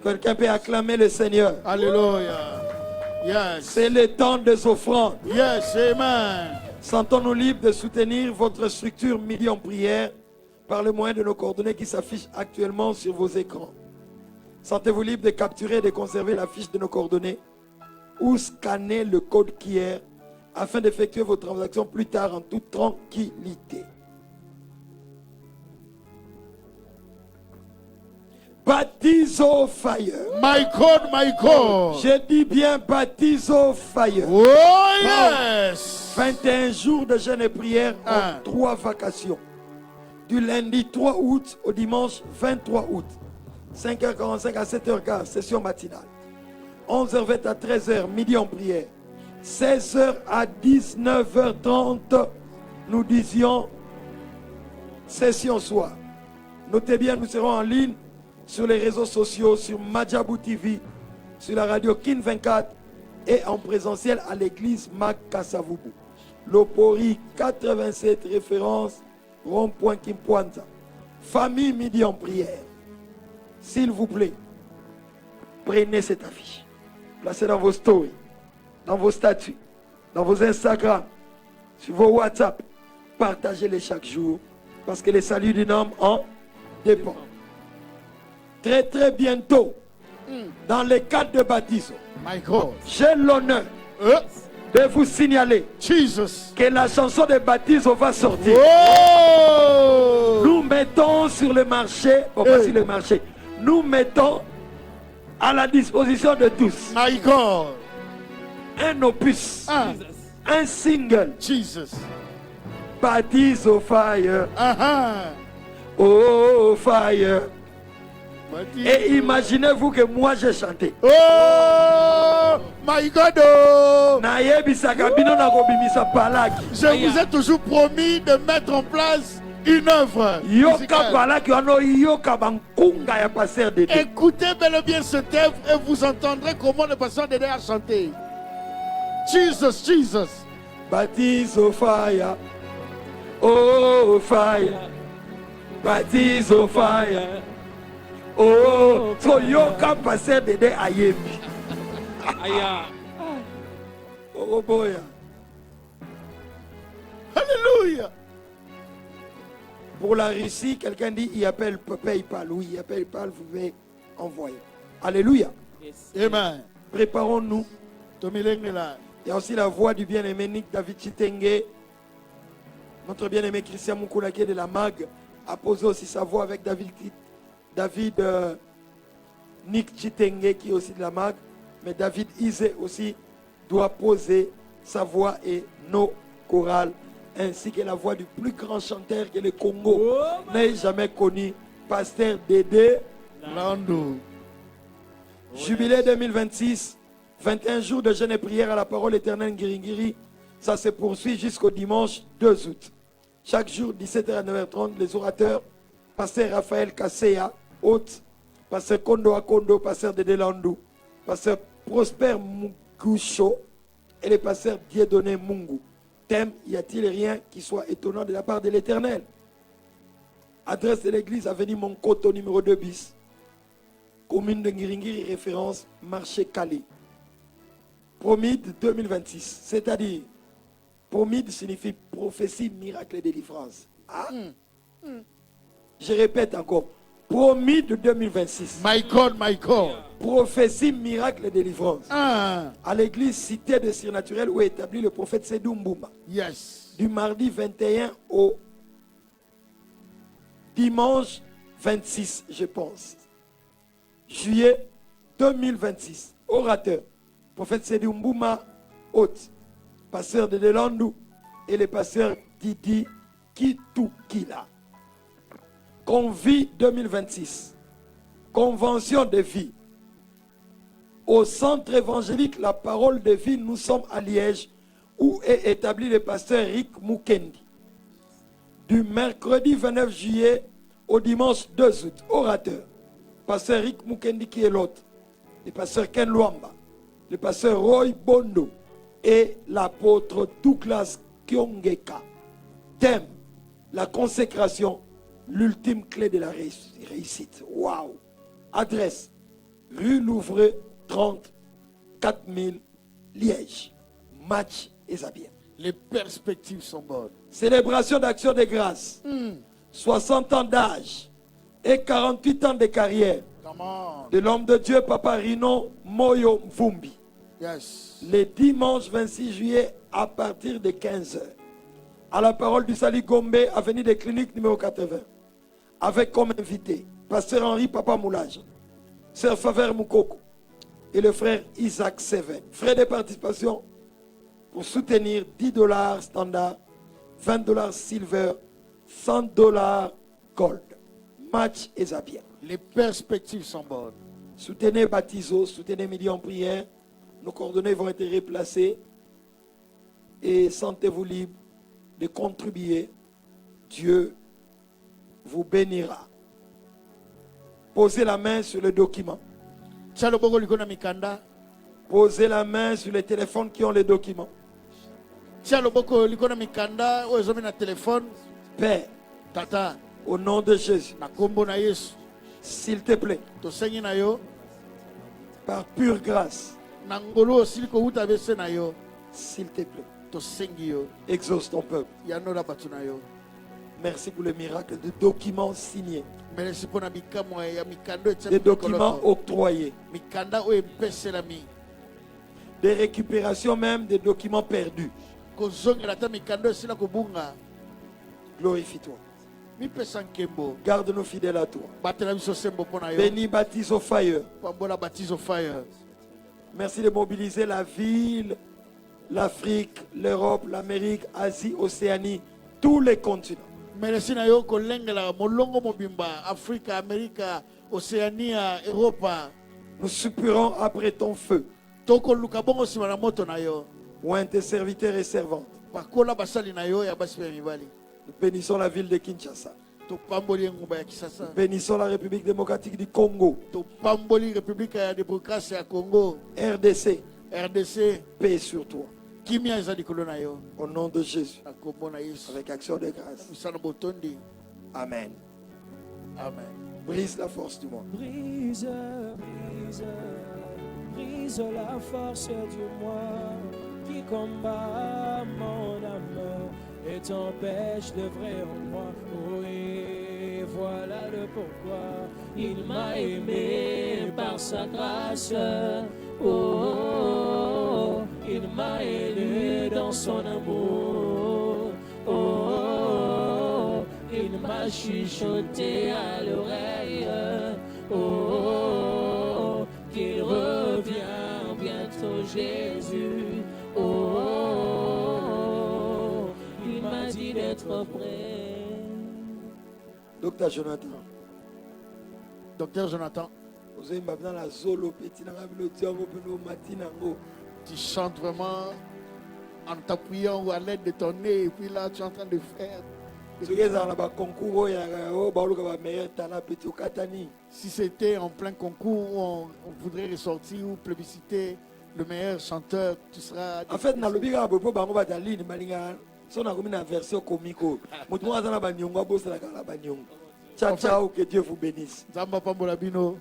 Quelqu'un peut acclamer le Seigneur. Alléluia. Yes. C'est le temps des offrandes. Yes, amen. Sentons-nous libres de soutenir votre structure Midi en prière par le moyen de nos coordonnées qui s'affichent actuellement sur vos écrans. Sentez-vous libre de capturer et de conserver la fiche de nos coordonnées ou scanner le code QR afin d'effectuer vos transactions plus tard en toute tranquillité. Baptise au fire. My God, my God. Je dis bien baptise au fire. Oh yes. 21 jours de jeûne et prière en 3 vacations. Du lundi 3 août au dimanche 23 août. 5h45 à 7h15, session matinale. 11h20 à 13h, midi en prière. 16h à 19h30, nous disions session soir. Notez bien, nous serons en ligne sur les réseaux sociaux, sur Madjabou TV, sur la radio Kin 24 et en présentiel à l'église Makasavubu. Lopori 87, référence rond-point Kimpoanta. Famille Midi en prière. S'il vous plaît, prenez cette affiche. Placez dans vos stories, dans vos statuts, dans vos Instagram, sur vos WhatsApp. Partagez-les chaque jour parce que le salut d'un homme en dépend. Très très bientôt, dans le cadre de baptême, j'ai l'honneur de vous signaler que la chanson de baptême va sortir. Oh! Nous mettons sur le marché, pas sur le marché, nous mettons à la disposition de tous My God. un opus, un single, Jesus. Baptise au fire, Uh-huh. oh fire. Et imaginez-vous que moi j'ai chanté. Oh my God. Oh. Je vous ai toujours promis de mettre en place une œuvre musicale. Écoutez bel et bien cette œuvre et vous entendrez comment le pasteur Dédé a chanté. Jesus, Jesus. Baptise au fire, oh fire, baptise au fire. Oh, so yoka passer Dédé ayebi. Aya. Oh boy. Alléluia. Pour la Russie, quelqu'un dit il appelle PayPal. Oui, il appelle PayPal, vous pouvez envoyer. Alléluia. Yes. Amen. Préparons-nous. Tomilenge là. Il y a aussi la voix du bien-aimé Nick David Chitenge. Notre bien-aimé Christian Moukoulake de la MAG a posé aussi sa voix avec David Nick Chitenge qui est aussi de la MAG. Mais David Isé aussi doit poser sa voix et nos chorales, ainsi que la voix du plus grand chanteur que le Congo n'ait jamais connu, Pasteur Dédé Lando. Jubilé 2026, 21 jours de jeûne et prière à la parole éternelle Ngiringiri. Ça se poursuit jusqu'au dimanche 2 août. Chaque jour, 17h à 9h30, les orateurs, Pasteur Raphaël Kasseya, hôte, Pasteur Kondo Akondo, Pasteur Dédé Landou, Pasteur Prosper Mugusho et le Pasteur Dieudonné Mungu. Thème, y a-t-il rien qui soit étonnant de la part de l'Éternel? Adresse de l'église, avenue Monkoto, numéro 2 bis. Commune de Ngiringiri, référence, marché Kali. Promide 2026, c'est-à-dire, Promide signifie prophétie, miracle et délivrance. Ah. Je répète encore, Promide 2026. My God, my God. Prophétie, miracle et délivrance. Ah. À l'église cité de surnaturel où est établi le prophète Sédou Mbouma. Yes. Du mardi 21 au dimanche 26, je pense. Juillet 2026. Orateur. Prophète Sédou Mbouma, hôte. Pasteur de Delandou et le pasteur Didi Kitukila. Convie 2026. Convention de vie. Au centre évangélique La Parole de Vie, nous sommes à Liège, où est établi le pasteur Rick Mukendi. Du mercredi 29 juillet au dimanche 2 août, orateur. pasteur Rick Mukendi qui est l'autre, le pasteur Ken Luamba, le pasteur Roy Bondo et l'apôtre Douglas Kyongeka. Thème, la consécration, l'ultime clé de la réussite. Waouh! Adresse, rue Louvre 30, 4000, Liège. Match et Zabien. Les perspectives sont bonnes. Célébration d'action de grâce. 60 ans d'âge et 48 ans de carrière Come on. de l'homme de Dieu, Papa Rino Moyo Mvumbi. Yes. Le dimanche 26 juillet à partir de 15h. À la parole du Sali Gombe, avenue des Cliniques numéro 80. Avec comme invité, pasteur Henri Papa Moulage, sœur Favère Moukoko et le frère Isaac Seven. Frais de participation pour soutenir $10 standard, $20 silver, $100 gold. Match et Zabien. Les perspectives sont bonnes. Soutenez Baptiso, soutenez Midi en prière. Nos coordonnées vont être replacées. Et sentez-vous libre de contribuer. Dieu vous bénira. Posez la main sur le document. Tchaloboko likona mikanda. Posez la main sur les téléphones qui ont les documents. Tchaloboko likona mikanda. Oezomi na téléphone. Père, Tata. au nom de Jésus, Na kombo na Yesu. s'il te plaît, Tosengi na yo. par pure grâce, Na ngolo osili kouta bese na yo. s'il te plaît, Tosengi yo. exauce ton peuple. Yano la batu na yo. Merci pour le miracle de documents signés, Merci pour na bikamwa ya mikando des documents octroyés, Mikanda o epeselami. des récupérations même des documents perdus. Kozongela ta mikando esila kobunga. Glorifie-toi. Mipesa nkembo. Garde-nous fidèles à toi. Batela biso sembo pona yo. Bénis, baptise au fire. Pambola baptise au fire. Merci de mobiliser la ville, l'Afrique, l'Europe, l'Amérique, Asie, Océanie, tous les continents. Merci na yo kolengela molongo mobimba Afrika, Amerika, Oceania, Europa. Nous soupirons après ton feu. Toko luka bongo sima na moto na yo. Oint tes serviteurs et servantes. Pakola basali na yo ya basi pe mibali. Nous bénissons la ville de Kinshasa. To pamboli ngumba ya Kisasa. Nous bénissons la République démocratique du Congo. To pamboli République ya démocratie ya Congo. RDC, RDC paix sur toi. kimia ezali kolo na yo. Au nom de Jésus. Na kombo na Yesu. Avec action de grâce. Musana botondi. Amen. Amen. Brise la force du monde. Brise, brise, brise la force du moi qui combat mon âme et t'empêche de vrai en moi. Oui, voilà le pourquoi il m'a aimé par sa grâce. Oh, il m'a élu dans son amour. Oh, il m'a chuchoté à l'oreille. Oh, qu'il revient bientôt Jésus. Oh, il m'a dit d'être prêt. Docteur Jonathan. Docteur Jonathan, Vous avez maintenant la zolo petit dans la matin. tu chantes vraiment en t'appuyant ou à l'aide de ton nez et puis là tu es en train de faire. Si c'était en plein concours où on voudrait ressortir ou plébisciter le meilleur chanteur, tu seras... En fait, dans le biga bobo bango batali ni balinga so na komina version comico. Mutu mwa zana banyongo bosa la kala banyongo. Ciao ciao, que Dieu vous bénisse. Zamba Pambola Bino.